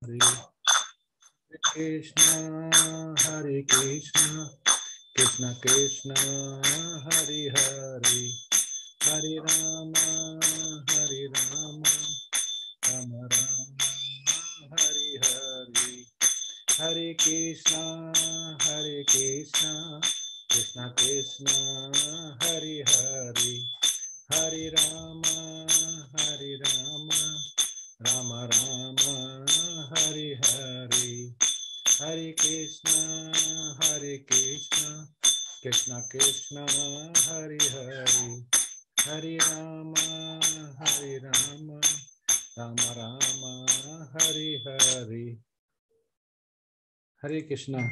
हरे कृष्ण हरे कृष्ण कृष्ण कृष्ण हरे हरे हरे राम राम राम हरे हरे हरे कृष्ण कृष्ण कृष्ण हरे हरे हरे राम राम राम हरे हरे हरे कृष्ण कृष्ण कृष्ण हरे हरे हरे राम राम राम हरे हरे हरे कृष्णा।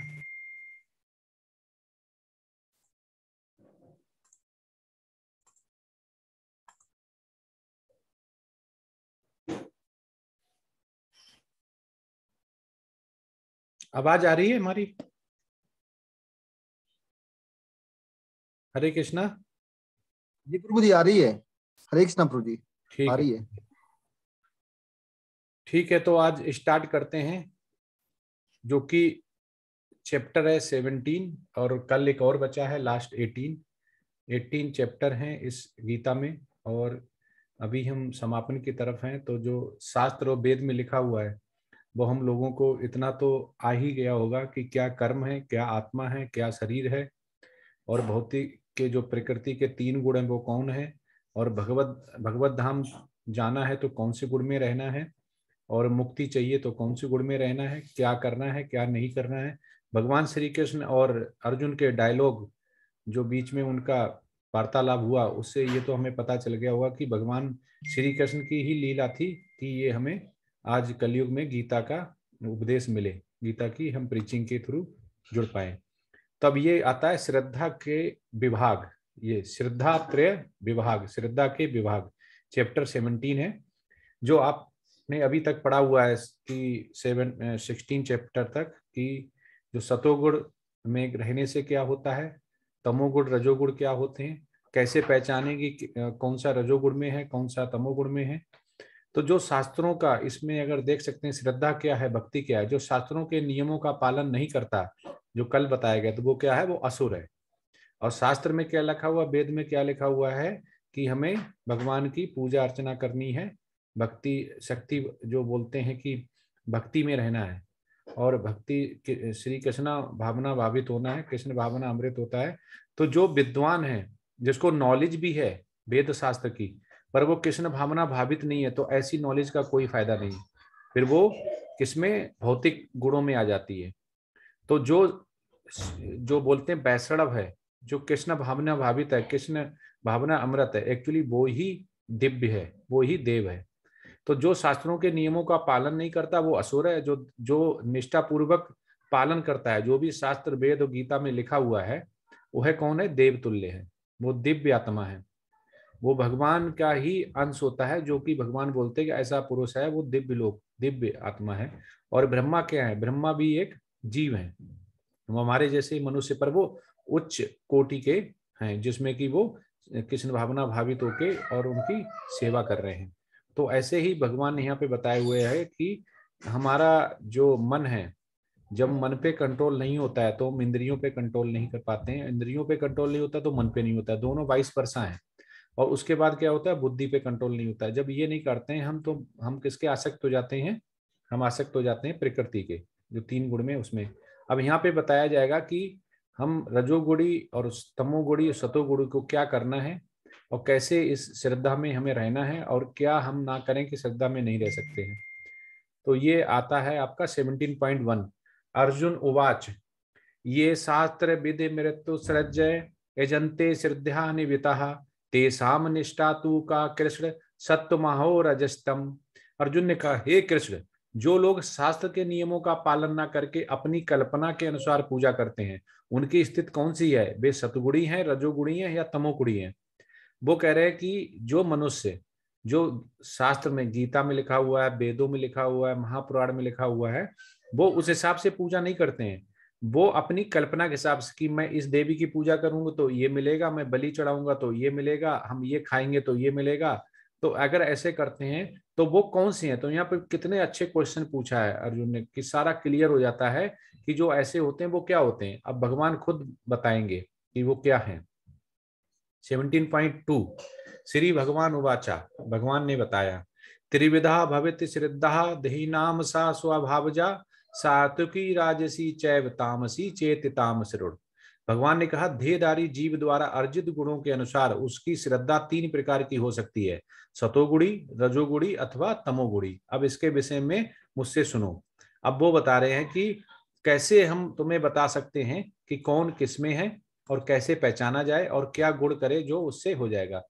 आवाज आ रही है हमारी? हरे कृष्णा। जी प्रभु जी आ रही है। हरे कृष्णा प्रभु जी ठीक आ है, रही है। ठीक है। तो आज स्टार्ट करते हैं, जो कि चैप्टर है 17 और कल एक और बचा है लास्ट 18 चैप्टर हैं इस गीता में। और अभी हम समापन की तरफ हैं। तो जो शास्त्र और वेद में लिखा हुआ है वो हम लोगों को इतना तो आ ही गया होगा कि क्या कर्म है, क्या आत्मा है, क्या शरीर है, और भौतिक के जो प्रकृति के 3 गुण हैं वो कौन है, और भगवत धाम जाना है तो कौन से गुण में रहना है, और मुक्ति चाहिए तो कौन से गुण में रहना है, क्या करना है क्या नहीं करना है। भगवान श्री कृष्ण और अर्जुन के डायलॉग जो बीच में उनका वार्तालाप हुआ, उससे ये तो हमें पता चल गया होगा कि भगवान श्री कृष्ण की ही लीला थी कि ये हमें आज कलयुग में गीता का उपदेश मिले, गीता की हम प्रीचिंग के थ्रू जुड़ पाए। तब ये आता है श्रद्धा के विभाग, ये श्रद्धा त्रय विभाग, श्रद्धा के विभाग चैप्टर 17 है, जो आपने अभी तक पढ़ा हुआ है कि 16 चैप्टर तक, कि जो सतोगुण में रहने से क्या होता है, तमोगुण रजोगुण क्या होते हैं, कैसे पहचानेंगे कि कौन सा रजोगुण में है कौन सा तमोगुण में है। तो जो शास्त्रों का इसमें अगर देख सकते हैं, श्रद्धा क्या है, भक्ति क्या है, जो शास्त्रों के नियमों का पालन नहीं करता, जो कल बताया गया, तो वो क्या है, वो असुर है। और शास्त्र में क्या लिखा हुआ, वेद में क्या लिखा हुआ है कि हमें भगवान की पूजा अर्चना करनी है, भक्ति शक्ति जो बोलते हैं कि भक्ति में रहना है, और भक्ति श्री कृष्ण भावना भावित होना है, कृष्ण भावना अमृत होता है। तो जो विद्वान है, जिसको नॉलेज भी है वेद शास्त्र की, पर वो कृष्ण भावना भावित नहीं है, तो ऐसी नॉलेज का कोई फायदा नहीं, फिर वो किसमें, भौतिक गुणों में आ जाती है। तो जो जो बोलते हैं वैष्णव है, जो कृष्ण भावना भावित है, कृष्ण भावना अमृत है, एक्चुअली वो ही दिव्य है, वो ही देव है। तो जो शास्त्रों के नियमों का पालन नहीं करता वो असुर है, जो जो निष्ठा पूर्वक पालन करता है, जो भी शास्त्र वेद और गीता में लिखा हुआ है, वो है कौन है, देव तुल्य है, वो दिव्य आत्मा है, वो भगवान का ही अंश होता है। जो कि भगवान बोलते हैं कि ऐसा पुरुष है वो दिव्य लोक दिव्य आत्मा है। और ब्रह्मा क्या है, ब्रह्मा भी एक जीव है, वो हमारे जैसे मनुष्य, पर वो उच्च कोटि के हैं, जिसमें कि वो कृष्ण भावना भावित होके और उनकी सेवा कर रहे हैं। तो ऐसे ही भगवान ने यहाँ पे बताए हुए है कि हमारा जो मन है, जब मन पे कंट्रोल नहीं होता है तो हम इंद्रियों पे कंट्रोल नहीं कर पाते हैं, इंद्रियों पे कंट्रोल नहीं होता तो मन पे नहीं होता है, दोनों वाइस वर्सा है। और उसके बाद क्या होता है, बुद्धि पे कंट्रोल नहीं होता है। जब ये नहीं करते हैं हम, तो हम किसके आसक्त हो जाते हैं, हम आसक्त हो जाते हैं प्रकृति के, जो 3 गुण में उसमें। अब यहाँ पे बताया जाएगा कि हम रजोगुणी और तमोगुणी और सतोगुणी को क्या करना है, और कैसे इस श्रद्धा में हमें रहना है, और क्या हम ना करें कि श्रद्धा में नहीं रह सकते हैं। तो ये आता है आपका 17.1। अर्जुन उवाच ये शास्त्र विधि मृत्यु सृजय यजन्ते श्रद्धा निविता तेषाम निष्ठा तू का कृष्ण सत्वमहो रजस्तम। अर्जुन ने कहा, हे कृष्ण, जो लोग शास्त्र के नियमों का पालन ना करके अपनी कल्पना के अनुसार पूजा करते हैं, उनकी स्थिति कौन सी है, वे सतगुणी हैं, रजोगुणी हैं या तमोगुणी हैं। वो कह रहे हैं कि जो मनुष्य, जो शास्त्र में गीता में लिखा हुआ है, वेदों में लिखा हुआ है, महापुराण में लिखा हुआ है, वो उस हिसाब से पूजा नहीं करते हैं। वो अपनी कल्पना के हिसाब से कि मैं इस देवी की पूजा करूंगा तो ये मिलेगा, मैं बलि चढ़ाऊंगा तो ये मिलेगा, हम ये खाएंगे तो ये मिलेगा, तो अगर ऐसे करते हैं तो वो कौन सी है। तो यहाँ पे कितने अच्छे क्वेश्चन पूछा है अर्जुन ने कि सारा क्लियर हो जाता है कि जो ऐसे होते हैं वो क्या होते हैं। अब भगवान खुद बताएंगे कि वो क्या है। 17.2 श्री भगवान उवाचा, भगवान ने बताया, त्रिविधा भवित श्रद्धा दहीनाम सा स्वभावजा सात्विकी राजसी चैव तामसी चेतिताम श्रुड़। भगवान ने कहा देहधारी जीव द्वारा अर्जित गुणों के अनुसार उसकी श्रद्धा 3 प्रकार की हो सकती है, सतोगुणी, रजोगुणी अथवा तमोगुणी। अब इसके विषय में मुझसे सुनो। अब वो बता रहे हैं कि कैसे हम तुम्हें बता सकते हैं कि कौन किसमें है और कैसे पहचाना जाए और क्या गुण करे जो उससे हो जाएगा।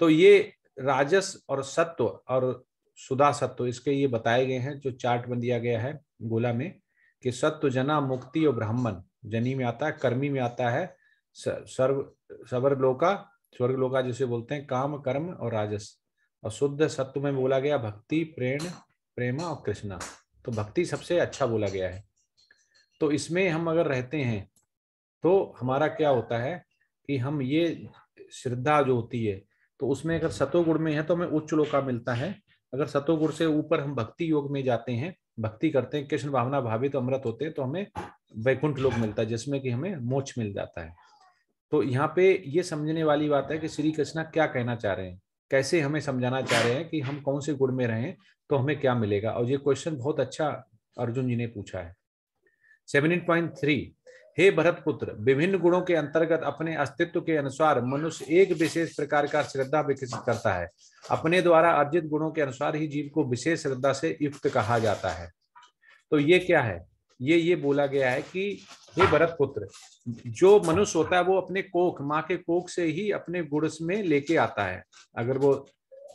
तो ये राजस और सत्व और सुधा सत्व इसके ये बताए गए हैं, जो चार्ट बन दिया गया है गोला में, कि सत्व जना मुक्ति और ब्राह्मण जनी में आता है, कर्मी में आता है सर्व स्वर्गलोका, स्वर्गलोका जिसे बोलते हैं काम कर्म और राजस, और शुद्ध सत्व में बोला गया भक्ति प्रेमा और कृष्णा। तो भक्ति सबसे अच्छा बोला गया है। तो इसमें हम अगर रहते हैं तो हमारा क्या होता है कि हम ये श्रद्धा जो होती है तो उसमें अगर सतोगुण में है तो हमें उच्च लोका मिलता है। अगर सतोगुण से ऊपर हम भक्ति योग में जाते हैं, भक्ति करते हैं, कृष्ण भावना भावित तो अमृत होते हैं, तो हमें वैकुंठ लोक मिलता है जिसमें कि हमें मोक्ष मिल जाता है। तो यहाँ पे ये समझने वाली बात है कि श्री कृष्ण क्या कहना चाह रहे हैं, कैसे हमें समझाना चाह रहे हैं कि हम कौन से गुण में रहें तो हमें क्या मिलेगा। और ये क्वेश्चन बहुत अच्छा अर्जुन जी ने पूछा है। 17.3 हे भरत पुत्र, विभिन्न गुणों के अंतर्गत अपने अस्तित्व के अनुसार मनुष्य एक विशेष प्रकार का श्रद्धा विकसित करता है। अपने द्वारा अर्जित गुणों के अनुसार ही जीव को विशेष श्रद्धा से युक्त कहा जाता है। तो ये क्या है, ये बोला गया है कि हे भरत पुत्र, जो मनुष्य होता है वो अपने कोख, माँ के कोख से ही अपने गुण में लेके आता है। अगर वो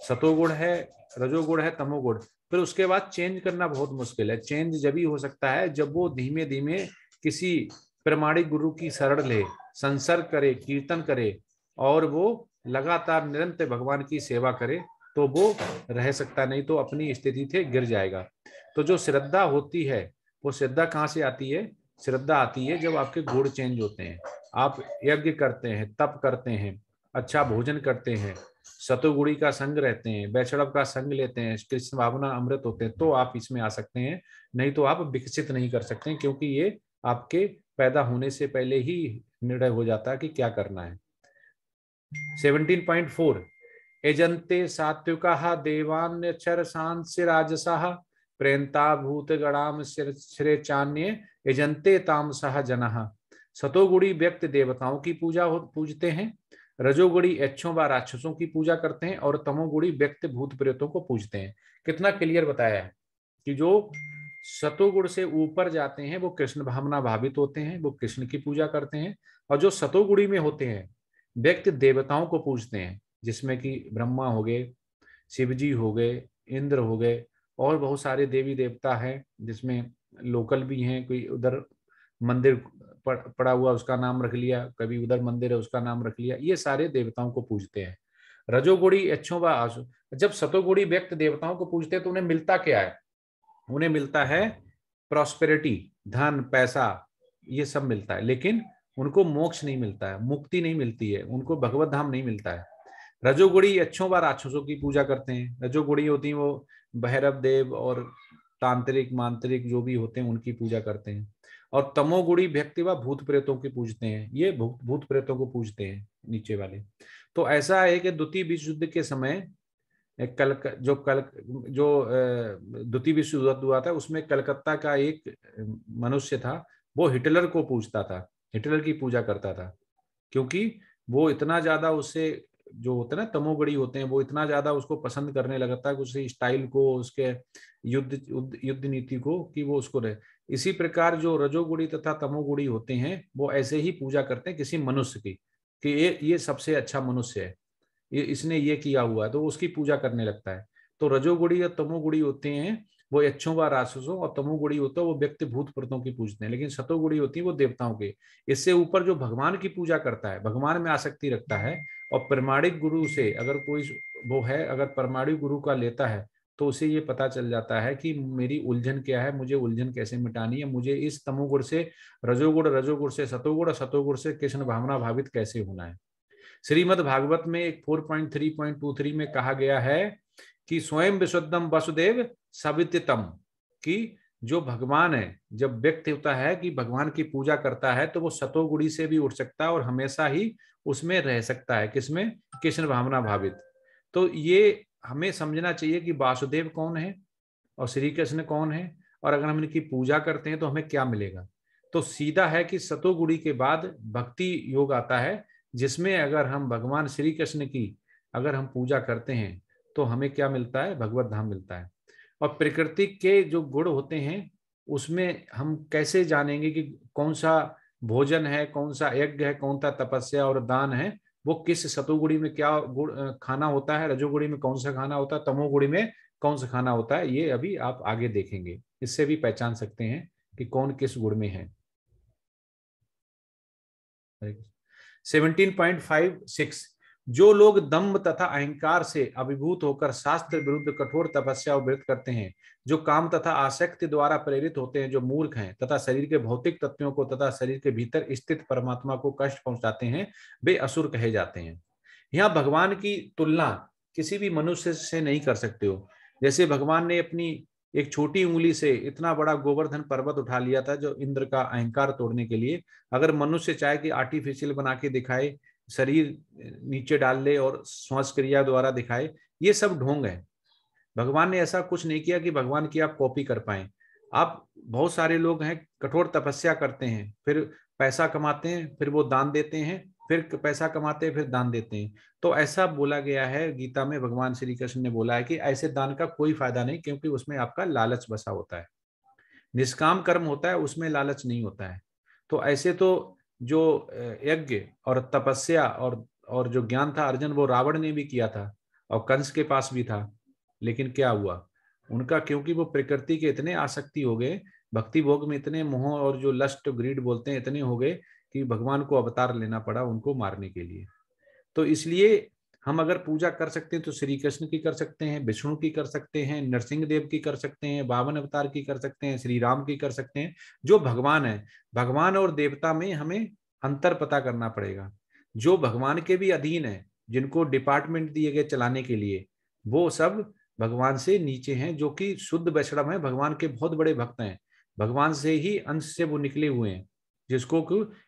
सतोगुण है, रजोगुण है, तमोगुण, फिर उसके बाद चेंज करना बहुत मुश्किल है। चेंज जब ही हो सकता है जब वो धीमे धीमे किसी प्रमाणिक गुरु की शरण ले, संसर्ग करे, कीर्तन करे और वो लगातार निरंतर भगवान की सेवा करे, तो वो रह सकता, नहीं तो अपनी स्थिति से गिर जाएगा। तो जो श्रद्धा होती है वो श्रद्धा कहाँ से आती है? श्रद्धा आती है जब आपके गुण चेंज होते हैं, आप यज्ञ करते हैं, तप करते हैं, अच्छा भोजन करते हैं, सतोगुणी का संग रहते हैं, वैष्णव का संग लेते हैं, कृष्ण भावना अमृत होते हैं, तो आप इसमें आ सकते हैं। नहीं तो आप विकसित नहीं कर सकते, क्योंकि ये आपके पैदा होने से पहले ही निर्णय हो जाता है कि क्या करना है। 17.4 एजन्ते सात्विका देवान्यक्षर सांस्य राजसाः प्रेन्ता भूतगणाम श्रे चान्य एजन्ते तामसः जनः। सतोगुणी व्यक्ति देवताओं की पूजते हैं, रजोगुणी यक्षों व राक्षसों की पूजा करते हैं और तमोगुणी व्यक्ति भूत प्रेतों को पूजते हैं। कितना क्लियर बताया है कि जो सतोगुण से ऊपर जाते हैं वो कृष्ण भावना भावित होते हैं, वो कृष्ण की पूजा करते हैं, और जो सतोगुणी में होते हैं व्यक्ति देवताओं को पूजते हैं, जिसमें कि ब्रह्मा हो गए, शिव जी हो गए, इंद्र हो गए, और बहुत सारे देवी देवता हैं, जिसमें लोकल भी हैं, कोई उधर मंदिर पड़ा हुआ उसका नाम रख लिया, कभी उधर मंदिर है उसका नाम रख लिया, ये सारे देवताओं को पूजते हैं। रजोगुणी अच्छों व आसु, जब सतोगुणी व्यक्ति देवताओं को पूजते हैं तो उन्हें मिलता क्या है? उन्हें मिलता है प्रॉस्पेरिटी, धन पैसा, ये सब मिलता है, लेकिन उनको मोक्ष नहीं मिलता है, मुक्ति नहीं मिलती है, उनको भगवत धाम नहीं मिलता है। रजोगुणी अच्छों व राक्षसों की पूजा करते हैं। रजोगुणी होती है वो भैरव देव और तांत्रिक मांत्रिक जो भी होते हैं उनकी पूजा करते हैं। और तमोगुणी व्यक्ति व भूत प्रेतों की पूजते हैं, ये भूत प्रेतों को पूजते हैं नीचे वाले। तो ऐसा है कि द्वितीय विश्व युद्ध के समय जो द्वितीय विश्व युद्ध हुआ था उसमें कलकत्ता का एक मनुष्य था, वो हिटलर को पूजता था, हिटलर की पूजा करता था, क्योंकि वो इतना ज्यादा उससे जो होते हैं ना तमोगुणी होते हैं, वो इतना ज्यादा उसको पसंद करने लगा था कि उसके स्टाइल को, उसके युद्ध नीति को, कि वो उसको रहे। इसी प्रकार जो रजोगुणी तथा तमोगुणी होते हैं वो ऐसे ही पूजा करते हैं किसी मनुष्य की, कि ये सबसे अच्छा मनुष्य है, इसने ये किया हुआ है, तो उसकी पूजा करने लगता है। तो रजोगुणी और तमोगुणी होते हैं वो यक्षों व राक्षसों, और तमोगुणी होता है वो व्यक्ति भूत प्रेतों की पूजते हैं, लेकिन सतोगुणी होती है वो देवताओं के। इससे ऊपर जो भगवान की पूजा करता है, भगवान में आसक्ति रखता है, और प्रमाणिक गुरु से अगर कोई वो है, अगर प्रमाणिक गुरु का लेता है तो उसे ये पता चल जाता है कि मेरी उलझन क्या है, मुझे उलझन कैसे मिटानी है, मुझे इस तमोगुण से रजोगुण, रजोगुण से सतोगुण, सतोगुण से कृष्ण भावना भावित कैसे होना है। श्रीमद् भागवत में एक 4.3.23 में कहा गया है कि स्वयं विशुद्धम वसुदेव सवितम, कि जो भगवान है, जब व्यक्ति होता है कि भगवान की पूजा करता है तो वो सतोगुणी से भी उठ सकता है और हमेशा ही उसमें रह सकता है। किसमें? कृष्ण भावना भावित। तो ये हमें समझना चाहिए कि वासुदेव कौन है और श्री कृष्ण कौन है, और अगर हम इनकी पूजा करते हैं तो हमें क्या मिलेगा। तो सीधा है कि सतोगुणी के बाद भक्ति योग आता है, जिसमें अगर हम भगवान श्री कृष्ण की अगर हम पूजा करते हैं तो हमें क्या मिलता है? भगवत धाम मिलता है। और प्रकृति के जो गुण होते हैं उसमें हम कैसे जानेंगे कि कौन सा भोजन है, कौन सा यज्ञ है, कौन सा तपस्या और दान है, वो किस सतोगुणी में क्या गुण खाना होता है, रजोगुणी में कौन सा खाना होता है, तमोगुणी में कौन सा खाना होता है, ये अभी आप आगे देखेंगे। इससे भी पहचान सकते हैं कि कौन किस गुण में है। 17.56 जो लोग दंभ तथा अहंकार से अभिभूत होकर शास्त्र विरुद्ध कठोर तपस्या और व्रत करते हैं, जो काम तथा आसक्ति द्वारा प्रेरित होते हैं, जो मूर्ख हैं तथा शरीर के भौतिक तत्वों को तथा शरीर के भीतर स्थित परमात्मा को कष्ट पहुंचाते हैं, वे असुर कहे जाते हैं। यहाँ भगवान की तुलना किसी भी मनुष्य से नहीं कर सकते हो। जैसे भगवान ने अपनी एक छोटी उंगली से इतना बड़ा गोवर्धन पर्वत उठा लिया था, जो इंद्र का अहंकार तोड़ने के लिए। अगर मनुष्य चाहे कि आर्टिफिशियल बना के दिखाए, शरीर नीचे डाल ले और श्वास क्रिया द्वारा दिखाए, ये सब ढोंग है। भगवान ने ऐसा कुछ नहीं किया कि भगवान की आप कॉपी कर पाए। आप बहुत सारे लोग हैं कठोर तपस्या करते हैं, फिर पैसा कमाते हैं, फिर वो दान देते हैं, फिर पैसा कमाते हैं, फिर दान देते हैं। तो ऐसा बोला गया है गीता में, भगवान श्री कृष्ण ने बोला है कि ऐसे दान का कोई फायदा नहीं, क्योंकि उसमें आपका लालच बसा होता है। निष्काम कर्म होता है, उसमें लालच नहीं होता है। तो ऐसे तो जो यज्ञ और तपस्या और जो ज्ञान था अर्जुन, वो रावण ने भी किया था और कंस के पास भी था। लेकिन क्या हुआ उनका? क्योंकि वो प्रकृति के इतने आसक्ति हो गए, भक्ति भोग में इतने मोह और जो लस्ट ग्रीड बोलते हैं इतने हो गए कि भगवान को अवतार लेना पड़ा उनको मारने के लिए। तो इसलिए हम अगर पूजा कर सकते हैं तो श्री कृष्ण की कर सकते हैं, विष्णु की कर सकते हैं, नरसिंह देव की कर सकते हैं, 52 अवतार की कर सकते हैं, श्री राम की कर सकते हैं, जो भगवान है। भगवान और देवता में हमें अंतर पता करना पड़ेगा। जो भगवान के भी अधीन है, जिनको डिपार्टमेंट दिए गए चलाने के लिए, वो सब भगवान से नीचे हैं, जो कि शुद्ध वैष्णव है, भगवान के बहुत बड़े भक्त हैं, भगवान से ही अंश से वो निकले हुए हैं, जिसको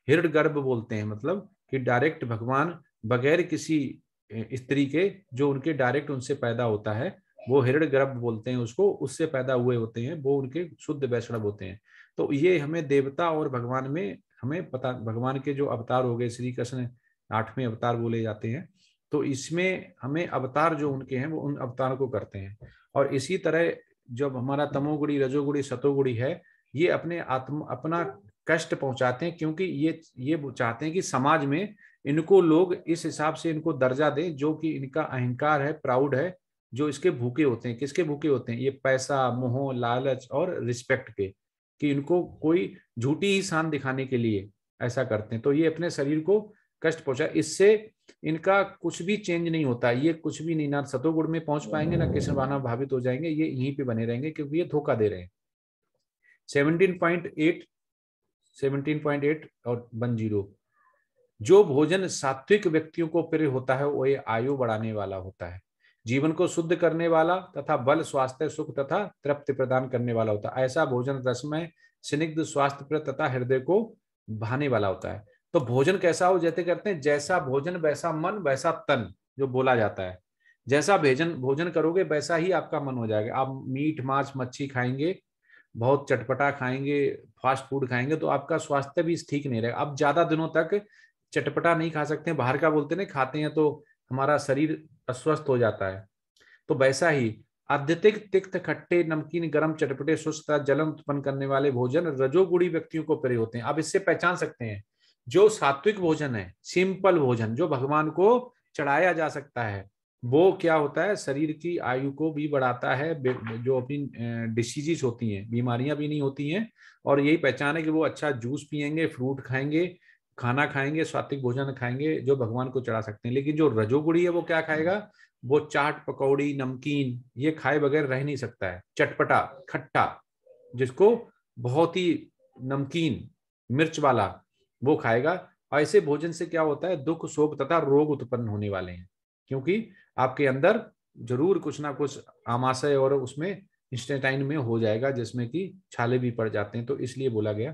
हिरण्यगर्भ बोलते हैं। मतलब कि डायरेक्ट भगवान बगैर किसी स्त्री के, जो उनके डायरेक्ट उनसे पैदा होता है, वो हिरण्यगर्भ बोलते हैं उसको, उससे पैदा हुए होते हैं, वो उनके शुद्ध वैष्णव होते हैं। तो ये हमें देवता और भगवान में हमें पता, भगवान के जो अवतार हो गए, श्री कृष्ण 8वें अवतार बोले जाते हैं, तो इसमें हमें अवतार जो उनके हैं वो उन अवतार को करते हैं। और इसी तरह जब हमारा तमोगुणी, रजोगुणी, सतोगुणी है, ये अपना कष्ट पहुंचाते हैं, क्योंकि ये चाहते हैं कि समाज में इनको लोग इस हिसाब से इनको दर्जा दें, जो कि इनका अहंकार है, प्राउड है, जो इसके भूखे होते हैं। किसके भूखे होते हैं? ये पैसा, मोह, लालच और रिस्पेक्ट के, कि इनको कोई झूठी ही शान दिखाने के लिए ऐसा करते हैं। तो ये अपने शरीर को कष्ट पहुंचा, इससे इनका कुछ भी चेंज नहीं होता। ये कुछ भी नहीं, ना सतोगुण में पहुंच पाएंगे, ना कृष्ण भावना भावित हो जाएंगे, ये यहीं पे बने रहेंगे, क्योंकि ये धोखा दे रहे हैं। 17.8 और 10 जो भोजन सात्विक व्यक्तियों को प्रिय होता है वो ये आयु बढ़ाने वाला होता है, जीवन को शुद्ध करने वाला तथा बल, स्वास्थ्य, सुख तथा तृप्ति प्रदान करने वाला होता है। ऐसा भोजन रसमय, स्निग्ध, स्वास्थ्यप्रद तथा हृदय को भाने वाला होता है। तो भोजन कैसा हो? जैसे करते हैं, जैसा भोजन वैसा मन वैसा तन, जो बोला जाता है। जैसा भोजन करोगे वैसा ही आपका मन हो जाएगा। आप मीट, मांस, मच्छी खाएंगे, बहुत चटपटा खाएंगे, फास्ट फूड खाएंगे, तो आपका स्वास्थ्य भी ठीक नहीं रहेगा। आप ज्यादा दिनों तक चटपटा नहीं खा सकते हैं, बाहर का बोलते नहीं, खाते हैं तो हमारा शरीर अस्वस्थ हो जाता है। तो वैसा ही अत्यधिक तिक्त, खट्टे, नमकीन, गरम, चटपटे, सुस्त, जलन उत्पन्न करने वाले भोजन रजोगुणी व्यक्तियों को प्रिय होते हैं। आप इससे पहचान सकते हैं, जो सात्विक भोजन है, सिंपल भोजन, जो भगवान को चढ़ाया जा सकता है, वो क्या होता है? शरीर की आयु को भी बढ़ाता है, जो अपनी डिसीजेस होती हैं, बीमारियां भी नहीं होती हैं। और यही पहचान है कि वो अच्छा जूस पियेंगे, फ्रूट खाएंगे, खाना खाएंगे, सात्विक भोजन खाएंगे, जो भगवान को चढ़ा सकते हैं। लेकिन जो रजोगुणी है वो क्या खाएगा? वो चाट, पकौड़ी, नमकीन ये खाए बगैर रह नहीं सकता है। चटपटा, खट्टा, जिसको बहुत ही नमकीन, मिर्च वाला, वो खाएगा। ऐसे भोजन से क्या होता है, दुख शोक तथा रोग उत्पन्न होने वाले हैं, क्योंकि आपके अंदर जरूर कुछ ना कुछ आमाशय और उसमें इंस्टेटाइन में हो जाएगा, जिसमें कि छाले भी पड़ जाते हैं। तो इसलिए बोला गया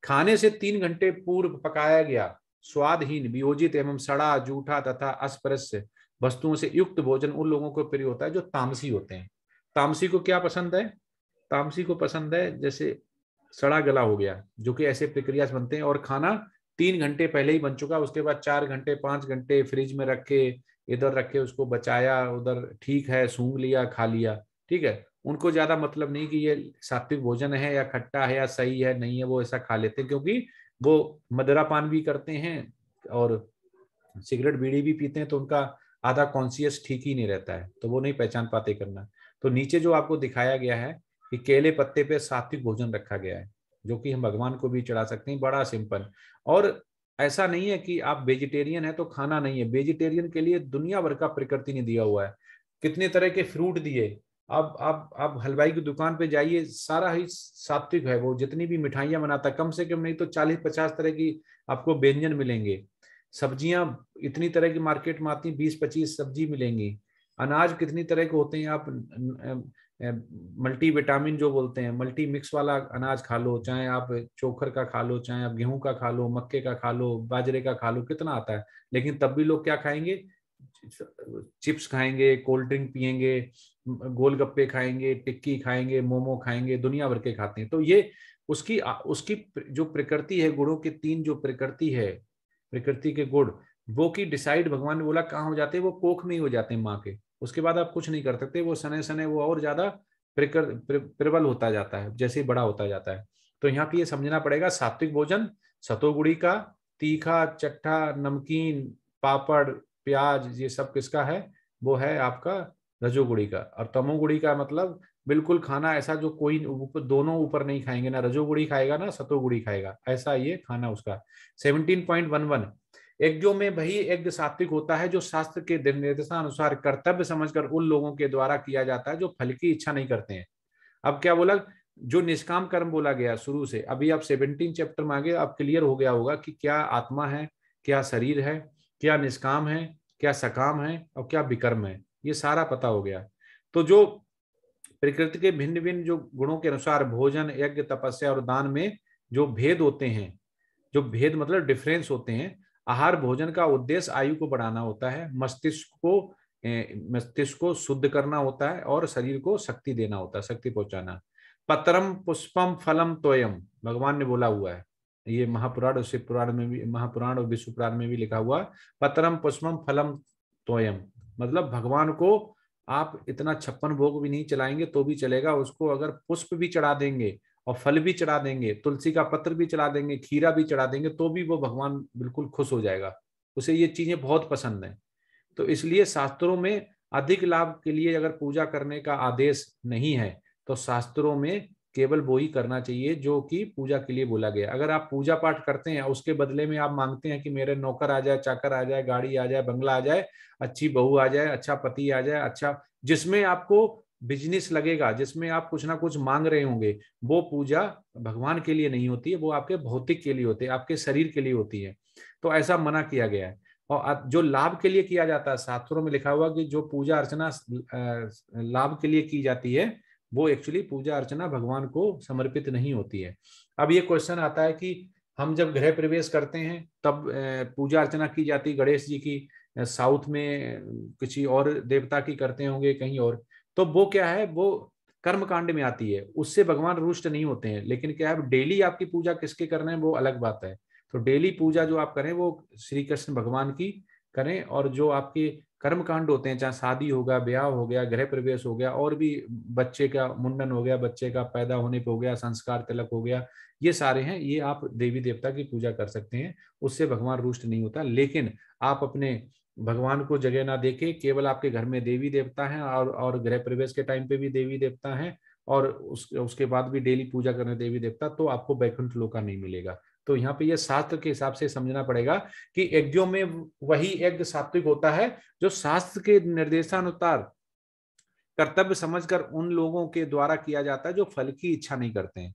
खाने से 3 घंटे पूर्व पकाया गया स्वादहीन, वियोजित एवं सड़ा, जूठा तथा अस्पृश्य वस्तुओं से युक्त भोजन उन लोगों को प्रिय होता है जो तामसी होते हैं। तामसी को क्या पसंद है? तामसी को पसंद है जैसे सड़ा गला हो गया, जो कि ऐसे प्रक्रिया से बनते हैं, और खाना 3 घंटे पहले ही बन चुका, उसके बाद 4 घंटे 5 घंटे फ्रिज में रखे, इधर रखे, उसको बचाया, उधर ठीक है सूंघ लिया, खा लिया, ठीक है। उनको ज्यादा मतलब नहीं कि ये सात्विक भोजन है या खट्टा है या सही है नहीं है, वो ऐसा खा लेते हैं, क्योंकि वो मदिरा पान भी करते हैं और सिगरेट बीड़ी भी पीते हैं, तो उनका आधा कॉन्शियस ठीक ही नहीं रहता है, तो वो नहीं पहचान पाते करना। तो नीचे जो आपको दिखाया गया है कि केले पत्ते पे सात्विक भोजन रखा गया है, जो कि हम भगवान को भी चढ़ा सकते हैं, बड़ा सिंपल। और ऐसा नहीं है कि आप वेजिटेरियन है तो खाना नहीं है, वेजिटेरियन के लिए दुनिया भर का प्रकृति ने दिया हुआ है, कितने तरह के फ्रूट दिए। अब आप हलवाई की दुकान पे जाइए, सारा ही सात्विक है, वो जितनी भी मिठाइयां बनाता है कम से कम नहीं तो 40-50 तरह की आपको व्यंजन मिलेंगे। सब्जियां इतनी तरह की मार्केट में आती, 20-25 सब्जी मिलेंगी। अनाज कितनी तरह के होते हैं, आप मल्टी विटामिन जो बोलते हैं, मल्टी मिक्स वाला अनाज खा लो, चाहे आप चोखर का खा लो, चाहे आप गेहूं का खा लो, मक्के का खा लो, बाजरे का खा लो, कितना आता है। लेकिन तब भी लोग क्या खाएंगे? चिप्स खाएंगे, कोल्ड ड्रिंक पियेंगे, गोलगप्पे खाएंगे, टिक्की खाएंगे, मोमो खाएंगे, दुनिया भर के खाते हैं। तो ये उसकी उसकी जो प्रकृति है, गुणों की 3 जो प्रकृति है, प्रकृति के गुण, वो की डिसाइड भगवान ने बोला कहाँ हो जाते हैं, वो कोख में ही हो जाते हैं माँ के। उसके बाद आप कुछ नहीं कर सकते, वो सने सने वो और ज्यादा प्रबल होता जाता है जैसे ही बड़ा होता जाता है। तो यहाँ पे ये समझना पड़ेगा, सात्विक भोजन सतोगुणी का, तीखा चट्टा नमकीन पापड़ प्याज ये सब किसका है? वो है आपका रजोगुणी का। और तमोगुणी का मतलब बिल्कुल खाना ऐसा जो कोई दोनों ऊपर नहीं खाएंगे, ना रजोगुणी खाएगा ना सतोगुणी खाएगा, ऐसा ये खाना उसका। 17.11 यज्ञों में वही यज्ञ सात्विक होता है जो शास्त्र के निर्देशानुसार कर्तव्य समझकर उन लोगों के द्वारा किया जाता है जो फल की इच्छा नहीं करते हैं। अब क्या बोला? जो निष्काम कर्म बोला गया शुरू से, अभी आप 17 चैप्टर में आगे आप क्लियर हो गया होगा कि क्या आत्मा है, क्या शरीर है, क्या निष्काम है, क्या सकाम है और क्या विकर्म है, ये सारा पता हो गया। तो जो प्रकृति के भिन्न भिन्न जो गुणों के अनुसार भोजन यज्ञ तपस्या और दान में जो भेद होते हैं, जो भेद मतलब डिफरेंस होते हैं, आहार भोजन का उद्देश्य आयु को बढ़ाना होता है, मस्तिष्क को शुद्ध करना होता है और शरीर को शक्ति देना होता है, शक्ति पहुंचाना। पत्रम पुष्पम फलम तोयम भगवान ने बोला हुआ है, ये महापुराण और शिव पुराण में भी, महापुराण और विष्णु पुराण में भी लिखा हुआ, पत्रम पुष्पम फलम तोयम मतलब भगवान को आप इतना 56 भोग भी नहीं चलाएंगे तो भी चलेगा, उसको अगर पुष्प भी चढ़ा देंगे और फल भी चढ़ा देंगे, तुलसी का पत्र भी चढ़ा देंगे, खीरा भी चढ़ा देंगे, तो भी वो भगवान बिल्कुल खुश हो जाएगा, उसे ये चीजें बहुत पसंद है। तो इसलिए शास्त्रों में अधिक लाभ के लिए अगर पूजा करने का आदेश नहीं है तो शास्त्रों में केवल वो ही करना चाहिए जो कि पूजा के लिए बोला गया। अगर आप पूजा पाठ करते हैं उसके बदले में आप मांगते हैं कि मेरे नौकर आ जाए, चाकर आ जाए, गाड़ी आ जाए, बंगला आ जाए, अच्छी बहू आ जाए, अच्छा पति आ जाए, अच्छा जिसमें आपको बिजनेस लगेगा, जिसमें आप कुछ ना कुछ मांग रहे होंगे, वो पूजा भगवान के लिए नहीं होती है, वो आपके भौतिक के लिए होती है, आपके शरीर के लिए होती है। तो ऐसा मना किया गया है। और जो लाभ के लिए किया जाता है, शास्त्रों में लिखा हुआ कि जो पूजा अर्चना लाभ के लिए की जाती है वो एक्चुअली पूजा अर्चना भगवान को समर्पित नहीं होती है। अब ये क्वेश्चन आता है कि हम जब गृह प्रवेश करते हैं तब पूजा अर्चना की जाती, गणेश जी की साउथ में किसी और देवता की करते होंगे कहीं और, तो वो क्या है, वो कर्म कांड में आती है, उससे भगवान रुष्ट नहीं होते हैं। लेकिन क्या है, डेली आपकी पूजा किसके करना है वो अलग बात है। तो डेली पूजा जो आप करें वो श्री कृष्ण भगवान की करें, और जो आपके कर्म कांड होते हैं, चाहे शादी हो गया, ब्याह हो गया, गृह प्रवेश हो गया, और भी बच्चे का मुंडन हो गया, बच्चे का पैदा होने पे हो गया, संस्कार तिलक हो गया, ये सारे हैं, ये आप देवी देवता की पूजा कर सकते हैं, उससे भगवान रुष्ट नहीं होता। लेकिन आप अपने भगवान को जगह ना देके केवल आपके घर में देवी देवता हैं और गृह प्रवेश के टाइम पे भी देवी देवता हैं, और उसके बाद भी डेली पूजा करने देवी देवता, तो आपको वैकुंठ लोका नहीं मिलेगा। तो यहाँ पे ये शास्त्र के हिसाब से समझना पड़ेगा कि यज्ञों में वही यज्ञ सात्विक होता है जो शास्त्र के निर्देशानुसार कर्तव्य समझकर उन लोगों के द्वारा किया जाता है जो फल की इच्छा नहीं करते हैं।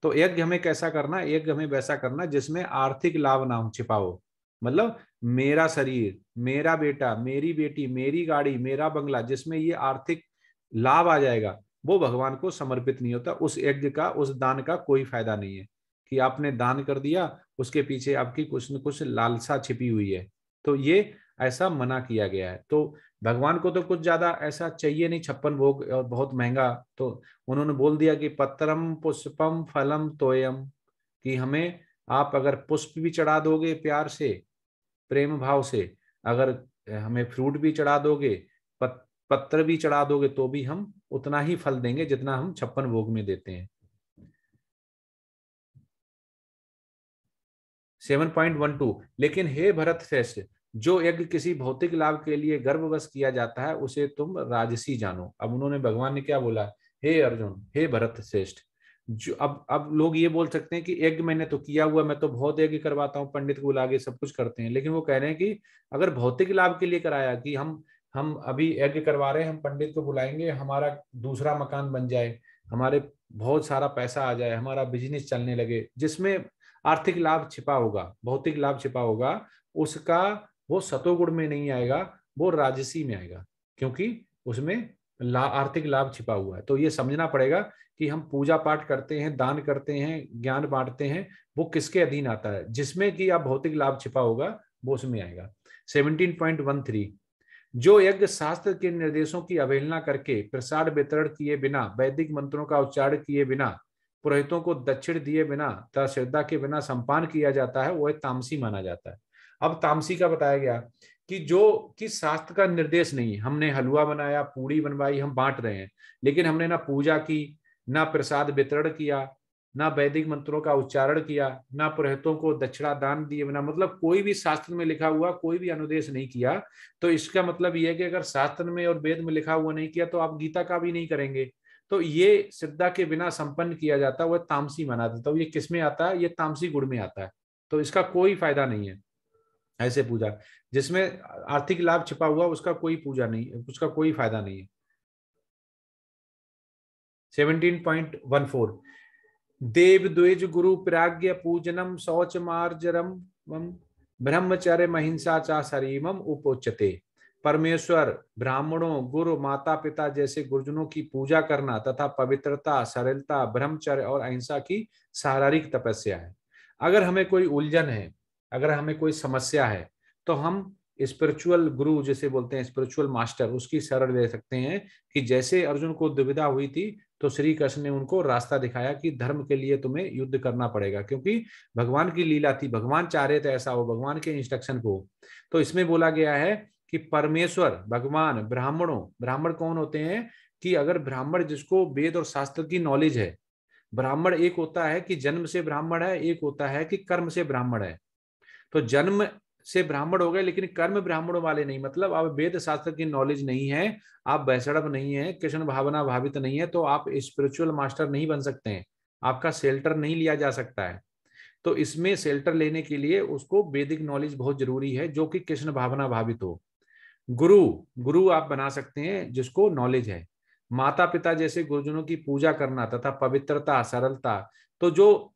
तो यज्ञ हमें कैसा करना, यज्ञ हमें वैसा करना जिसमें आर्थिक लाभ ना हो छिपा हो, मतलब मेरा शरीर, मेरा बेटा, मेरी बेटी, मेरी गाड़ी, मेरा बंगला, जिसमें ये आर्थिक लाभ आ जाएगा, वो भगवान को समर्पित नहीं होता। उस यज्ञ का, उस दान का कोई फायदा नहीं है कि आपने दान कर दिया, उसके पीछे आपकी कुछ न कुछ लालसा छिपी हुई है। तो ये ऐसा मना किया गया है। तो भगवान को तो कुछ ज्यादा ऐसा चाहिए नहीं, 56 भोग और बहुत महंगा, तो उन्होंने बोल दिया कि पत्रम पुष्पम फलम तोयम, कि हमें आप अगर पुष्प भी चढ़ा दोगे प्यार से, प्रेम भाव से, अगर हमें फ्रूट भी चढ़ा दोगे, पत्र भी चढ़ा दोगे, तो भी हम उतना ही फल देंगे जितना हम 56 भोग में देते हैं। 7.12, लेकिन हे भरत श्रेष्ठ, जो यज्ञ किसी भौतिक लाभ के लिए गर्भवश किया जाता है उसे तुम राजसी जानो। अब उन्होंने, भगवान ने क्या बोला, हे अर्जुन, हे भरत श्रेष्ठ, जो अब लोग ये बोल सकते हैं कि यज्ञ मैंने तो किया हुआ, मैं तो बहुत यज्ञ करवाता हूँ, पंडित को बुला के सब कुछ करते हैं, लेकिन वो कह रहे हैं कि अगर भौतिक लाभ के लिए कराया, कि हम अभी यज्ञ करवा रहे हैं, हम पंडित को बुलाएंगे, हमारा दूसरा मकान बन जाए, हमारे बहुत सारा पैसा आ जाए, हमारा बिजनेस चलने लगे, जिसमें आर्थिक लाभ छिपा होगा, भौतिक लाभ छिपा होगा, उसका वो सतोगुण में नहीं आएगा, वो राजसी में आएगा, क्योंकि उसमें आर्थिक लाभ छिपा हुआ है। तो ये समझना पड़ेगा कि हम पूजा पाठ करते हैं, दान करते हैं, ज्ञान बांटते हैं, वो किसके अधीन आता है, जिसमें कि आप भौतिक लाभ छिपा होगा वो उसमें आएगा। 17.13, जो यज्ञ शास्त्र के निर्देशों की अवहेलना करके प्रसाद वितरण किए बिना, वैदिक मंत्रों का उच्चारण किए बिना, पुरोहितों को दक्षिण दिए बिना तथा श्रद्धा के बिना संपादन किया जाता है, वह तामसी माना जाता है। अब तामसी का बताया गया कि जो कि शास्त्र का निर्देश नहीं, हमने हलवा बनाया, पूड़ी बनवाई, हम बांट रहे हैं, लेकिन हमने ना पूजा की, ना प्रसाद वितरण किया, ना वैदिक मंत्रों का उच्चारण किया, ना पुरोहितों को दक्षिणा दान दिए बिना, मतलब कोई भी शास्त्र में लिखा हुआ कोई भी अनुदेश नहीं किया, तो इसका मतलब यह है कि अगर शास्त्र में और वेद में लिखा हुआ नहीं किया तो आप गीता का भी नहीं करेंगे। तो ये श्रद्धा के बिना संपन्न किया जाता है, वह तामसी माना जाता है। ये किस में आता है, ये तामसी गुण में आता है। तो इसका कोई फायदा नहीं है ऐसे पूजा, जिसमें आर्थिक लाभ छिपा हुआ, उसका कोई पूजा नहीं, उसका कोई फायदा नहीं है। 17.14, देव द्वेज गुरु प्राज्ञ पूजनम शौच मार्जरम ब्रह्मचर्य महिंसा चा शरीमम उपोच्यते। परमेश्वर, ब्राह्मणों, गुरु, माता पिता जैसे गुरुजनों की पूजा करना तथा पवित्रता, सरलता, ब्रह्मचर्य और अहिंसा की शारीरिक तपस्या है। अगर हमें कोई उलझन है, अगर हमें कोई समस्या है, तो हम स्पिरिचुअल गुरु जिसे बोलते हैं, स्पिरिचुअल मास्टर, उसकी शरण ले सकते हैं। कि जैसे अर्जुन को दुविधा हुई थी, तो श्री कृष्ण ने उनको रास्ता दिखाया कि धर्म के लिए तुम्हें युद्ध करना पड़ेगा, क्योंकि भगवान की लीला थी, भगवान चाह रहे थे ऐसा हो, भगवान के इंस्ट्रक्शन को। तो इसमें बोला गया है कि परमेश्वर, भगवान, ब्राह्मणों, ब्राह्मण कौन होते हैं, कि अगर ब्राह्मण जिसको वेद और शास्त्र की नॉलेज है, ब्राह्मण एक होता है कि जन्म से ब्राह्मण है, एक होता है कि कर्म से ब्राह्मण है। तो जन्म से ब्राह्मण हो गए, लेकिन कर्म ब्राह्मणों वाले नहीं, मतलब आप वेद शास्त्र की नॉलेज नहीं है, आप वैष्णव नहीं है, कृष्ण भावना भावित नहीं है, तो आप स्पिरिचुअल मास्टर नहीं बन सकते हैं, आपका शेल्टर नहीं लिया जा सकता है। तो इसमें शेल्टर लेने के लिए उसको वैदिक नॉलेज बहुत जरूरी है, जो कि कृष्ण भावना भावित हो। गुरु, गुरु आप बना सकते हैं जिसको नॉलेज है। माता पिता जैसे गुरुजनों की पूजा करना तथा पवित्रता, सरलता। तो जो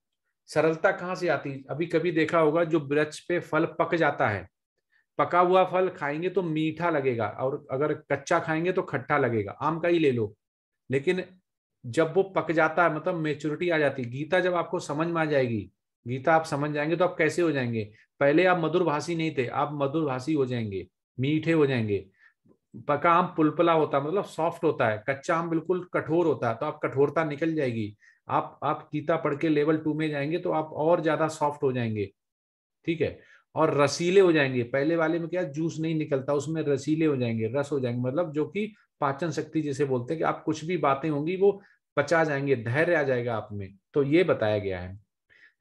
सरलता कहाँ से आती है, अभी कभी देखा होगा, जो वृक्ष पे फल पक जाता है, पका हुआ फल खाएंगे तो मीठा लगेगा, और अगर कच्चा खाएंगे तो खट्टा लगेगा, आम का ही ले लो। लेकिन जब वो पक जाता है, मतलब मेच्योरिटी आ जाती है, गीता जब आपको समझ में आ जाएगी, गीता आप समझ जाएंगे, तो आप कैसे हो जाएंगे, पहले आप मधुर भाषी नहीं थे, आप मधुर भाषी हो जाएंगे, मीठे हो जाएंगे। पका आम पुलपुला होता है, मतलब सॉफ्ट होता है, कच्चा आम बिल्कुल कठोर होता है, तो आप कठोरता निकल जाएगी। आप गीता पढ़ के लेवल 2 में जाएंगे तो आप और ज्यादा सॉफ्ट हो जाएंगे, ठीक है। और रसीले हो जाएंगे, पहले वाले में क्या जूस नहीं निकलता, उसमें रसीले हो जाएंगे, रस हो जाएंगे, मतलब जो कि पाचन शक्ति जिसे बोलते हैं, कि आप कुछ भी बातें होंगी वो पचा जाएंगे, धैर्य आ जाएगा आप में। तो ये बताया गया है।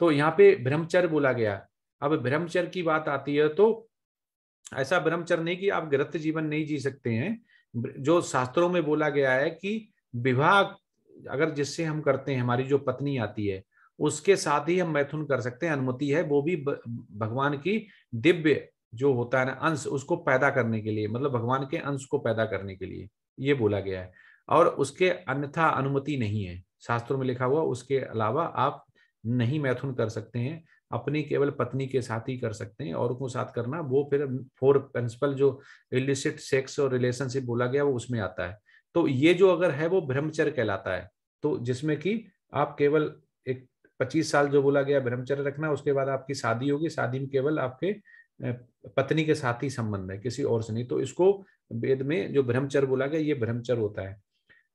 तो यहाँ पे ब्रह्मचर्य बोला गया। अब ब्रह्मचर्य की बात आती है, तो ऐसा ब्रह्मचर्य नहीं कि आप गृहस्थ जीवन नहीं जी सकते हैं। जो शास्त्रों में बोला गया है कि विवाह अगर जिससे हम करते हैं, हमारी जो पत्नी आती है, उसके साथ ही हम मैथुन कर सकते हैं, अनुमति है, वो भी भगवान की दिव्य जो होता है ना अंश, उसको पैदा करने के लिए, मतलब भगवान के अंश को पैदा करने के लिए ये बोला गया है। और उसके अन्यथा अनुमति नहीं है, शास्त्रों में लिखा हुआ उसके अलावा आप नहीं मैथुन कर सकते हैं। अपनी केवल पत्नी के साथ ही कर सकते हैं, और को साथ करना वो फिर 4 प्रिंसिपल जो इलिसिट सेक्स और रिलेशनशिप बोला गया वो उसमें आता है। तो ये जो अगर है वो ब्रह्मचर्य कहलाता है। तो जिसमें कि आप केवल एक 25 साल जो बोला गया ब्रह्मचर्य रखना, उसके बाद आपकी शादी होगी, शादी में केवल आपके पत्नी के साथ ही संबंध है, किसी और से नहीं। तो इसको वेद में जो ब्रह्मचर्य बोला गया ये ब्रह्मचर्य होता है।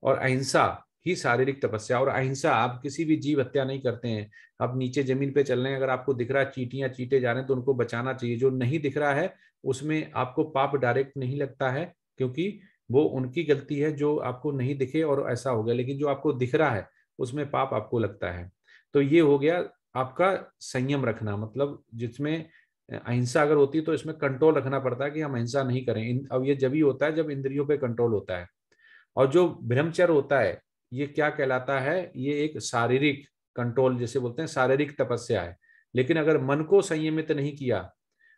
और अहिंसा ही शारीरिक तपस्या, और अहिंसा आप किसी भी जीव हत्या नहीं करते हैं। आप नीचे जमीन पे चल रहे हैं, अगर आपको दिख रहा है चींटियां चीटे जा रहे हैं तो उनको बचाना चाहिए। जो नहीं दिख रहा है उसमें आपको पाप डायरेक्ट नहीं लगता है, क्योंकि वो उनकी गलती है जो आपको नहीं दिखे और ऐसा हो गया। लेकिन जो आपको दिख रहा है उसमें पाप आपको लगता है। तो ये हो गया आपका संयम रखना, मतलब जिसमें अहिंसा अगर होती है तो इसमें कंट्रोल रखना पड़ता है कि हम अहिंसा नहीं करें। अब ये जब ही होता है जब इंद्रियों पे कंट्रोल होता है। और जो ब्रह्मचर्य होता है ये क्या कहलाता है, ये एक शारीरिक कंट्रोल जैसे बोलते हैं, शारीरिक तपस्या है। लेकिन अगर मन को संयमित नहीं किया,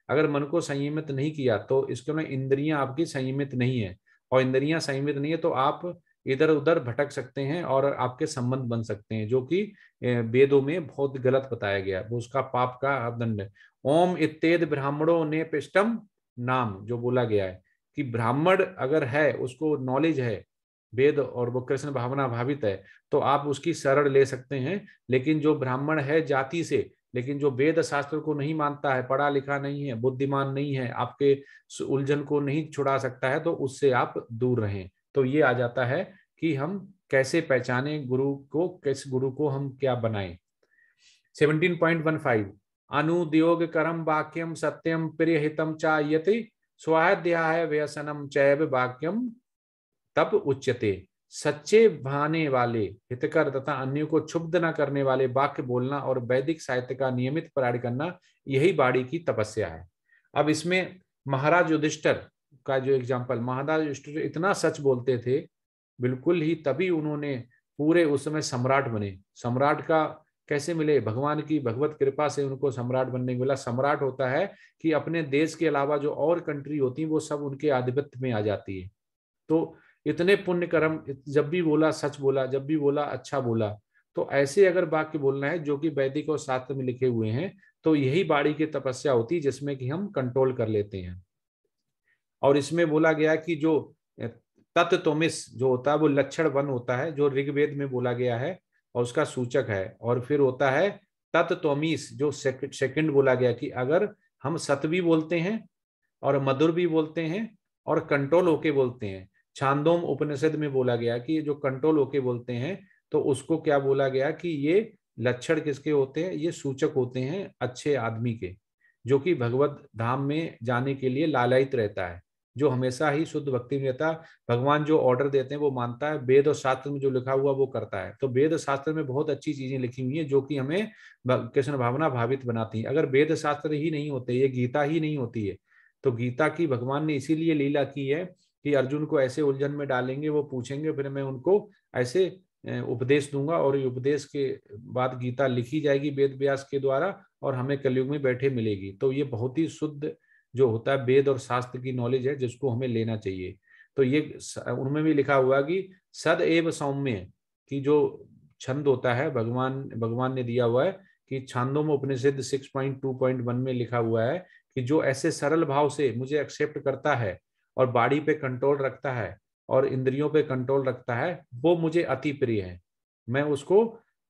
अगर मन को संयमित नहीं किया तो इसके में इंद्रियां आपकी संयमित नहीं है, और इंद्रियां संयमित नहीं है तो आप इधर उधर भटक सकते हैं और आपके संबंध बन सकते हैं, जो कि वेदों में बहुत गलत बताया गया है। वो उसका पाप का दंड है। ओम इत्तेद ब्राह्मणों ने पिष्टम नाम जो बोला गया है कि ब्राह्मण अगर है उसको नॉलेज है वेद और वो कृष्ण भावना भावित है तो आप उसकी शरण ले सकते हैं। लेकिन जो ब्राह्मण है जाति से, लेकिन जो वेद शास्त्र को नहीं मानता है, पढ़ा लिखा नहीं है, बुद्धिमान नहीं है, आपके उलझन को नहीं छुड़ा सकता है, तो उससे आप दूर रहें। तो ये आ जाता है कि हम कैसे पहचाने गुरु को, किस गुरु को हम क्या बनाएं। 17.15 अनुद्योग करम वाक्यम सत्यम प्रिय हितम चायति स्वाध्याय व्यसनम चैव वाक्यम तप उच्यते। सच्चे भाने वाले, हितकर तथा अन्यों को क्षुब्ध न करने वाले वाक्य बोलना और वैदिक साहित्य का नियमित पारायण करना, यही वाणी की तपस्या है। अब इसमें महाराज युधिष्ठिर का जो एग्जाम्पल, महाराज युधिष्ठिर इतना सच बोलते थे बिल्कुल ही, तभी उन्होंने पूरे उस समय सम्राट बने। सम्राट का कैसे मिले, भगवान की भगवत कृपा से उनको सम्राट बनने को मिला। सम्राट होता है कि अपने देश के अलावा जो और कंट्री होती है वो सब उनके आधिपत्य में आ जाती है। तो इतने पुण्य कर्म, जब भी बोला सच बोला, जब भी बोला अच्छा बोला। तो ऐसे अगर वाक्य बोलना है जो कि वैदिक और शास्त्र में लिखे हुए हैं, तो यही बाड़ी की तपस्या होती है जिसमें कि हम कंट्रोल कर लेते हैं। और इसमें बोला गया कि जो तत्त्वमिस जो होता है वो लक्षण वन होता है जो ऋग्वेद में बोला गया है और उसका सूचक है। और फिर होता है तत्त्वमीस जो सेकंड बोला गया कि अगर हम सत भी बोलते हैं और मधुर भी बोलते हैं और कंट्रोल होके बोलते हैं। छांदोम उपनिषद में बोला गया कि जो कंट्रोल होके बोलते हैं तो उसको क्या बोला गया कि ये लक्षण किसके होते हैं, ये सूचक होते हैं अच्छे आदमी के, जो कि भगवत धाम में जाने के लिए लालायित रहता है, जो हमेशा ही शुद्ध भक्ति में रहता है। भगवान जो ऑर्डर देते हैं वो मानता है, वेद और शास्त्र में जो लिखा हुआ वो करता है। तो वेद शास्त्र में बहुत अच्छी चीजें लिखी हुई हैं जो कि हमें कृष्ण भावना भावित बनाती हैं। अगर वेद शास्त्र ही नहीं होते, ये गीता ही नहीं होती है, तो गीता की भगवान ने इसीलिए लीला की है कि अर्जुन को ऐसे उलझन में डालेंगे, वो पूछेंगे, फिर मैं उनको ऐसे उपदेश दूंगा, और ये उपदेश के बाद गीता लिखी जाएगी वेद व्यास के द्वारा और हमें कलयुग में बैठे मिलेगी। तो ये बहुत ही शुद्ध जो होता है वेद और शास्त्र की नॉलेज है जिसको हमें लेना चाहिए। तो ये उनमें भी लिखा हुआ कि सद एव सौम्य की जो छंद होता है भगवान ने दिया हुआ है कि छांदों में उपनिषद 6.2.1 में लिखा हुआ है कि जो ऐसे सरल भाव से मुझे एक्सेप्ट करता है और बॉडी पे कंट्रोल रखता है और इंद्रियों पे कंट्रोल रखता है वो मुझे अति प्रिय है। मैं उसको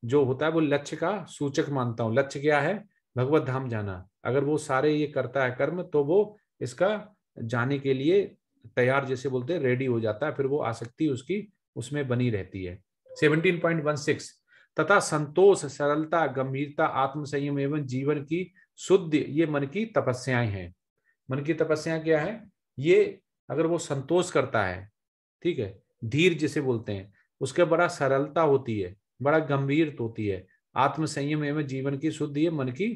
जो होता है वो लक्ष्य का सूचक मानता हूँ। लक्ष्य क्या है, भगवत धाम जाना। अगर वो सारे ये करता है कर्म तो वो इसका जाने के लिए तैयार, जैसे बोलते हैं रेडी हो जाता है, फिर वो आसक्ति उसकी उसमें बनी रहती है। 17.16 तथा संतोष, सरलता, गंभीरता, आत्मसंयम एवं जीवन की शुद्ध, ये मन की तपस्याएं हैं। मन की तपस्या क्या है, ये अगर वो संतोष करता है, ठीक है, धीर जिसे बोलते हैं, उसके बड़ा सरलता होती है, बड़ा गंभीर होती है, आत्मसंयम एवं जीवन की शुद्ध, ये मन की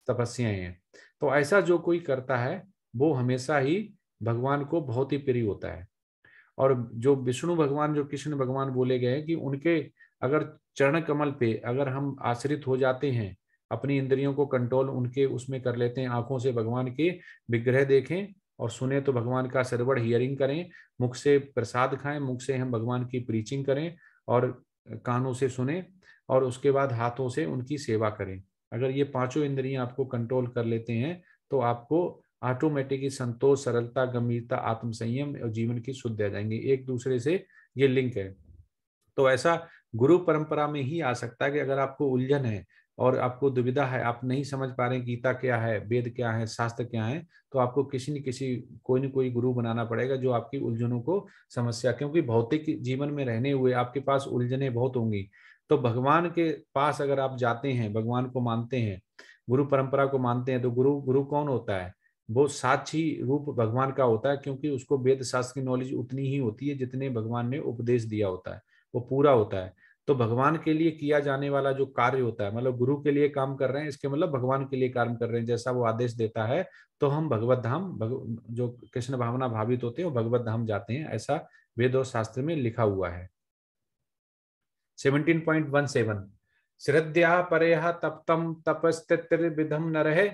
तपस्याएं हैं। तो ऐसा जो कोई करता है वो हमेशा ही भगवान को बहुत ही प्रिय होता है। और जो विष्णु भगवान, जो कृष्ण भगवान बोले गए कि उनके अगर चरण कमल पे अगर हम आश्रित हो जाते हैं, अपनी इंद्रियों को कंट्रोल उनके उसमें कर लेते हैं, आंखों से भगवान के विग्रह देखें और सुने तो भगवान का सर्वड़ हियरिंग करें, मुख से प्रसाद खाएं, मुख से हम भगवान की प्रीचिंग करें और कानों से सुने और उसके बाद हाथों से उनकी सेवा करें, अगर ये पांचों इंद्रियां आपको कंट्रोल कर लेते हैं तो आपको ऑटोमेटिकली संतोष, सरलता, गंभीरता, आत्मसंयम और जीवन की शुद्ध आ जाएंगे। एक दूसरे से ये लिंक है। तो ऐसा गुरु परंपरा में ही आ सकता है कि अगर आपको उलझन है और आपको दुविधा है, आप नहीं समझ पा रहे गीता क्या है, वेद क्या है, शास्त्र क्या है, तो आपको किसी न किसी कोई न कोई गुरु बनाना पड़ेगा जो आपकी उलझनों को समस्या, क्योंकि भौतिक जीवन में रहने हुए आपके पास उलझने बहुत होंगी। तो भगवान के पास अगर आप जाते हैं, भगवान को मानते हैं, गुरु परंपरा को मानते हैं, तो गुरु गुरु कौन होता है? वो साक्षी रूप भगवान का होता है, क्योंकि उसको वेद शास्त्र की नॉलेज उतनी ही होती है जितने भगवान ने उपदेश दिया होता है, वो पूरा होता है। तो भगवान के लिए किया जाने वाला जो कार्य होता है, मतलब गुरु के लिए काम कर रहे हैं, इसके मतलब भगवान के लिए काम कर रहे हैं, जैसा वो आदेश देता है तो हम भगवत धाम जो कृष्ण भावना भावित होते हैं वो भगवत धाम जाते हैं, ऐसा वेद और शास्त्र में लिखा हुआ है। 17.17 श्रद्धा परेह तप्तम तपस्तिर्विधम न रहे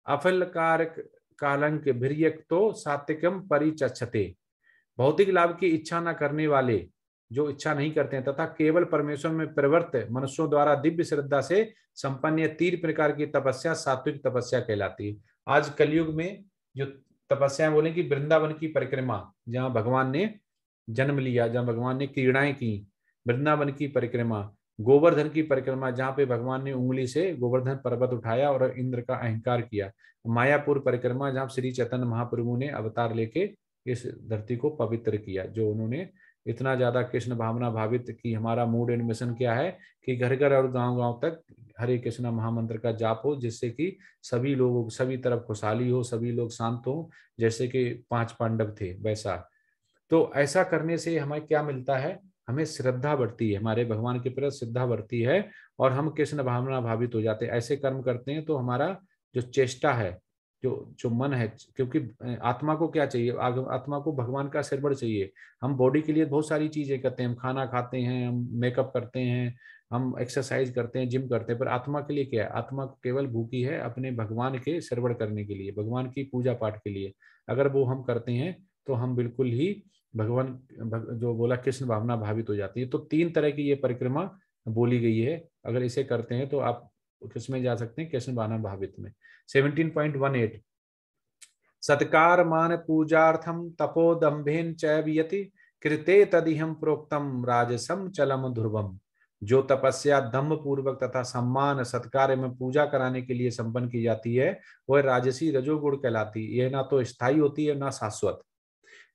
अफल कारक कालंक भिर्यक तो सात्विकम परिचक्षते। भौतिक लाभ की इच्छा न करने वाले, जो इच्छा नहीं करते हैं, तथा केवल परमेश्वर में प्रवृत्त मनुष्यों द्वारा दिव्य श्रद्धा से संपन्न 3 प्रकार की तपस्या सात्विक तपस्या कहलाती है। आज कलयुग में जो तपस्या बोले कि वृंदावन की परिक्रमा, जहाँ भगवान ने जन्म लिया, जहाँ भगवान ने क्रीड़ाएं की, वृंदावन की परिक्रमा, गोवर्धन की परिक्रमा, जहाँ पे भगवान ने उंगली से गोवर्धन पर्वत उठाया और इंद्र का अहंकार किया, मायापुर परिक्रमा, जहाँ श्री चैतन्य महाप्रभु ने अवतार लेके इस धरती को पवित्र किया, जो उन्होंने इतना ज्यादा कृष्ण भावना भावित कि हमारा मूड एंड मिशन क्या है कि घर घर और गांव गांव तक हरे कृष्ण महामंत्र का जाप हो, जिससे कि सभी लोगों सभी तरफ खुशहाली हो, सभी लोग शांत हो, जैसे कि 5 पांडव थे वैसा। तो ऐसा करने से हमें क्या मिलता है? हमें श्रद्धा बढ़ती है, हमारे भगवान के प्रति श्रद्धा बढ़ती है और हम कृष्ण भावना भावित हो जाते हैं। ऐसे कर्म करते हैं तो हमारा जो चेष्टा है, जो जो मन है, क्योंकि आत्मा को क्या चाहिए? आत्मा को भगवान का सिरबड़ चाहिए। हम बॉडी के लिए बहुत सारी चीजें करते हैं, हम खाना खाते हैं, हम मेकअप करते हैं, हम एक्सरसाइज करते हैं, जिम करते हैं, पर आत्मा के लिए क्या है? आत्मा केवल भूखी है अपने भगवान के सिरबड़ करने के लिए, भगवान की पूजा पाठ के लिए। अगर वो हम करते हैं तो हम बिल्कुल ही भगवान जो बोला कृष्ण भावना भावित हो जाती है। तो 3 तरह की ये परिक्रमा बोली गई है, अगर इसे करते हैं तो आप किसमें जा सकते हैं? कृष्ण भावना भावित में। 17.18 सत्कार मान पूजार्थम तपोदम्भेन चैवयति कृते तदिहम प्रोक्तम राजसम चलम ध्रुवम। जो तपस्या दम्भ पूर्वक तथा सम्मान सत्कार में पूजा कराने के लिए संपन्न की जाती है वह राजसी रजोगुण कहलाती है। यह ना तो स्थायी होती है ना शाश्वत।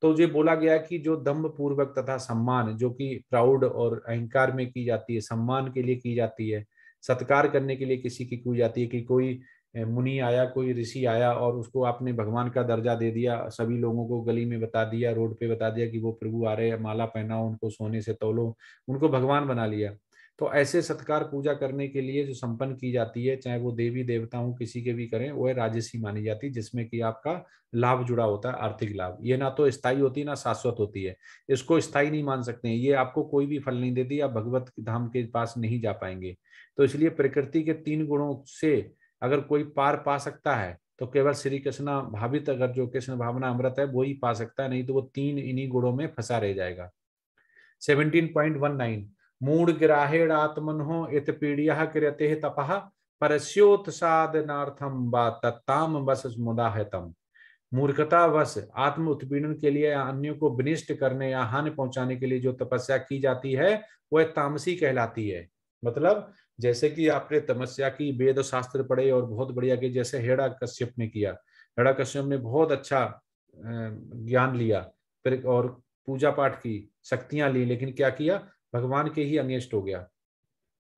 तो ये बोला गया कि जो दम्भ पूर्वक तथा सम्मान, जो कि प्राउड और अहंकार में की जाती है, सम्मान के लिए की जाती है, सत्कार करने के लिए किसी की की जाती है, कि कोई मुनि आया, कोई ऋषि आया और उसको आपने भगवान का दर्जा दे दिया, सभी लोगों को गली में बता दिया, रोड पे बता दिया कि वो प्रभु आ रहे हैं, माला पहनाओ उनको, सोने से तौलो, उनको भगवान बना लिया। तो ऐसे सत्कार पूजा करने के लिए जो संपन्न की जाती है, चाहे वो देवी देवता हो किसी के भी करें, वो राजसी मानी जाती है, जिसमें कि आपका लाभ जुड़ा होता है, आर्थिक लाभ। ये ना तो स्थायी होती है ना शाश्वत होती है, इसको स्थायी नहीं मान सकते हैं, ये आपको कोई भी फल नहीं देती, आप भगवत धाम के पास नहीं जा पाएंगे। तो इसलिए प्रकृति के 3 गुणों से अगर कोई पार पा सकता है तो केवल श्री कृष्ण भावित, अगर जो कृष्ण भावना अमृत है वो ही पा सकता है, नहीं तो वो 3 इन्हीं गुणों में फंसा रह जाएगा। 17.19 मूढ़ गिराहेणात्मनो इत पीड़िया क्रियते तपः परस्योत्सादनार्थम वा तत्ताम बस मुदाहतम। मूर्खतावश आत्म उत्पीड़न के लिए या अन्यों को विनिष्ट करने या हानि पहुंचाने के लिए जो तपस्या की जाती है वह तामसी कहलाती है। मतलब जैसे कि आपने तपस्या की, वेद शास्त्र पढ़े और बहुत बढ़िया की, जैसे हेड़ा कश्यप ने किया। हेड़ा कश्यप ने बहुत अच्छा ज्ञान लिया, फिर और पूजा पाठ की, शक्तियां ली, लेकिन क्या किया? भगवान के ही अगेंस्ट हो गया,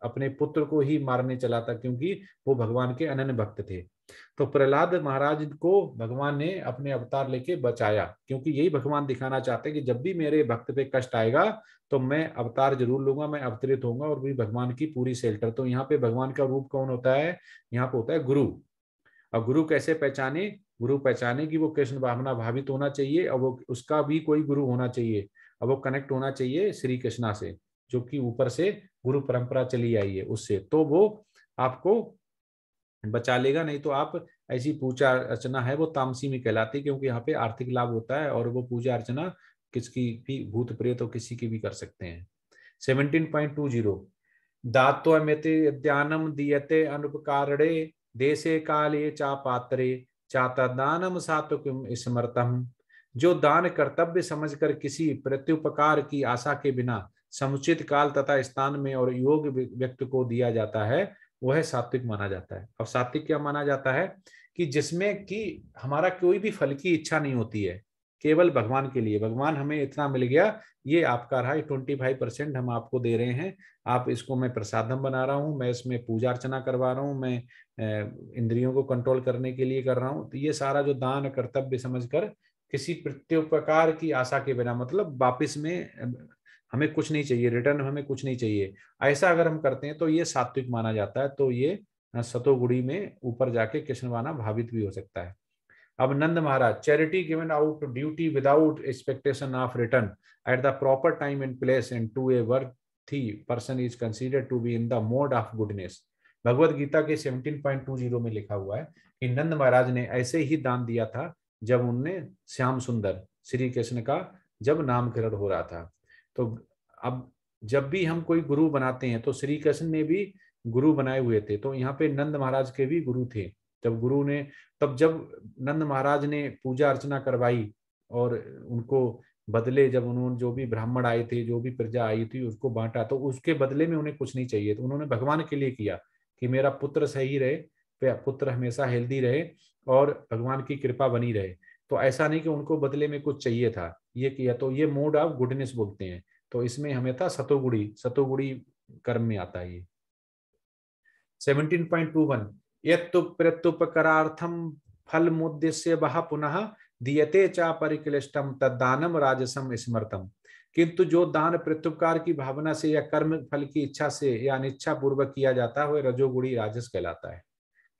अपने पुत्र को ही मारने चला था, क्योंकि वो भगवान के अनन्य भक्त थे। तो प्रहलाद महाराज को भगवान ने अपने अवतार लेके बचाया, क्योंकि यही भगवान दिखाना चाहते हैं कि जब भी मेरे भक्त पे कष्ट आएगा तो मैं अवतार जरूर लूंगा, मैं अवतरित होऊंगा और भी भगवान की पूरी शेल्टर। तो यहाँ पे भगवान का रूप कौन होता है? यहाँ पे होता है गुरु। अब गुरु कैसे पहचाने? गुरु पहचाने कि वो कृष्ण भावना भावित होना चाहिए और वो उसका भी कोई गुरु होना चाहिए, अब वो कनेक्ट होना चाहिए श्री कृष्णा से, जो कि ऊपर से गुरु परंपरा चली आई है उससे, तो वो आपको बचा लेगा। नहीं तो आप ऐसी पूजा अर्चना है वो तामसी में कहलाती है, क्योंकि यहाँ पे आर्थिक लाभ होता है और वो पूजा अर्चना किसकी भी, भूत प्रेत और किसी की भी कर सकते हैं। 17.20 दात्वमिति उद्यानम दीयते अनुपकारणे देशे काले चा पात्रे चातदानम सात्विकम स्मृतम। जो दान कर्तव्य समझकर किसी प्रत्युपकार की आशा के बिना समुचित काल तथा स्थान में और योग्य व्यक्ति को दिया जाता है वह सात्विक माना जाता है। अब सात्विक क्या माना जाता है कि जिसमें कि हमारा कोई भी फल की इच्छा नहीं होती है, केवल भगवान के लिए, भगवान हमें इतना मिल गया, ये आपका रहा, 25% हम आपको दे रहे हैं, आप इसको मैं प्रसादम बना रहा हूँ, मैं इसमें पूजा अर्चना करवा रहा हूँ, मैं इंद्रियों को कंट्रोल करने के लिए कर रहा हूँ। तो ये सारा जो दान कर्तव्य समझकर किसी प्रत्युपकार की आशा के बिना, मतलब वापिस में हमें कुछ नहीं चाहिए, रिटर्न हमें कुछ नहीं चाहिए, ऐसा अगर हम करते हैं तो ये सात्विक माना जाता है। तो ये सतोगुणी में ऊपर जाके कृष्णवाना भावित भी हो सकता है। अब Nand Maharaj, charity given out duty without expectation of return at the proper time and place and to a worthy person is considered to be in the mode of goodness. Bhagavad Gita के 17.20 में लिखा हुआ है कि नंद महाराज ने ऐसे ही दान दिया था जब उनने श्याम सुंदर श्री कृष्ण का जब नामकरण हो रहा था। तो अब जब भी हम कोई गुरु बनाते हैं तो श्री कृष्ण ने भी गुरु बनाए हुए थे, तो यहाँ पे नंद महाराज के भी गुरु थे। जब गुरु ने, तब जब नंद महाराज ने पूजा अर्चना करवाई और उनको बदले, जब उन्होंने जो भी ब्राह्मण आए थे, जो भी प्रजा आई थी, उसको बांटा, तो उसके बदले में उन्हें कुछ नहीं चाहिए, तो उन्होंने भगवान के लिए किया कि मेरा पुत्र सही रहे, पुत्र हमेशा हेल्दी रहे और भगवान की कृपा बनी रहे। तो ऐसा नहीं कि उनको बदले में कुछ चाहिए था, ये किया। तो ये मोड ऑफ गुडनेस बोलते हैं। तो इसमें हमें था सतोगुणी कर्म में आता है ये। 17.21 यत्तु प्रत्युपकारार्थम फल मुद्देश्य वह पुनः दीयते चा परिक्लिष्टम तद्दानम राजसम स्मृतम। किंतु जो दान प्रत्युपकार की भावना से या कर्म फल की इच्छा से या अनिच्छा पूर्वक किया जाता है वह रजोगुणी राजस कहलाता है।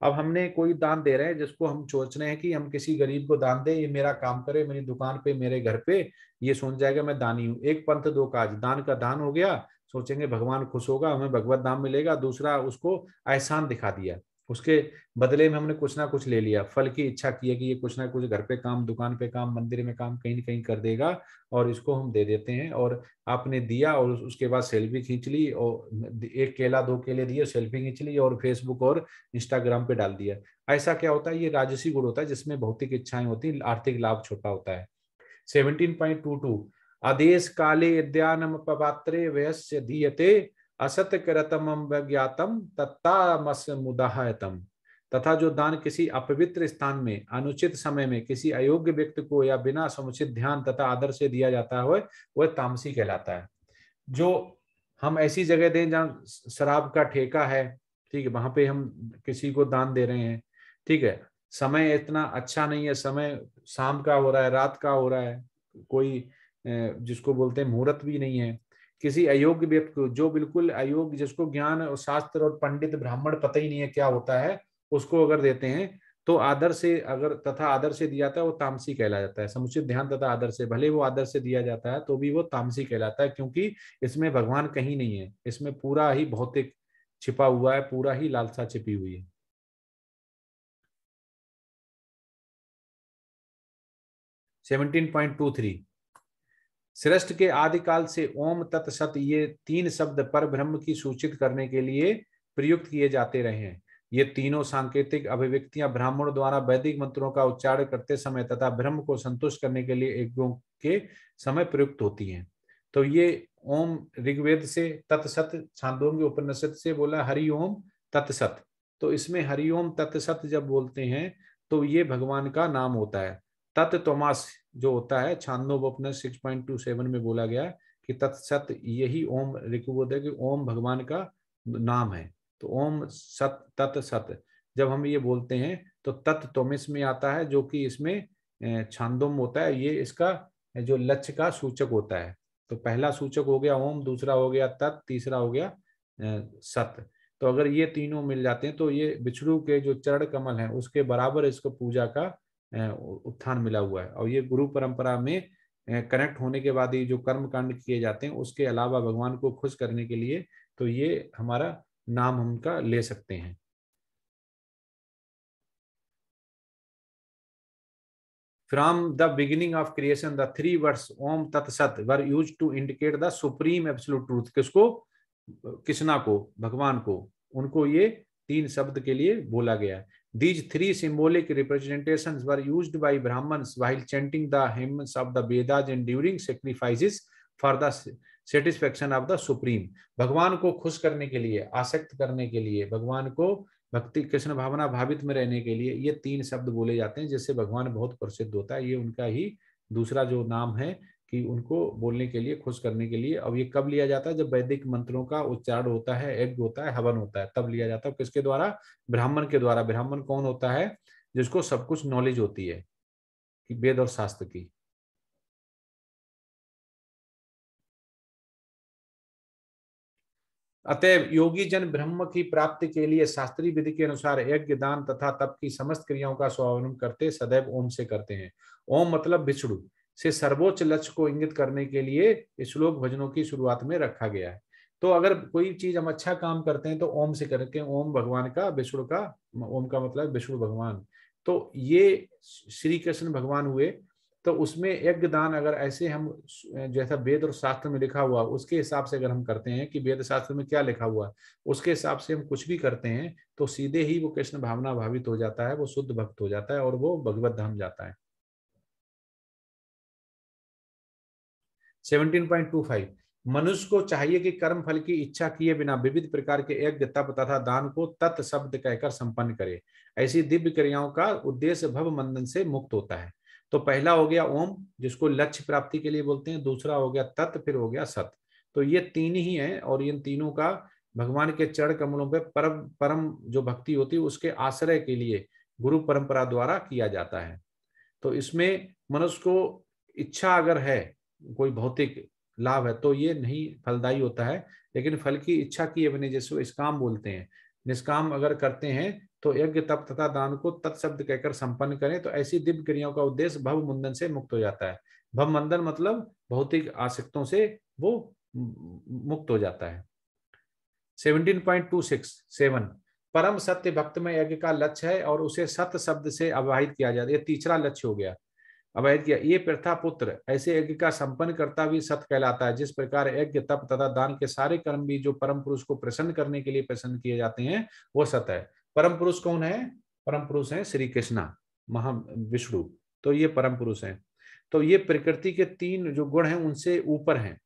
अब हमने कोई दान दे रहे हैं जिसको हम सोच रहे हैं कि हम किसी गरीब को दान दें, ये मेरा काम करे, मेरी दुकान पे, मेरे घर पे, ये सोच जाएगा मैं दानी हूँ। एक पंथ दो काज, दान का दान हो गया, सोचेंगे भगवान खुश होगा, हमें भगवत दान मिलेगा। दूसरा, उसको एहसान दिखा दिया, उसके बदले में हमने कुछ ना कुछ ले लिया, फल की इच्छा की है कि ये कुछ ना कुछ घर पे काम, दुकान पे काम, मंदिर में काम, कहीं ना कहीं कर देगा, और इसको हम दे देते हैं। और आपने दिया और उसके बाद सेल्फी खींच ली, और एक केला दो केले दिए, सेल्फी खींच ली और फेसबुक और इंस्टाग्राम पे डाल दिया। ऐसा क्या होता है, ये राजसी गुण होता है जिसमें भौतिक इच्छाएं होती हैं, आर्थिक लाभ छोटा होता है। 17.22 आदेश काले उद्यानम पपात्रे वयस्य दीयते असत करतमम ज्ञातम तत्तामस मुदाहयतम। तथा जो दान किसी अपवित्र स्थान में अनुचित समय में किसी अयोग्य व्यक्ति को या बिना समुचित ध्यान तथा आदर से दिया जाता है वह तामसी कहलाता है। जो हम ऐसी जगह दें जहाँ शराब का ठेका है, ठीक है, वहां पे हम किसी को दान दे रहे हैं, ठीक है, समय इतना अच्छा नहीं है, समय शाम का हो रहा है, रात का हो रहा है, कोई जिसको बोलते हैं मुहूर्त भी नहीं है, किसी अयोग्य व्यक्ति को, जो बिल्कुल अयोग्य, जिसको ज्ञान और शास्त्र और पंडित ब्राह्मण पता ही नहीं है क्या होता है, उसको अगर देते हैं तो आदर से, अगर तथा आदर से दिया जाता है वो तामसी कहला जाता है। समुचित ध्यान तथा आदर से, भले वो आदर से दिया जाता है तो भी वो तामसी कहलाता है, क्योंकि इसमें भगवान कहीं नहीं है, इसमें पूरा ही भौतिक छिपा हुआ है, पूरा ही लालसा छिपी हुई है। 17.23 सृष्टि के आदिकाल से ओम तत्सत ये तीन शब्द पर ब्रह्म की सूचित करने के लिए प्रयुक्त किए जाते रहे हैं। ये तीनों सांकेतिक अभिव्यक्तियां ब्राह्मणों द्वारा वैदिक मंत्रों का उच्चारण करते समय तथा ब्रह्म को संतुष्ट करने के लिए यज्ञों के समय प्रयुक्त होती हैं। तो ये ओम ऋग्वेद से, तत्सत छांदोग्य उपनिषद से बोला हरि ओम तत्सत। तो इसमें हरि ओम तत्सत जब बोलते हैं तो ये भगवान का नाम होता है। तत्त्वमास जो होता है, छांदोग्योपनिषद 6.27 में बोला गया कि तत्सत, यही ओम ऋग्वेद है कि ओम भगवान का नाम है। तो ओम सत तत् सत जब हम ये बोलते हैं तो तत् तोमिस में आता है, जो कि इसमें छांदोम होता है, ये इसका जो लक्ष्य का सूचक होता है। तो पहला सूचक हो गया ओम, दूसरा हो गया तत्, तीसरा हो गया सत। तो अगर ये तीनों मिल जाते हैं तो ये विष्णु के जो चरण कमल है उसके बराबर इसको पूजा का उत्थान मिला हुआ है। और ये गुरु परंपरा में कनेक्ट होने के बाद ये जो कर्म कांड किए जाते हैं उसके अलावा भगवान को खुश करने के लिए, तो ये हमारा नाम हम उनका ले सकते हैं। From the beginning of creation, the three words Om Tat Sat were used to indicate the supreme absolute truth. किसको? कृष्णा को, भगवान को, उनको ये 3 शब्द के लिए बोला गया है। These 3 symbolic representations were used by Brahmins while chanting the hymns of the Vedas and during sacrifices for the satisfaction of the Supreme। भगवान को खुश करने के लिए, आसक्त करने के लिए, भगवान को भक्ति कृष्ण भावना भावित में रहने के लिए ये 3 शब्द बोले जाते हैं, जिससे भगवान बहुत प्रसिद्ध होता है। ये उनका ही दूसरा जो नाम है कि उनको बोलने के लिए, खुश करने के लिए। अब ये कब लिया जाता है? जब वैदिक मंत्रों का उच्चारण होता है, यज्ञ होता है, हवन होता है, तब लिया जाता है। किसके द्वारा? ब्राह्मण के द्वारा। ब्राह्मण कौन होता है? जिसको सब कुछ नॉलेज होती है कि वेद और शास्त्र की। अतएव योगी जन ब्रह्म की प्राप्ति के लिए शास्त्रीय विधि के अनुसार यज्ञ, दान तथा तप की समस्त क्रियाओं का स्वावलंबन करते सदैव ओम से करते हैं। ओम मतलब विष्णु से सर्वोच्च लक्ष्य को इंगित करने के लिए श्लोक भजनों की शुरुआत में रखा गया है। तो अगर कोई चीज हम अच्छा काम करते हैं तो ओम से करके, ओम भगवान का, विष्णु का, ओम का मतलब विष्णु भगवान। तो ये श्री कृष्ण भगवान हुए। तो उसमें यज्ञ दान अगर ऐसे हम जैसा वेद और शास्त्र में लिखा हुआ उसके हिसाब से अगर हम करते हैं कि वेद शास्त्र में क्या लिखा हुआ उसके हिसाब से हम कुछ भी करते हैं तो सीधे ही वो कृष्ण भावना भावित हो जाता है, वो शुद्ध भक्त हो जाता है और वो भगवत धाम जाता है। 17.25 मनुष्य को चाहिए कि कर्म फल की इच्छा किए बिना विविध प्रकार के यज्ञ, तप तथा दान को तत् शब्द कहकर संपन्न करे। ऐसी दिव्य क्रियाओं का उद्देश्य भव बंधन से मुक्त होता है। तो पहला हो गया ओम, जिसको लक्ष्य प्राप्ति के लिए बोलते हैं। दूसरा हो गया तत्, फिर हो गया सत। तो ये 3 ही हैं और इन तीनों का भगवान के चरण कमलों पे परम परम जो भक्ति होती है उसके आश्रय के लिए गुरु परंपरा द्वारा किया जाता है। तो इसमें मनुष्य को इच्छा अगर है, कोई भौतिक लाभ है, तो ये नहीं फलदायी होता है। लेकिन फल की इच्छा किए बिना, जिसको निष्काम बोलते हैं, निष्काम अगर करते हैं तो यज्ञ, तप तथा दान को तत्शब्द कहकर संपन्न करें तो ऐसी दिव्य क्रियाओं का उद्देश्य भव बंधन से मुक्त हो जाता है। भव बंधन मतलब भौतिक आसक्तों से वो मुक्त हो जाता है। 17.267 परम सत्य भक्त में यज्ञ का लक्ष्य है और उसे सत्य शब्द से अवहित किया जाता है। ये तीसरा लक्ष्य हो गया, अवैध किया। ये प्रथा पुत्र ऐसे यज्ञ का संपन्न करता भी सत कहलाता है। जिस प्रकार यज्ञ, तप तथा दान के सारे कर्म भी जो परम पुरुष को प्रसन्न करने के लिए प्रसन्न किए जाते हैं वो सत है। परम पुरुष कौन है? परम पुरुष है श्री कृष्णा, महा विष्णु। तो ये परम पुरुष है। तो ये प्रकृति के 3 जो गुण हैं उनसे ऊपर हैं।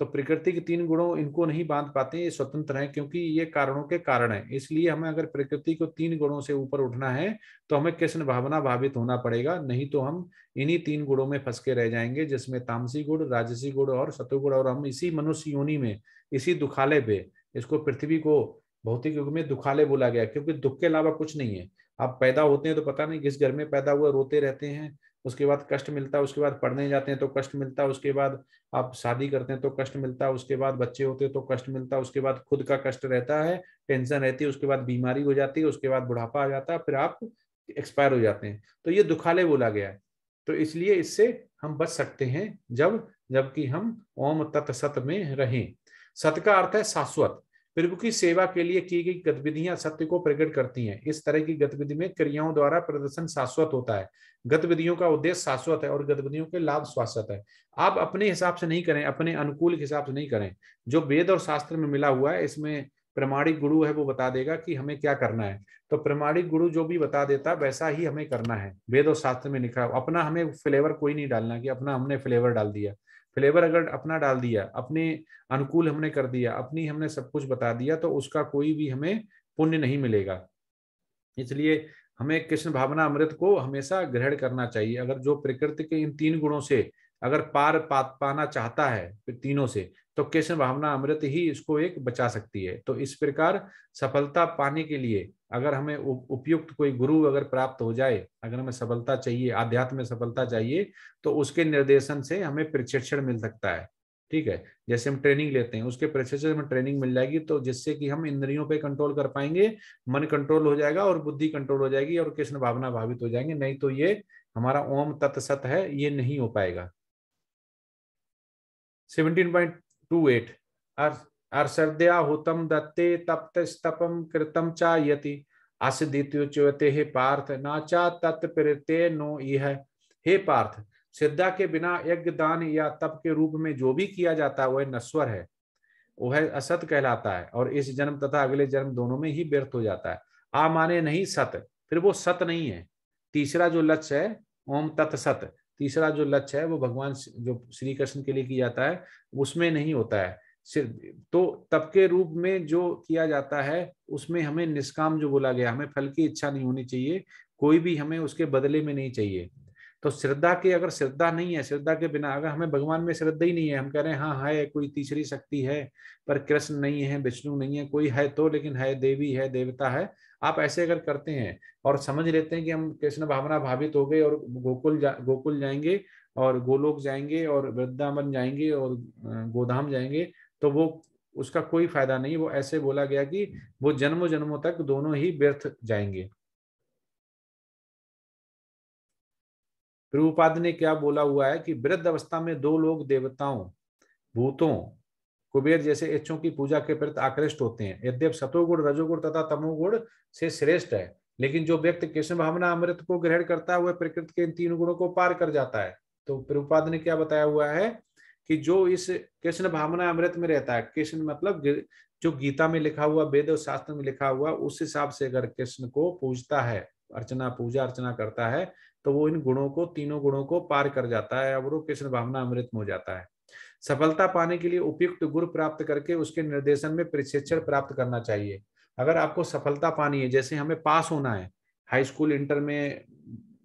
तो प्रकृति के 3 गुणों इनको नहीं बांध पाते, ये स्वतंत्र हैं क्योंकि ये कारणों के कारण है। इसलिए हमें अगर प्रकृति को 3 गुणों से ऊपर उठना है तो हमें कृष्ण भावना भावित होना पड़ेगा, नहीं तो हम इन्हीं 3 गुणों में फंस के रह जाएंगे, जिसमें तामसी गुण, राजसी गुण और सत्वगुण। और हम इसी मनुष्य योनि में, इसी दुखाले पे, इसको पृथ्वी को भौतिक युग में दुखाले बोला गया क्योंकि दुख के अलावा कुछ नहीं है। आप पैदा होते हैं तो पता नहीं किस घर में पैदा हुआ, रोते रहते हैं, उसके बाद कष्ट मिलता है, उसके बाद पढ़ने जाते हैं तो कष्ट मिलता है, उसके बाद आप शादी करते हैं तो कष्ट मिलता है, उसके बाद बच्चे होते हैं तो कष्ट मिलता है, उसके बाद खुद का कष्ट रहता है, टेंशन रहती है, उसके बाद बीमारी हो जाती है, उसके बाद बुढ़ापा आ जाता है, फिर आप एक्सपायर हो जाते हैं। तो ये दुखाले बोला गया है। तो इसलिए इससे हम बच सकते हैं जबकि हम ओम तत् सत में रहें। सत का अर्थ है शाश्वत। प्रभु की सेवा के लिए की गई गतिविधियां सत्य को प्रकट करती हैं। इस तरह की गतिविधि में क्रियाओं द्वारा प्रदर्शन शाश्वत होता है। गतिविधियों का उद्देश्य शाश्वत है और गतिविधियों के लाभ शाश्वत है। आप अपने हिसाब से नहीं करें, अपने अनुकूल के हिसाब से नहीं करें। जो वेद और शास्त्र में मिला हुआ है, इसमें प्रमाणिक गुरु है, वो बता देगा कि हमें क्या करना है। तो प्रमाणिक गुरु जो भी बता देता वैसा ही हमें करना है। वेद और शास्त्र में लिखा है। अपना हमें फ्लेवर कोई नहीं डालना कि अपना हमने फ्लेवर डाल दिया। फ्लेवर अगर अपना डाल दिया, अपने अनुकूल हमने कर दिया, अपनी हमने सब कुछ बता दिया, तो उसका कोई भी हमें पुण्य नहीं मिलेगा। इसलिए हमें कृष्ण भावना अमृत को हमेशा ग्रहण करना चाहिए। अगर जो प्रकृति के इन 3 गुणों से अगर पाना चाहता है, फिर तीनों से, तो कृष्ण भावना अमृत ही इसको एक बचा सकती है। तो इस प्रकार सफलता पाने के लिए अगर हमें उपयुक्त कोई गुरु अगर प्राप्त हो जाए, अगर हमें सफलता चाहिए, आध्यात्म में सफलता चाहिए, तो उसके निर्देशन से हमें प्रशिक्षण मिल सकता है। ठीक है, जैसे हम ट्रेनिंग लेते हैं, उसके प्रशिक्षण में ट्रेनिंग मिल जाएगी, तो जिससे कि हम इंद्रियों पे कंट्रोल कर पाएंगे, मन कंट्रोल हो जाएगा और बुद्धि कंट्रोल हो जाएगी और कृष्ण भावना भावित हो जाएंगे। नहीं तो ये हमारा ओम तत् सत है, ये नहीं हो पाएगा। 17.28 अर्षद्या हुतम दत्ते तप्तस्तपम कृतम चायति आसिदित्युच्यते पार्थ नाचा तत्प्रेते नो यह। हे पार्थ, श्रद्धा के बिना यज्ञ, दान या तप के रूप में जो भी किया जाता है वह नश्वर है वो है असत कहलाता है, और इस जन्म तथा अगले जन्म दोनों में ही व्यर्थ हो जाता है। आ माने नहीं सत, फिर वो सत नहीं है। तीसरा जो लक्ष्य है ओम तत्सत, तीसरा जो लक्ष्य है वो भगवान जो श्री कृष्ण के लिए किया जाता है उसमें नहीं होता है। तो तप के रूप में जो किया जाता है उसमें हमें निष्काम जो बोला गया, हमें फल की इच्छा नहीं होनी चाहिए, कोई भी हमें उसके बदले में नहीं चाहिए। तो श्रद्धा के, अगर श्रद्धा नहीं है, श्रद्धा के बिना अगर हमें भगवान में श्रद्धा ही नहीं है, हम कह रहे हैं हाँ है कोई तीसरी शक्ति है पर कृष्ण नहीं है, विष्णु नहीं है, कोई है तो, लेकिन है देवी है, देवता है, आप ऐसे अगर करते हैं और समझ लेते हैं कि हम कृष्ण भावना भावित हो गए और गोकुल जाएंगे और गोलोक जाएंगे और वृंदावन जाएंगे और गोधाम जाएंगे, तो वो उसका कोई फायदा नहीं। वो ऐसे बोला गया कि वो जन्मों जन्मों तक दोनों ही व्यर्थ जाएंगे। प्रभुपाद ने क्या बोला हुआ है कि वृद्ध अवस्था में दो लोग देवताओं, भूतों, कुबेर जैसे इच्छों की पूजा के प्रति आकृष्ट होते हैं। यद्यप सतोगुण, रजोगुण तथा तमोगुण से श्रेष्ठ है, लेकिन जो व्यक्ति कृष्ण भावना अमृत को ग्रहण करता है वह प्रकृति के इन तीन गुणों को पार कर जाता है। तो प्रभुपाद ने क्या बताया हुआ है कि जो इस कृष्ण भावना अमृत में रहता है, कृष्ण मतलब जो गीता में लिखा हुआ, वेद और शास्त्र में लिखा हुआ, उस हिसाब से अगर कृष्ण को पूजता है, पूजा अर्चना करता है, तो वो इन गुणों को, तीनों गुणों को पार कर जाता है और वो कृष्ण भावना अमृत में हो जाता है। सफलता पाने के लिए उपयुक्त गुरु प्राप्त करके उसके निर्देशन में प्रशिक्षण प्राप्त करना चाहिए। अगर आपको सफलता पानी है, जैसे हमें पास होना है हाई स्कूल, इंटर में,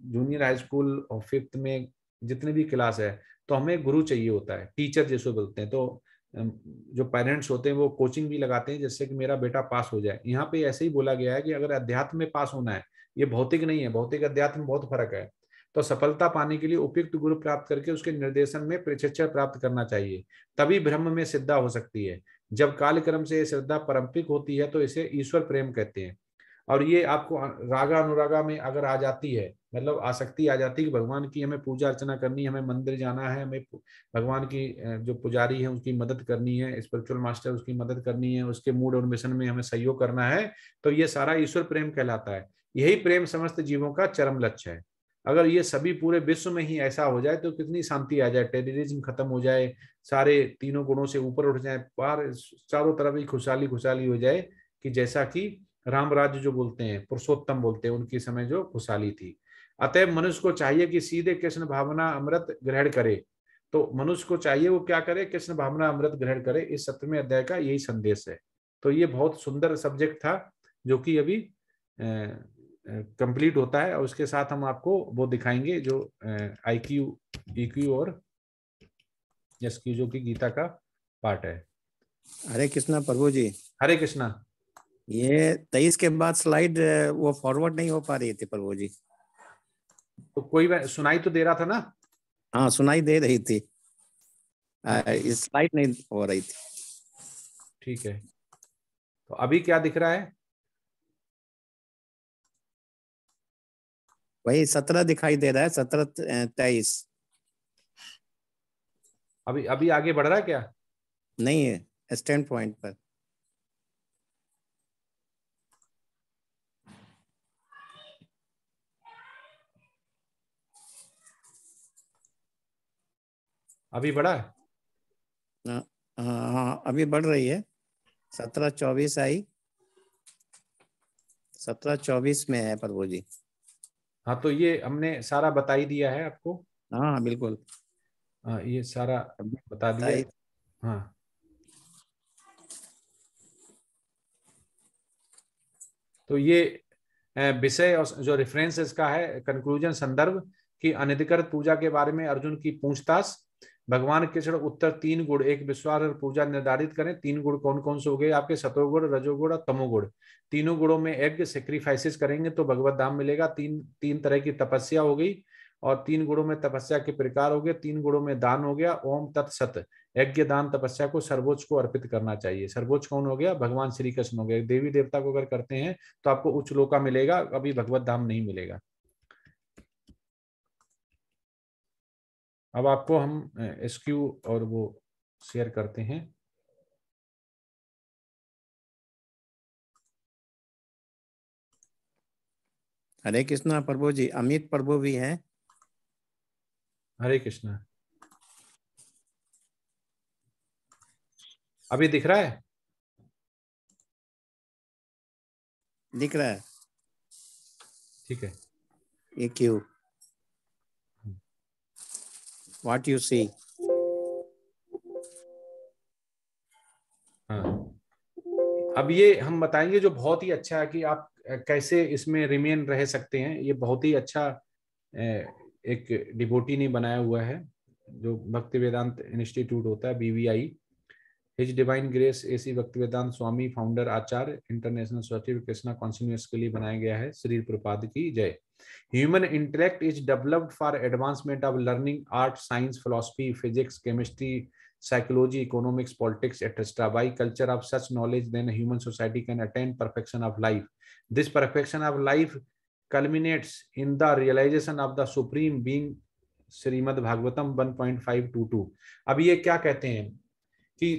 जूनियर हाई स्कूल और फिफ्थ में, जितने भी क्लास है, तो हमें गुरु चाहिए होता है, टीचर जिसको बोलते हैं। तो जो पेरेंट्स होते हैं वो कोचिंग भी लगाते हैं जिससे कि मेरा बेटा पास हो जाए। यहाँ पे ऐसे ही बोला गया है कि अगर अध्यात्म में पास होना है, ये भौतिक नहीं है, भौतिक अध्यात्म में बहुत फर्क है। तो सफलता पाने के लिए उपयुक्त गुरु प्राप्त करके उसके निर्देशन में प्रशिक्षण प्राप्त करना चाहिए, तभी ब्रह्म में सिद्धा हो सकती है। जब कालक्रम से ये श्रद्धा पारंपरिक होती है तो इसे ईश्वर प्रेम कहते हैं। और ये आपको रागा अनुरागा में अगर आ जाती है, मतलब आसक्ति आ जाती है कि भगवान की हमें पूजा अर्चना करनी है, हमें मंदिर जाना है, हमें भगवान की जो पुजारी है उसकी मदद करनी है, स्पिरिचुअल मास्टर उसकी मदद करनी है, उसके मूड और मिशन में हमें सहयोग करना है, तो ये सारा ईश्वर प्रेम कहलाता है। यही प्रेम समस्त जीवों का चरम लक्ष्य है। अगर ये सभी पूरे विश्व में ही ऐसा हो जाए तो कितनी शांति आ जाए, टेररिज्म खत्म हो जाए, सारे तीनों गुणों से ऊपर उठ जाए, पार चारों तरफ ही खुशहाली खुशहाली हो जाए, कि जैसा कि राम राज्य जो बोलते हैं, पुरुषोत्तम बोलते हैं, उनकी समय जो खुशहाली थी। अतएव मनुष्य को चाहिए कि सीधे कृष्ण भावना अमृत ग्रहण करे। तो मनुष्य को चाहिए वो क्या करे, कृष्ण भावना अमृत ग्रहण करे। इस 7वें अध्याय का यही संदेश है। तो ये बहुत सुंदर सब्जेक्ट था जो कि अभी कंप्लीट होता है, और उसके साथ हम आपको वो दिखाएंगे जो IQ, EQ और SQ जो कि गीता का पार्ट है। हरे कृष्णा प्रभु जी। हरे कृष्णा। ये 23 के बाद स्लाइड वो फॉरवर्ड नहीं हो पा रही थी प्रभु जी। तो कोई सुनाई तो दे रहा था ना? हाँ सुनाई दे रही थी, स्लाइड नहीं हो रही थी। ठीक है, तो अभी क्या दिख रहा है? वही 17 दिखाई दे रहा है, 17 23 अभी अभी आगे बढ़ रहा है क्या? नहीं है स्टैंड पॉइंट पर। अभी बढ़ा है? हाँ हाँ अभी बढ़ रही है, 17-24 आई, 17-24 में है प्रभु जी। हाँ, तो ये हमने सारा बता ही दिया है आपको। हाँ बिल्कुल। हाँ, ये सारा अभी बता दिया। बताई। हाँ, तो ये विषय और जो रेफरेंस इसका है, कंक्लूजन, संदर्भ कि अनधिकृत पूजा के बारे में अर्जुन की पूछताछ। भगवान कृष्ण उत्तर, 3 गुण एक विश्वास और पूजा निर्धारित करें। 3 गुण कौन कौन से हो गए आपके? सतोगुण, रजोगुण और तमोगुण। तीनों गुणों में यज्ञ सेक्रीफाइसेस करेंगे तो भगवत धाम मिलेगा। तीन तीन तरह की तपस्या हो गई, और 3 गुणों में तपस्या के प्रकार हो गए। 3 गुणों में दान हो गया, ओम तत्सत। यज्ञ दान तपस्या को सर्वोच्च को अर्पित करना चाहिए। सर्वोच्च कौन हो गया? भगवान श्री कृष्ण हो गए। देवी देवता को अगर करते हैं तो आपको उच्च लोका मिलेगा, अभी भगवत धाम नहीं मिलेगा। अब आपको हम SQ और वो शेयर करते हैं। हरे कृष्णा प्रभु जी। अमित प्रभु भी हैं। हरे कृष्णा। अभी दिख रहा है? दिख रहा है। ठीक है। EQ, what you see. हाँ, अब ये हम बताएंगे जो बहुत ही अच्छा है कि आप कैसे इसमें रिमेन रह सकते हैं। ये बहुत ही अच्छा एक डिवोटी ने बनाया हुआ है, जो भक्ति वेदांत इंस्टीट्यूट होता है, BVI, his divine grace AC भक्ति वेदांत स्वामी फाउंडर आचार्य इंटरनेशनल सर्टिफिकेट कृष्णा कॉन्सिन्यूस के लिए बनाया गया है। श्री प्रपाद की जय। Human intellect is developed for advancement of learning, art, science, philosophy, physics, chemistry, psychology, economics, politics, etc. By culture of such knowledge, then a human society can attain perfection of life. This perfection of life culminates in the realization of the supreme being. Shrimad Bhagavatam 1.522। अब ये क्या कहते हैं कि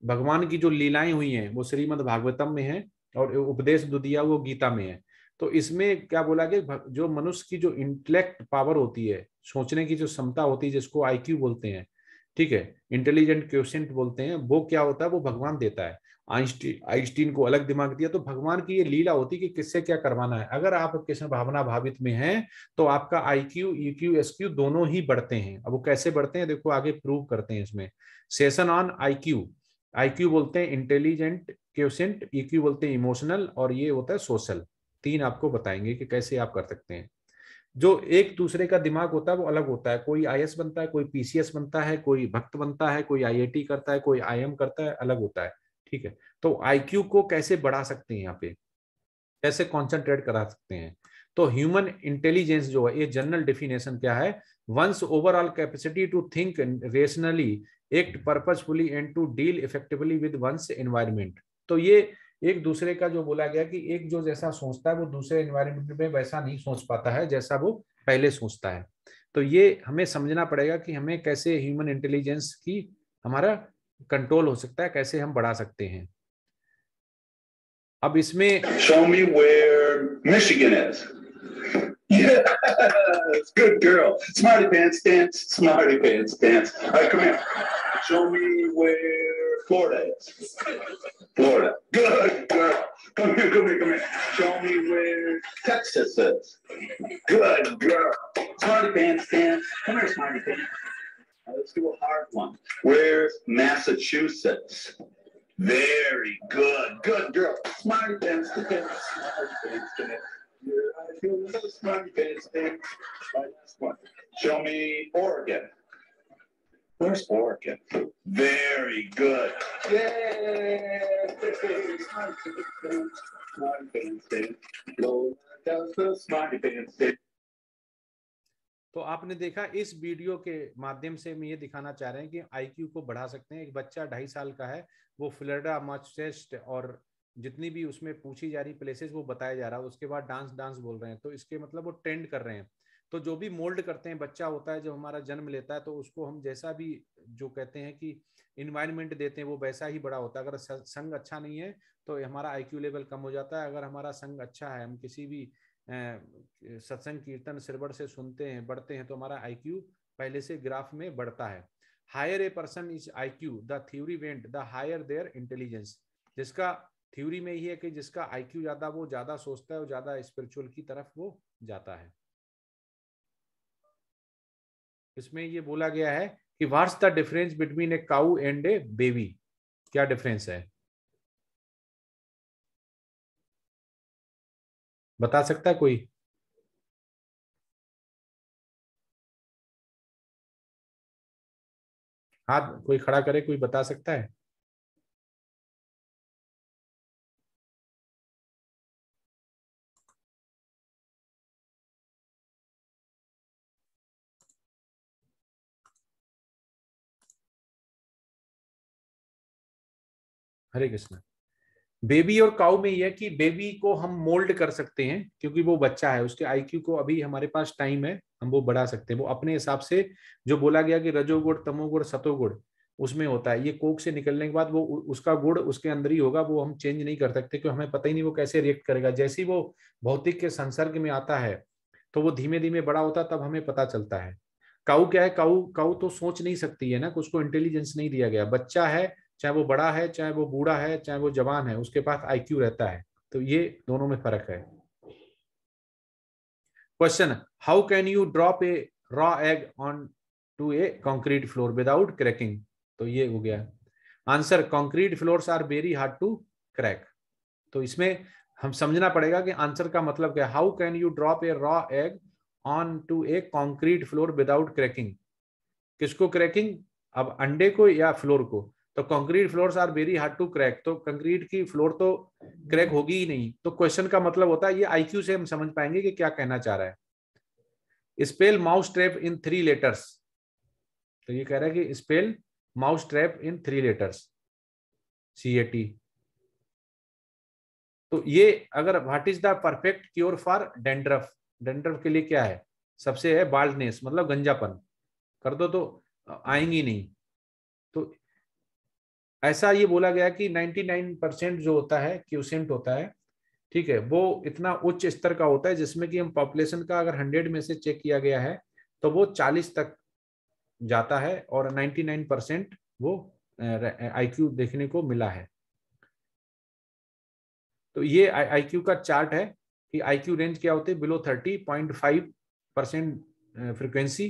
भगवान की जो लीलाएं हुई हैं वो श्रीमद् भागवतम में है और उपदेश जो दिया वो गीता में है। तो इसमें क्या बोला गया, जो मनुष्य की जो इंटेलेक्ट पावर होती है, सोचने की जो क्षमता होती है, जिसको IQ बोलते हैं, ठीक है, इंटेलिजेंट क्वेश्चन बोलते हैं, वो क्या होता है, वो भगवान देता है। आइंस्टीन को अलग दिमाग दिया। तो भगवान की ये लीला होती है कि किससे क्या करवाना है। अगर आप कृष्ण भावना भावित में हैं तो आपका IQ, EQ, SQ दोनों ही बढ़ते हैं। अब वो कैसे बढ़ते हैं देखो, आगे प्रूव करते हैं इसमें। सेशन ऑन IQ बोलते हैं इंटेलिजेंट क्वेश्चन, EQ बोलते हैं इमोशनल, और ये होता है सोशल। तीन आपको बताएंगे कि कैसे आप कर सकते हैं। जो एक दूसरे का दिमाग होता है वो अलग होता है। कोई IS बनता है, कोई PCS बनता है, कोई भक्त बनता है, कोई IIT करता है, कोई IM करता है, अलग होता है। ठीक है, तो IQ को कैसे बढ़ा सकते हैं, यहाँ पे कैसे कॉन्सेंट्रेट करा सकते हैं। तो ह्यूमन इंटेलिजेंस जो है, ये जनरल डेफिनेशन क्या है, one's overall capacity to think rationally, act purposefully and to deal effectively with one's environment. तो ये एक दूसरे का जो बोला गया कि एक जो जैसा सोचता है वो दूसरे एनवायरमेंट में वैसा नहीं सोच पाता है जैसा वो पहले सोचता है। तो ये हमें समझना पड़ेगा कि हमें कैसे ह्यूमन इंटेलिजेंस की हमारा कंट्रोल हो सकता है, कैसे हम बढ़ा सकते हैं। अब इसमें show me where Michigan is. Yes, good girl. Smarty pants dance, smarty pants dance. All right, come here. Show me where Florida is. Florida. Good girl. Come here, come here, come here. Show me where Texas is. Good girl. Smarty pants dance. Come here, smarty pants. Let's do a hard one. Where's Massachusetts? Very good. Good girl. Smarty pants dance. Smarty pants dance. I feel the smarty pants dance. Right, last one. Show me Oregon. Where's Oregon? Very good. Yay! Smarty pants dance. Smarty pants dance. Low down the smarty pants dance. तो आपने देखा, इस video के माध्यम से हम ये दिखाना चाह रहे हैं कि IQ को बढ़ा सकते हैं। एक बच्चा 2.5 साल का है, वो फ्लोरिडा, मैसाचुसेट्स और जितनी भी उसमें पूछी जा रही प्लेसेस वो बताया जा रहा है। उसके बाद डांस बोल रहे हैं, तो इसके मतलब वो ट्रेंड कर रहे हैं। तो जो भी मोल्ड करते हैं, बच्चा होता है जब हमारा जन्म लेता है, तो उसको हम जैसा भी जो कहते हैं कि इन्वायरमेंट देते हैं वो वैसा ही बड़ा होता है। अगर संग अच्छा नहीं है तो हमारा IQ लेवल कम हो जाता है। अगर हमारा संग अच्छा है, हम किसी भी सत्संग कीर्तन सिरबड़ से सुनते हैं, बढ़ते हैं, तो हमारा IQ पहले से ग्राफ में बढ़ता है। Higher a person is IQ, the theory went the higher their intelligence. जिसका थ्योरी में ही है कि जिसका IQ ज्यादा, वो ज्यादा सोचता है, वो ज्यादा स्पिरिचुअल की तरफ वो जाता है। इसमें ये बोला गया है कि what's the difference between A cow and A baby. क्या डिफरेंस है, बता सकता है कोई? हाथ कोई खड़ा करे, कोई बता सकता है? हरे कृष्ण। बेबी और काऊ में यह कि बेबी को हम मोल्ड कर सकते हैं क्योंकि वो बच्चा है, उसके IQ को अभी हमारे पास टाइम है, हम वो बढ़ा सकते हैं। वो अपने हिसाब से, जो बोला गया कि रजोगुण, तमोगुण, सतोगुण उसमें होता है। ये कोख से निकलने के बाद वो उसका गुण उसके अंदर ही होगा, वो हम चेंज नहीं कर सकते क्योंकि हमें पता ही नहीं वो कैसे रिएक्ट करेगा। जैसे ही वो भौतिक के संसर्ग में आता है तो वो धीमे धीमे बड़ा होता है, तब हमें पता चलता है। काऊ क्या है, काऊ काऊ तो सोच नहीं सकती है ना, उसको इंटेलिजेंस नहीं दिया गया। बच्चा है चाहे वो बड़ा है, चाहे वो बूढ़ा है, चाहे वो जवान है, उसके पास IQ रहता है। तो ये दोनों में फर्क है। Question, how can you drop a raw egg onto a concrete floor without cracking? तो ये हो गया answer, concrete floors are very hard to crack. तो इसमें हम समझना पड़ेगा कि आंसर का मतलब क्या है। How can you drop a raw egg onto a concrete floor without cracking? किसको क्रैकिंग? अब अंडे को या फ्लोर को? तो concrete floors are very hard to crack, तो कंक्रीट की फ्लोर तो क्रैक होगी ही नहीं। तो क्वेश्चन का मतलब होता है, ये IQ से हम समझ पाएंगे कि क्या कहना चाह रहा है। स्पेल माउस ट्रैप इन 3 लेटर्स। तो ये कह रहा है कि स्पेल माउस ट्रैप इन 3 लेटर्स, CAT। तो ये अगर what is the perfect cure for dandruff? Dandruff के लिए क्या है? सबसे है बाल्डनेस, मतलब गंजापन। कर दो तो आएंगी नहीं। तो ऐसा ये बोला गया कि 99% जो होता है क्यूसेंट होता है, ठीक है, वो इतना उच्च स्तर का होता है जिसमें कि हम पॉपुलेशन का अगर 100 में से चेक किया गया है तो वो 40 तक जाता है, और 99% वो IQ देखने को मिला है। तो ये IQ का चार्ट है कि IQ रेंज क्या होते हैं। Below 30 0.5% frequency,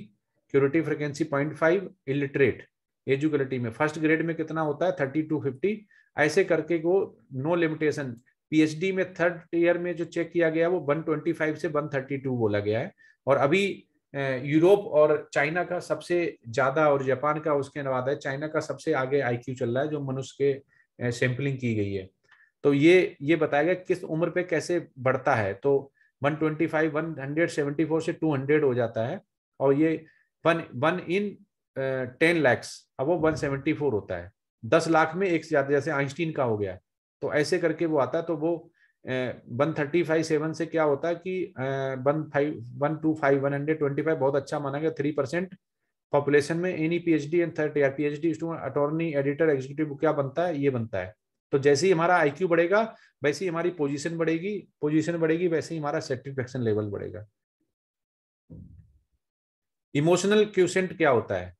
curative frequency 0.5, illiterate एजुकेलिटी में फर्स्ट ग्रेड में कितना होता है 30 to 50, ऐसे करके वो नो लिमिटेशन। PhD में 3rd ईयर में जो चेक किया गया वो 125 से 132 बोला गया है। और अभी यूरोप और चाइना का सबसे ज्यादा, और जापान का उसके बाद है, चाइना का सबसे आगे IQ चल रहा है जो मनुष्य के सैंपलिंग की गई है। तो ये बताया गया किस उम्र पे कैसे बढ़ता है। तो 125 174 से 200 हो जाता है, और ये 1 in 10 lakhs, अब वो 174 होता है। 10 लाख में एक से ज्यादा, जैसे आइंस्टीन का हो गया। तो ऐसे करके वो आता है। तो वो 135 से क्या होता है कि 125 125 बहुत अच्छा माना गया। 3% पॉपुलेशन में any PhD and 3rd year PhD student, attorney, editor, executive क्या बनता है? ये बनता है। तो जैसे ही हमारा IQ बढ़ेगा वैसे ही हमारी पोजीशन बढ़ेगी, पोजीशन बढ़ेगी वैसे ही हमारा सेटिस्फेक्शन लेवल बढ़ेगा। इमोशनल क्यूसेंट क्या होता है?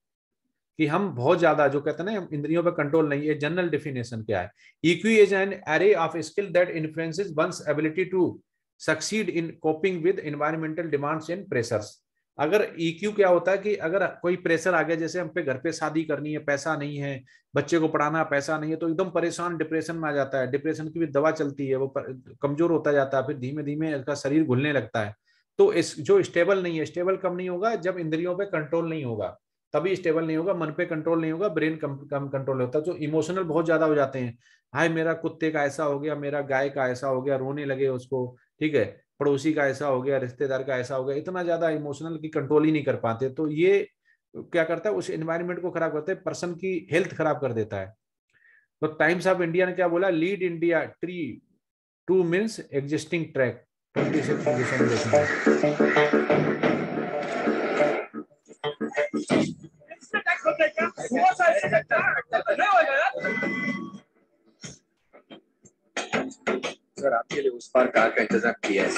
कि हम बहुत ज्यादा, जो कहते हैं ना इंद्रियों पे कंट्रोल नहीं है। जनरल डेफिनेशन क्या है? EQ is an array of skill that influences one's ability to succeed in coping with environmental demands and pressures. अगर EQ क्या होता है कि अगर कोई प्रेशर आ गया, जैसे हम पे घर पे शादी करनी है, पैसा नहीं है, बच्चे को पढ़ाना, पैसा नहीं है, तो एकदम परेशान, डिप्रेशन में आ जाता है। डिप्रेशन की भी दवा चलती है, वो कमजोर होता जाता है, फिर धीमे धीमे उसका शरीर घुलने लगता है। तो इस जो स्टेबल नहीं है, स्टेबल कब नहीं होगा? जब इंद्रियों पे कंट्रोल नहीं होगा, तभी स्टेबल नहीं होगा। मन पे कंट्रोल नहीं होगा, ब्रेन कम कंट्रोल होता है। जो इमोशनल बहुत ज्यादा हो जाते हैं, हाय मेरा कुत्ते का ऐसा हो गया, मेरा गाय का ऐसा हो गया, रोने लगे उसको, ठीक है, पड़ोसी का ऐसा हो गया, रिश्तेदार का ऐसा हो गया, इतना ज्यादा इमोशनल की कंट्रोल ही नहीं कर पाते। तो ये क्या करता है? उस एनवायरनमेंट को खराब करते हैं, पर्सन की हेल्थ खराब कर देता है। तो टाइम्स ऑफ इंडिया ने क्या बोला? Lead India tree two means existing track 26 position देखेंगे। सर आपके लिए उस पार कार का इंतजाम किया है।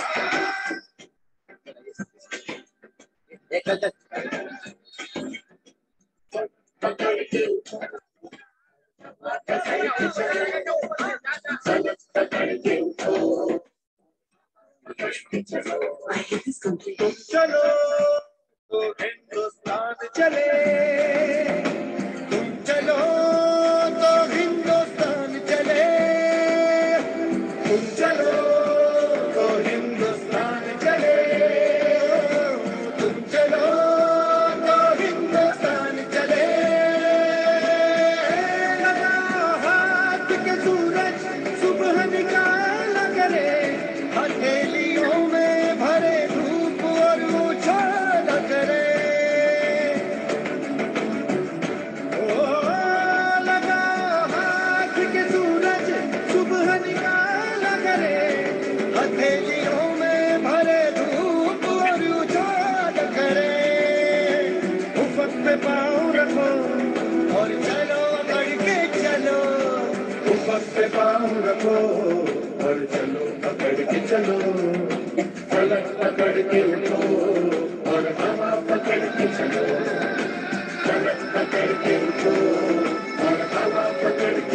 चलो तो हिंदुस्तान चले, तुम चलो तो हिंदुस्तान चले, तुम चलो तो हिंदुस्तान चले, तुम चलो तो हिंदुस्तान चले। लगा हाथ के सूरज सुबह निकाला करे, हथेलियों में भरे धूप और उछाला करे। ओ लगा हाथ के सूरज सुबह निकाला करे, हथेलियों में भरे धूप और उछाला करे। उफक पे पाँव रखो और चलो बढ़ के चलो, उफक पे पाँव रखो और चलो पकड़ के चलो, फलक पकड़ के उठो और हवा पकड़ के चलो, फलक पकड़ के उठो और हवा पकड़ के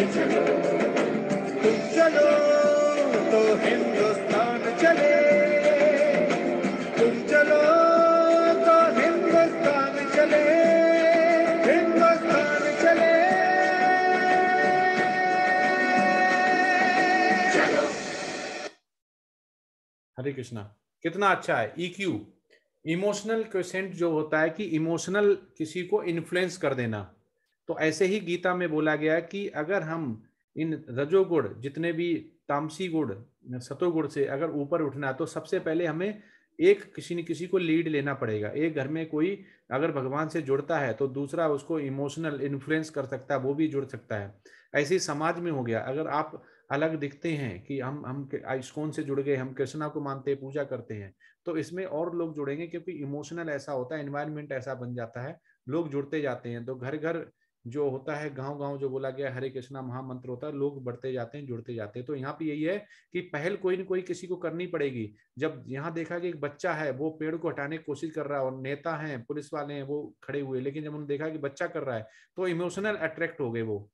हरे कृष्णा। कितना अच्छा है। EQ, इमोशनल क्वेश्चन जो होता है कि इमोशनल किसी को इन्फ्लुएंस कर देना। तो ऐसे ही गीता में बोला गया है कि अगर हम इन रजोगुण जितने भी तामसी गुण सतोगुण से अगर ऊपर उठना है तो सबसे पहले हमें एक किसी न किसी को लीड लेना पड़ेगा। एक घर में कोई अगर भगवान से जुड़ता है तो दूसरा उसको इमोशनल इन्फ्लुएंस कर सकता है, वो भी जुड़ सकता है। ऐसे ही समाज में हो गया, अगर आप अलग दिखते हैं कि हम इस्कॉन से जुड़ गए, हम कृष्णा को मानते हैं, पूजा करते हैं, तो इसमें और लोग जुड़ेंगे क्योंकि इमोशनल ऐसा होता है, एनवायरनमेंट ऐसा बन जाता है, लोग जुड़ते जाते हैं। तो घर घर जो होता है, गांव गांव जो बोला गया हरे कृष्णा महामंत्र होता है, लोग बढ़ते जाते हैं, जुड़ते जाते हैं। तो यहाँ पे यही है कि पहल कोई न कोई किसी को करनी पड़ेगी। जब यहाँ देखा कि एक बच्चा है वो पेड़ को हटाने की कोशिश कर रहा है और नेता हैं, पुलिस वाले हैं, वो खड़े हुए, लेकिन जब उन्होंने देखा कि बच्चा कर रहा है तो इमोशनल अट्रैक्ट हो गए वो।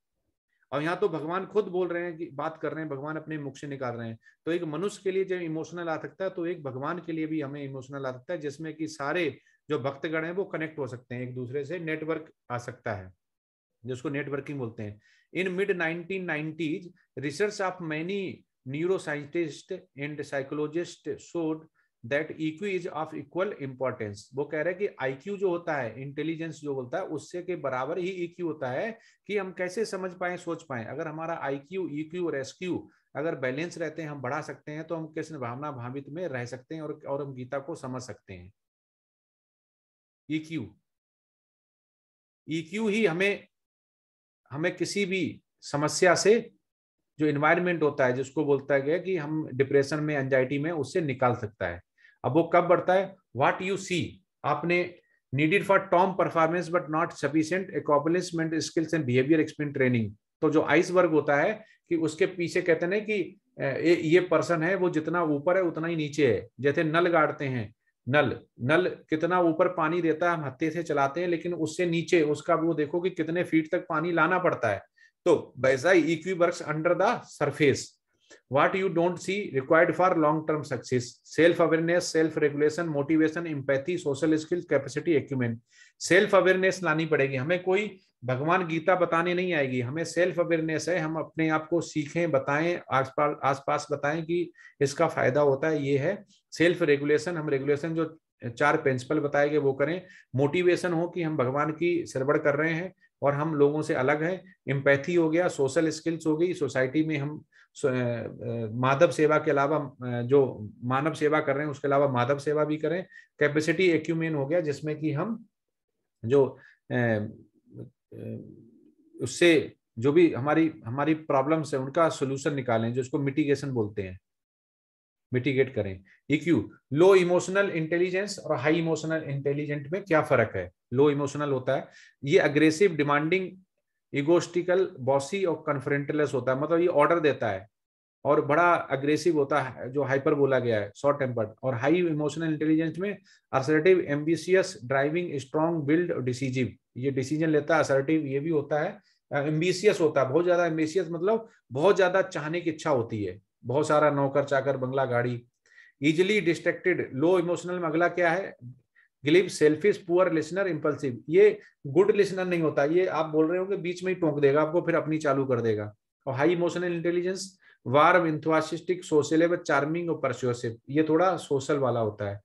और यहाँ तो भगवान खुद बोल रहे हैं कि बात कर रहे हैं, भगवान अपने मुख से निकाल रहे हैं। तो एक मनुष्य के लिए जब इमोशनल आ सकता है तो एक भगवान के लिए भी हमें इमोशनल आ सकता है, जिसमें कि सारे जो भक्तगण हैं वो कनेक्ट हो सकते हैं एक दूसरे से, नेटवर्क आ सकता है जिसको नेटवर्किंग बोलते हैं। In mid 1990s research of many neuroscientist and psychologist showed that EQ is of equal importance. वो कह रहे हैं कि IQ जो होता है, इंटेलिजेंस जो बोलता है, उससे के बराबर ही EQ होता है कि हम कैसे समझ पाए, सोच पाए। अगर हमारा IQ, EQ और SQ अगर बैलेंस रहते हैं, हम बढ़ा सकते हैं, तो हम कृष्ण भावना भावित में रह सकते हैं और हम गीता को समझ सकते हैं। EQ ही हमें किसी भी समस्या से, जो इन्वायरमेंट होता है जिसको बोलता गया कि हम डिप्रेशन में, एंजाइटी में, उससे निकाल सकता है। अब वो कब बढ़ता है? व्हाट यू सी, आपने needed for top performance but not sufficient accomplishment skills and behaviour experience training. तो जो आइसबर्ग होता है कि उसके पीछे कहते हैं कि ये पर्सन है, वो जितना ऊपर है उतना ही नीचे है। जैसे नल गाड़ते हैं, नल कितना ऊपर पानी देता है, हम हत्थे से चलाते हैं, लेकिन उससे नीचे उसका वो देखो कि कितने फीट तक पानी लाना पड़ता है। तो वैसा ही EQ works under the surface. What you don't see required for long-term success: self-awareness, self-regulation, motivation, empathy, social skills, capacity, acumen। Self awareness लानी पड़ेगी हमें। कोई भगवान गीता बताने नहीं आएगी, हमें सेल्फ अवेयरनेस है। हम अपने आप को सीखें, बताएं, आसपास बताएं कि इसका फायदा होता है, ये है। सेल्फ रेगुलेशन, हम रेगुलेशन जो 4 प्रिंसिपल बताए गए वो करें। मोटिवेशन हो कि हम भगवान की सरबड़ कर रहे हैं और हम लोगों से अलग हैं। एम्पैथी हो गया, सोशल स्किल्स हो गई, सोसाइटी में हम माधव सेवा के अलावा, जो मानव सेवा कर रहे हैं उसके अलावा माधव सेवा भी करें। कैपेसिटी एक्यूमेन हो गया, जिसमें कि हम जो उससे जो भी हमारी प्रॉब्लम्स है उनका सोल्यूशन निकालें, जिसको मिटिगेशन बोलते हैं, मिटिगेट करें। EQ, लो इमोशनल इंटेलिजेंस और हाई इमोशनल इंटेलिजेंट में क्या फर्क है? लो इमोशनल होता है ये अग्रेसिव, डिमांडिंग, इगोस्टिकल, बॉसी और कन्फ्रेंटलेस होता है, मतलब ये ऑर्डर देता है और बड़ा अग्रेसिव होता है, जो हाइपर बोला गया है, शॉर्ट टेम्पर्ड। और हाई इमोशनल इंटेलिजेंस में assertive, ambitious, driving, strong willed और डिसीजिव, ये डिसीजन लेता है। असर्टिव ये भी होता है, एम्बिशियस होता है, बहुत ज्यादा एम्बिशियस, मतलब बहुत ज्यादा चाहने की इच्छा होती है, बहुत सारा नौकर चाकर, बंगला गाड़ी। इजिली डिस्ट्रैक्टेड, लो इमोशनल में अगला क्या है? Glib, selfish, poor listener, impulsive. ये गुड लिसनर नहीं होता, ये आप बोल रहे हो कि बीच में ही टोक देगा आपको, फिर अपनी चालू कर देगा। और high emotional intelligence warm, enthusiastic, sociable, charming और परसुएसिव, ये थोड़ा सोशल वाला होता है।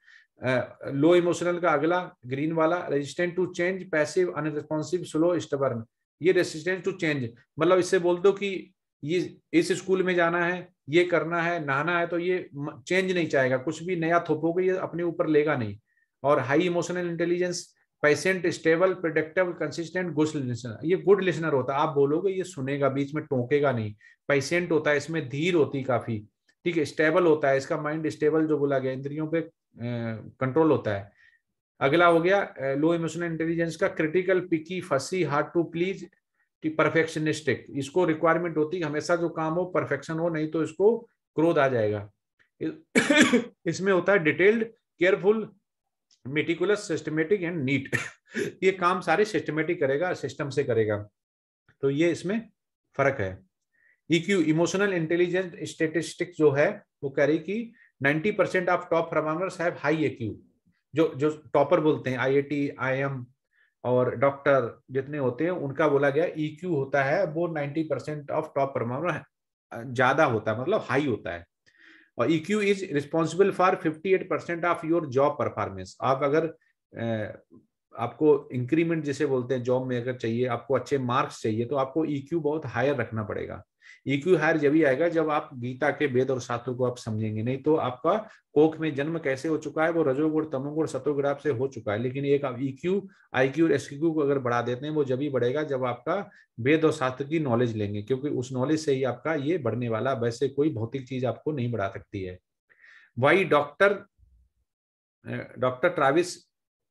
लो इमोशनल का अगला ग्रीन वाला, resistant to change, passive, unresponsive, slow, stubborn. ये रेजिस्टेंट टू चेंज, मतलब इससे बोल दो कि ये इस स्कूल में जाना है, ये करना है, नहाना है, तो ये चेंज नहीं चाहेगा, कुछ भी नया थोपोगे ये अपने ऊपर लेगा नहीं। और high emotional intelligence patient, stable, productive, consistent, good listener. ये गुड लिसनर होता है, आप बोलोगे ये सुनेगा, बीच में टोकेगा नहीं। पेशेंट होता है, इसमें धीर होती काफी, ठीक है। स्टेबल होता है, इसका माइंड स्टेबल जो बोला गया, इंद्रियों पे कंट्रोल होता है। अगला हो गया लो इमोशनल इंटेलिजेंस का क्रिटिकल, पिकी, फसी, हार्ड टू प्लीज, परफेक्शनिस्टिक। इसको रिक्वायरमेंट होती है हमेशा जो काम हो परफेक्शन हो, नहीं तो इसको क्रोध आ जाएगा। इसमें होता है detailed, careful, meticulous, systematic and neat. ये काम सारे सिस्टमेटिक करेगा, सिस्टम से करेगा। तो ये इसमें फर्क है। EQ, इमोशनल इंटेलिजेंस स्टेटिस्टिक जो है वो कह रही कि 90% of top performers have high EQ। जो टॉपर बोलते हैं, IIT, IIM और डॉक्टर जितने होते हैं, उनका बोला गया EQ होता है वो 90% ऑफ टॉप परफॉर्मर ज्यादा होता है, मतलब हाई होता है। और EQ is responsible for 58% of your job performance. आप अगर आपको इंक्रीमेंट जिसे बोलते हैं जॉब में अगर चाहिए, आपको अच्छे मार्क्स चाहिए, तो आपको EQ बहुत हायर रखना पड़ेगा। EQ हायर जब ही आएगा जब आप गीता के वेद और शास्त्रों को आप समझेंगे, नहीं तो आपका कोख में जन्म कैसे हो चुका है, वो रजोगुण तमोगुण सतोगुण आप से हो चुका है। लेकिन एक आप EQ IQ और SQ को अगर बढ़ा देते हैं, वो जब ही बढ़ेगा जब आपका वेद और शास्त्र की नॉलेज लेंगे, क्योंकि उस नॉलेज से ही आपका ये बढ़ने वाला, वैसे कोई भौतिक चीज आपको नहीं बढ़ा सकती है। वाई डॉक्टर ट्रेविस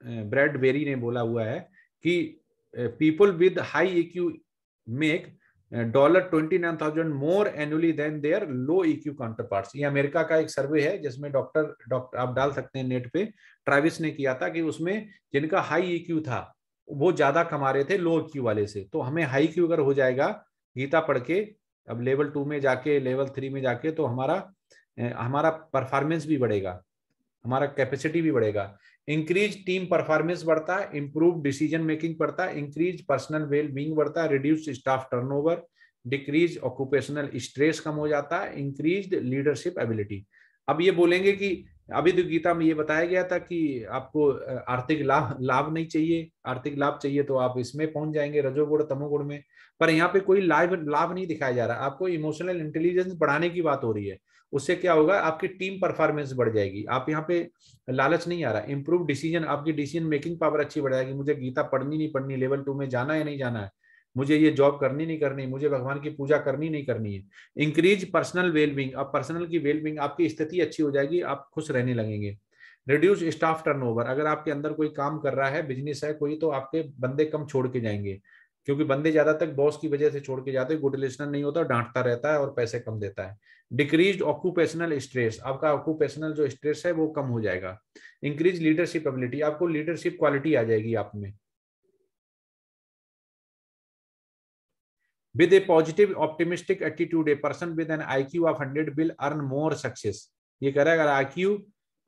ब्रैडबेरी ने बोला हुआ है कि people with high EQ make $29,000 more annually than their low EQ counterparts. ये अमेरिका का एक सर्वे है जिसमें डॉक्टर आप डाल सकते हैं नेट पे, ट्रेविस ने किया था कि उसमें जिनका हाई EQ था वो ज्यादा कमा रहे थे लो EQ वाले से। तो हमें हाई EQ अगर हो जाएगा गीता पढ़ के, अब लेवल 2 में जाके लेवल 3 में जाके, तो हमारा परफॉर्मेंस भी बढ़ेगा, हमारा कैपेसिटी भी बढ़ेगा। इंक्रीज टीम परफॉर्मेंस बढ़ता है, इंप्रूव डिसीजन मेकिंग बढ़ता है, इंक्रीज पर्सनल वेल बीइंग बढ़ता है, reduce staff turnover, decrease occupational stress कम हो जाता है, इंक्रीज लीडरशिप एबिलिटी। अब ये बोलेंगे कि अभी तो गीता में ये बताया गया था कि आपको आर्थिक लाभ नहीं चाहिए, आर्थिक लाभ चाहिए तो आप इसमें पहुंच जाएंगे रजोगुण तमोगुण में, पर यहाँ पे कोई लाभ नहीं दिखाया जा रहा। आपको इमोशनल इंटेलिजेंस बढ़ाने की बात हो रही है, उससे क्या होगा, आपकी टीम परफॉर्मेंस बढ़ जाएगी। आप यहाँ पे लालच नहीं आ रहा, इंप्रूव डिसीजन, आपकी डिसीजन मेकिंग पावर अच्छी बढ़ जाएगी। मुझे गीता पढ़नी नहीं पढ़नी, लेवल 2 में जाना है नहीं जाना है, मुझे ये जॉब करनी नहीं करनी, मुझे भगवान की पूजा करनी नहीं करनी है। इंक्रीज पर्सनल वेलबींग, अब पर्सनल की वेलबींग, आपकी स्थिति अच्छी हो जाएगी, आप खुश रहने लगेंगे। रिड्यूस स्टाफ टर्नओवर, अगर आपके अंदर कोई काम कर रहा है, बिजनेस है कोई, तो आपके बंदे कम छोड़ के जाएंगे, क्योंकि बंदे ज्यादा तक बॉस की वजह से छोड़ के जाते हैं, गुड रिलेशन नहीं होता, डांटता रहता है और पैसे कम देता है। डिक्रीज ऑक्यूपेशनल स्ट्रेस, आपका ऑक्यूपेशनल जो स्ट्रेस है वो कम हो जाएगा। इंक्रीज लीडरशिप एबिलिटी, आपको लीडरशिप क्वालिटी आ जाएगी आप में। With a positive optimistic attitude, a person with an IQ of 100 will earn more success। ये कह रहा है अगर IQ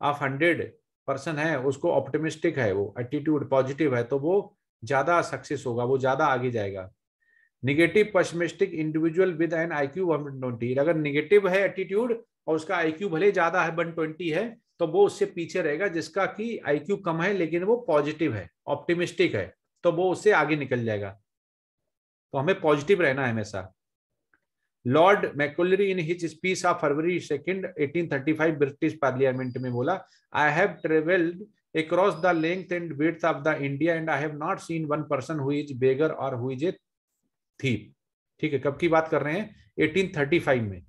of 100 पर्सन है, उसको ऑप्टिमिस्टिक है, वो एटीट्यूड पॉजिटिव है, तो वो ज्यादा सक्सेस होगा, वो ज्यादा आगे जाएगा। Negative pessimistic individual with an IQ 120, अगर निगेटिव है एटीट्यूड और उसका IQ भले ज्यादा है 120 है, तो वो उससे पीछे रहेगा। जिसका कि IQ कम है लेकिन वो पॉजिटिव है, ऑप्टिमिस्टिक है, तो वो उससे आगे निकल जाएगा। तो हमें पॉजिटिव रहना है हमेशा। Lord Macaulay in his speech of February 2, 1835 British Parliament में बोला, I have travelled across the length and width of the India and I have not seen one person who is beggar or who is a thief। ठीक है, कब की बात कर रहे हैं, 1835 में।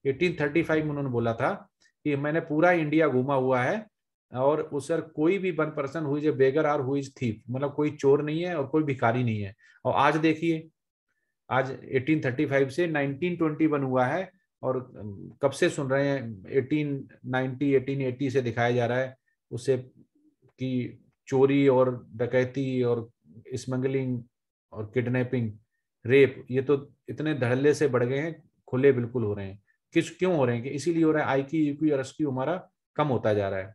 1835 में उन्होंने बोला था कि मैंने पूरा इंडिया घूमा हुआ है और उस सर कोई भी वन पर्सन हुई जो बेगर और हुई थीफ, मतलब कोई चोर नहीं है और कोई भिखारी नहीं है। और आज देखिए, आज 1835 से 1921 हुआ है और कब से सुन रहे हैं, 1890 1880 से दिखाया जा रहा है उसे कि चोरी और डकैती और स्मगलिंग और किडनैपिंग, रेप, ये तो इतने धड़ल्ले से बढ़ गए हैं, खुले बिल्कुल हो रहे हैं। क्यों हो रहे हैं, कि इसीलिए हो रहा है IQ EQ और SQ हमारा कम होता जा रहा है।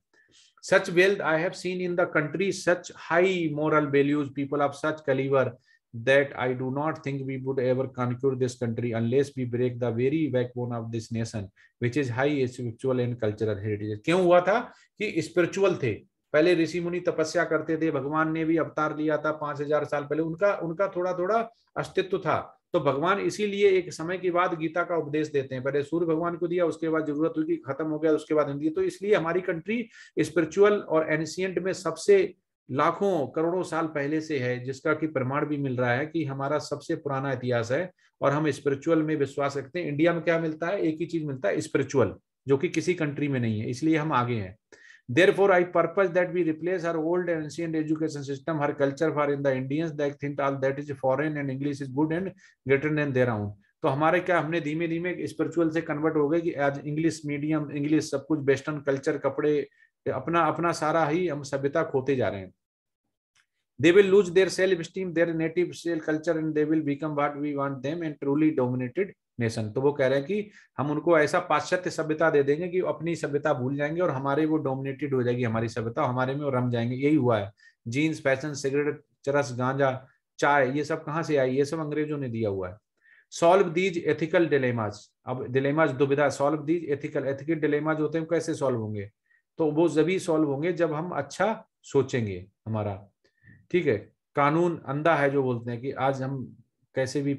Such wealth I have seen in the country, such high moral values, people of such caliber that I do not think we would ever conquer this country unless we break the very backbone of this nation, which is high spiritual and cultural heritage। क्यों हुआ था कि spiritual थे, पहले ऋषि मुनि तपस्या करते थे, भगवान ने भी अवतार लिया था 5000 साल पहले, उनका थोड़ा थोड़ा अस्तित्व था। तो भगवान इसीलिए एक समय के बाद गीता का उपदेश देते हैं, पहले सूर्य भगवान को दिया, उसके बाद जरूरत हुई कि खत्म हो गया, उसके बाद हिंदी। तो इसलिए हमारी कंट्री स्पिरिचुअल और एंशिएंट में सबसे लाखों करोड़ों साल पहले से है, जिसका कि प्रमाण भी मिल रहा है कि हमारा सबसे पुराना इतिहास है और हम स्पिरिचुअल में विश्वास रखते हैं। इंडिया में क्या मिलता है, एक ही चीज मिलता है, स्पिरिचुअल, जो कि किसी कंट्री में नहीं है, इसलिए हम आगे हैं। Therefore, I purpose that we replace our old and ancient education system, her culture for in the Indians that think all that is foreign and English is good and greater than their own। तो हमारे क्या, हमने धीमे धीमे spiritual से convert हो गए कि आज इंग्लिश मीडियम, इंग्लिश सब कुछ, वेस्टर्न कल्चर, कपड़े, अपना सारा ही हम सभ्यता खोते जा रहे हैं। They will lose their self-esteem, their native culture, and they will become what we want them and truly dominated nation। तो वो कह रहे हैं कि हम उनको ऐसा पाश्चात्य सभ्यता दे देंगे कि अपनी सभ्यता भूल जाएंगे और हमारे वो डोमिनेटेड हो जाएगी हमारी सभ्यता, हमारे में वो रम जाएंगे। यही हुआ है। जीन्स, फैशन, सिगरेट, चरस, गांजा, चाय, ये सब कहाँ से आई, ये सब अंग्रेजों ने दिया हुआ है। Solve these ethical dilemmas. अब डिलेमाज दुविधा, सॉल्व दीज एथिकल डिलेमाज होते हैं, कैसे सॉल्व होंगे? तो वो जभी सॉल्व होंगे जब हम अच्छा सोचेंगे हमारा, ठीक है। कानून अंधा है जो बोलते हैं कि आज हम कैसे भी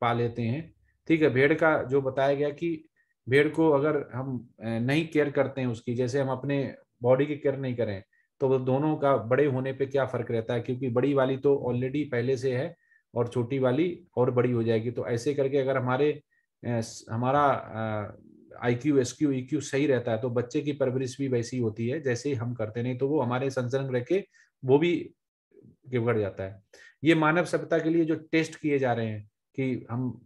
पा लेते हैं, ठीक है। भेड़ का जो बताया गया कि भेड़ को अगर हम नहीं केयर करते हैं उसकी, जैसे हम अपने बॉडी की केयर नहीं करें, तो वो दोनों का बड़े होने पे क्या फर्क रहता है, क्योंकि बड़ी वाली तो ऑलरेडी पहले से है और छोटी वाली और बड़ी हो जाएगी। तो ऐसे करके अगर हमारा IQ SQ EQ सही रहता है तो बच्चे की परवरिश भी वैसी होती है जैसे ही हम करते, नहीं तो वो हमारे संसर्ग रह के वो भी बिगड़ जाता है। ये मानव सभ्यता के लिए जो टेस्ट किए जा रहे हैं कि हम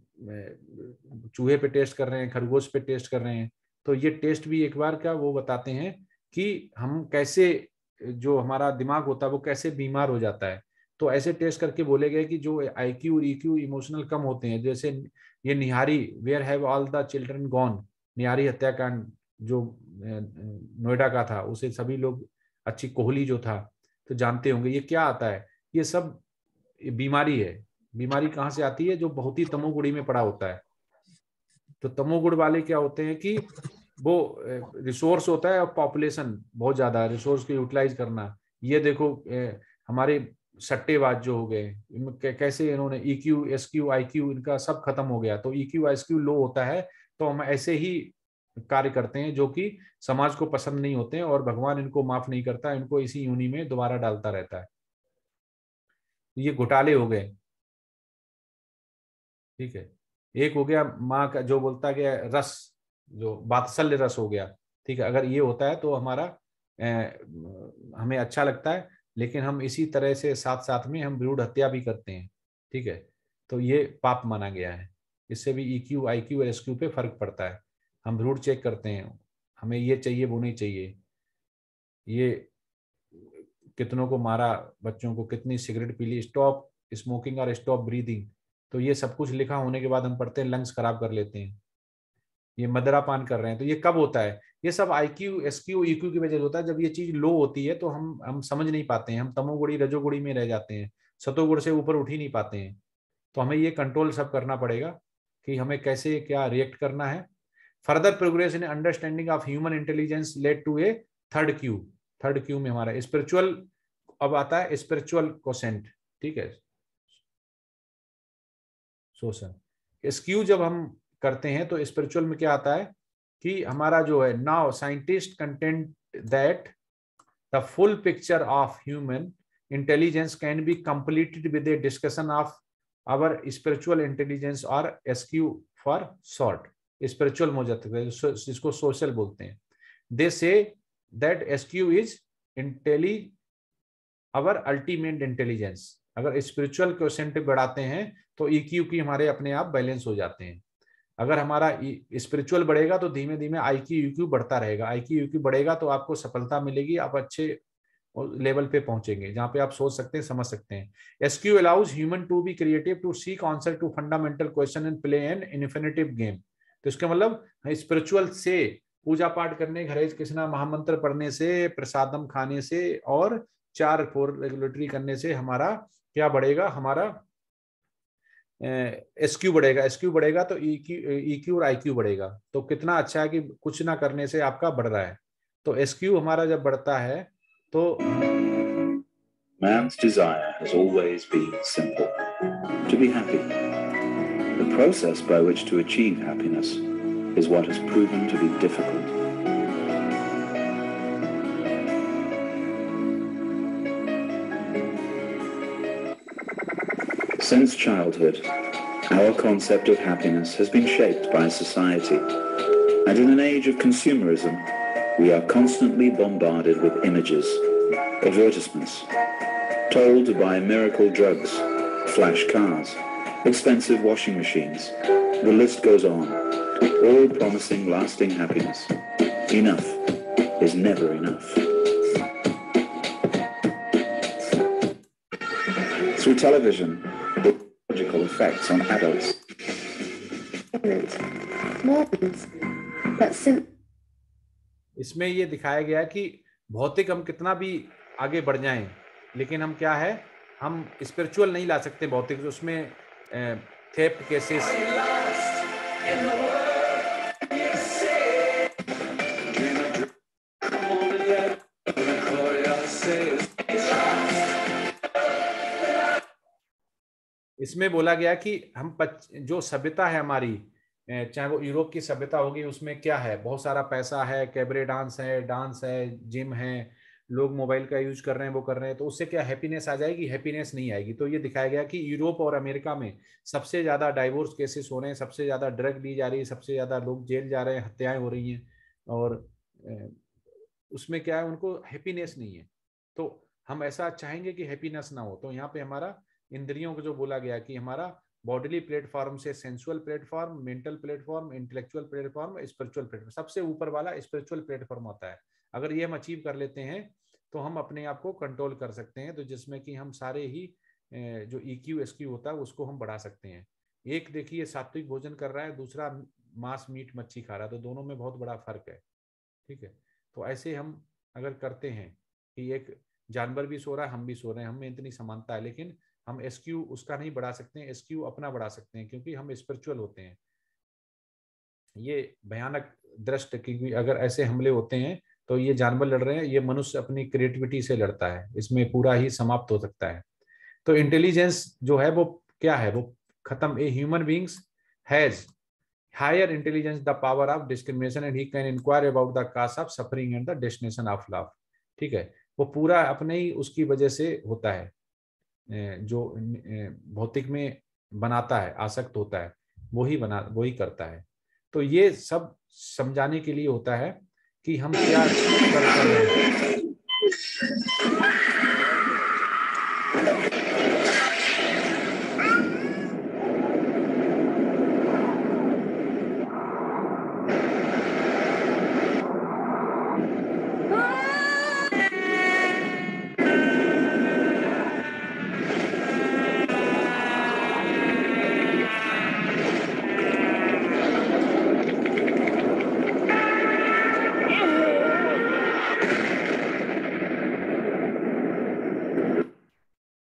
चूहे पे टेस्ट कर रहे हैं, खरगोश पे टेस्ट कर रहे हैं, तो ये टेस्ट भी एक बार का वो बताते हैं कि हम कैसे, जो हमारा दिमाग होता है वो कैसे बीमार हो जाता है। तो ऐसे टेस्ट करके बोले गए कि जो IQ और EQ इमोशनल कम होते हैं, जैसे ये Nithari, where have all the children gone, Nithari हत्याकांड जो नोएडा का था, उसे सभी लोग, अच्छी कोहली जो था, तो जानते होंगे ये क्या आता है। ये सब बीमारी है। बीमारी कहाँ से आती है? जो बहुत ही तमोगुणी में पड़ा होता है। तो तमोगुण वाले क्या होते हैं कि वो रिसोर्स होता है और पॉपुलेशन बहुत ज्यादा, रिसोर्स को यूटिलाइज करना। ये देखो हमारे सट्टेबाज जो हो गए, कैसे इन्होंने EQ SQ IQ इनका सब खत्म हो गया। तो EQ IQ लो होता है तो हम ऐसे ही कार्य करते हैं जो कि समाज को पसंद नहीं होते हैं, और भगवान इनको माफ नहीं करता, इनको इसी योनि में दोबारा डालता रहता है। ये घोटाले हो गए, ठीक है। एक हो गया माँ का जो बोलता गया रस, जो वात्सल्य रस हो गया, ठीक है। अगर ये होता है तो हमारा हमें अच्छा लगता है, लेकिन हम इसी तरह से साथ साथ में हम भ्रूण हत्या भी करते हैं, ठीक है। तो ये पाप माना गया है। इससे भी EQ IQ और SQ पे फर्क पड़ता है। हम भ्रूण चेक करते हैं, हमें ये चाहिए वो नहीं चाहिए, ये कितनों को मारा, बच्चों को कितनी सिगरेट पी ली, स्टॉप स्मोकिंग और स्टॉप ब्रीदिंग। तो ये सब कुछ लिखा होने के बाद हम पढ़ते हैं, लंग्स खराब कर लेते हैं। ये मदिरापान कर रहे हैं, तो ये कब होता है? ये सब IQ SQ EQ की वजह से होता है। जब ये चीज लो होती है तो हम समझ नहीं पाते हैं, हम तमोगुणी रजोगुणी में रह जाते हैं, सतोगुण से ऊपर उठ ही नहीं पाते हैं। तो हमें ये कंट्रोल सब करना पड़ेगा कि हमें कैसे क्या रिएक्ट करना है। Further progress in understanding of human intelligence led to a third Q में हमारा स्पिरिचुअल, अब आता है स्पिरिचुअल क्वोशेंट, ठीक है, शोषण। SQ जब हम करते हैं तो स्पिरिचुअल में क्या आता है कि हमारा जो है, now scientist content that the full picture of human intelligence can be completed with a discussion of our spiritual intelligence or SQ for short. Spiritual हो जाता है जिसको सोशल बोलते हैं। They say that SQ is our ultimate intelligence. अगर spiritual quotient बढ़ाते हैं तो EQ की हमारे अपने आप बैलेंस हो जाते हैं। अगर हमारा स्पिरिचुअल बढ़ेगा तो धीमे धीमे IQ EQ बढ़ता रहेगा। IQ EQ बढ़ेगा तो आपको सफलता मिलेगी, आप अच्छे लेवल पे पहुंचेंगे जहां पे आप सोच सकते हैं, समझ सकते हैं। SQ allows human to be creative, to seek answer to fundamental question and play an infinitive game. तो इसका मतलब स्पिरिचुअल से, पूजा पाठ करने, हरे कृष्णा महामंत्र पढ़ने से, प्रसादम खाने से और 4 4 रेगुलेटरी करने से हमारा क्या बढ़ेगा? हमारा SQ बढ़ेगा। SQ बढ़ेगा तो EQ और IQ बढ़ेगा। तो कितना अच्छा है कि कुछ ना करने से आपका बढ़ रहा है। तो SQ हमारा जब बढ़ता है तो Man's desire has always been simple: to be happy. The process by which to achieve happiness is what has proven to be difficult. Since childhood, our concept of happiness has been shaped by society, and in an age of consumerism, we are constantly bombarded with images, advertisements, told to buy miracle drugs, flash cars, expensive washing machines. The list goes on, all promising lasting happiness. Enough is never enough. Through television, the logical effects on adults. इसमें ये दिखाया गया कि भौतिक हम कितना भी आगे बढ़ जाएं, लेकिन हम क्या है, हम स्पिरिचुअल नहीं ला सकते भौतिक। उसमें थेफ्ट केसेस। इसमें बोला गया कि हम जो सभ्यता है हमारी, चाहे वो यूरोप की सभ्यता होगी, उसमें क्या है, बहुत सारा पैसा है, कैबरे डांस है, जिम है, लोग मोबाइल का यूज कर रहे हैं, वो कर रहे हैं, तो उससे क्या हैप्पीनेस आ जाएगी? हैप्पीनेस नहीं आएगी। तो ये दिखाया गया कि यूरोप और अमेरिका में सबसे ज्यादा डाइवोर्स केसेस हो रहे हैं, सबसे ज्यादा ड्रग ली जा रही है, सबसे ज्यादा लोग जेल जा रहे हैं, हत्याएं हो रही हैं, और उसमें क्या है, उनको हैप्पीनेस नहीं है। तो हम ऐसा चाहेंगे कि हैप्पीनेस ना हो। तो यहाँ पे हमारा इंद्रियों को जो बोला गया कि हमारा बॉडीली प्लेटफॉर्म से sensual platform, mental platform, intellectual platform, spiritual platform, सबसे ऊपर वाला स्पिरिचुअल प्लेटफॉर्म होता है। अगर ये हम अचीव कर लेते हैं तो हम अपने आप को कंट्रोल कर सकते हैं, तो जिसमें कि हम सारे ही जो EQ SQ होता है उसको हम बढ़ा सकते हैं। एक देखिए सात्विक भोजन कर रहा है, दूसरा मांस मीट मच्छी खा रहा है, तो दोनों में बहुत बड़ा फर्क है। ठीक है, तो ऐसे हम अगर करते हैं कि एक जानवर भी सो रहा है, हम भी सो रहे हैं, हम में इतनी समानता है, लेकिन हम SQ उसका नहीं बढ़ा सकते हैं, SQ अपना बढ़ा सकते हैं, क्योंकि हम स्पिरिचुअल होते हैं। ये भयानक दृष्ट, क्योंकि अगर ऐसे हमले होते हैं तो ये जानवर लड़ रहे हैं, ये मनुष्य अपनी क्रिएटिविटी से लड़ता है, इसमें पूरा ही समाप्त हो सकता है। तो इंटेलिजेंस जो है वो क्या है, वो खत्म। A human beings has higher intelligence, the power of discrimination, and he can inquire about the cause of suffering and the destination of love। ठीक है, वो पूरा अपने ही उसकी वजह से होता है, जो भौतिक में बनाता है, आसक्त होता है, वो ही करता है। तो ये सब समझाने के लिए होता है कि हम क्या कर रहे हैं।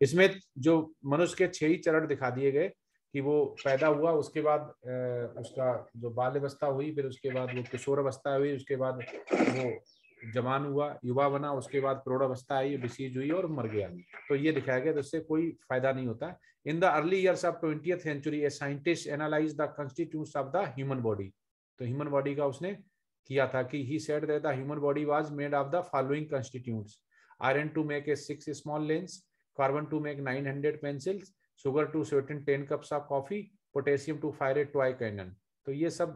इसमें जो मनुष्य के 6 ही चरण दिखा दिए गए कि वो पैदा हुआ, उसके बाद उसका जो बाल्यावस्था हुई, फिर उसके बाद वो किशोरावस्था हुई, उसके बाद वो जवान हुआ, युवा बना, उसके बाद प्रौढ़ावस्था आई, डिसीज हुई और मर गया। तो ये दिखाया गया, जिससे कोई फायदा नहीं होता। In the early years of 20th century a scientist analyse the constituents of the human body. तो ह्यूमन बॉडी का उसने किया था कि ही said that the human body was made of the following constituents: iron to make a 6 small lens, carbon to make 900 pencils, sugar to sweeten 10 cups of coffee, potassium to fire a toy cannon। तो ये सब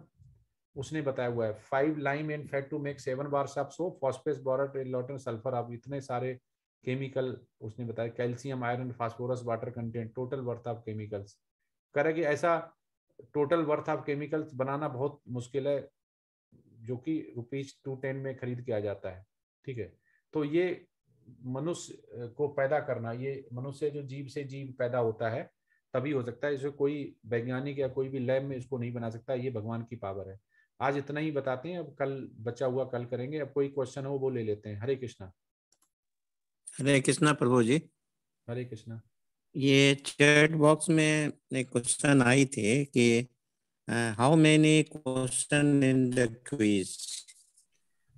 उसने बताया हुआ है। 5 lime and fat to make 7 bars of soap, phosphorus, boron, sulfur, अब इतने सारे केमिकल उसने बताया। Calcium, iron, phosphorus, water content, total worth of chemicals. करेगी ऐसा टोटल वर्थ ऑफ केमिकल्स बनाना बहुत मुश्किल है, जो कि ₹210 में खरीद के आ जाता है। ठीक है, तो ये मनुष्य को पैदा करना, ये मनुष्य जो जीव से जीव पैदा होता है तभी हो सकता है, इसे कोई वैज्ञानिक या कोई भी लैब में इसको नहीं बना सकता, ये भगवान की पावर है। आज इतना ही बताते हैं, अब कल बचा हुआ कल करेंगे। अब कोई क्वेश्चन हो वो ले लेते हैं। हरे कृष्णा। हरे कृष्णा प्रभु जी। हरे कृष्णा। ये चैट बॉक्स में एक क्वेश्चन आई थी कि how many question in the quiz.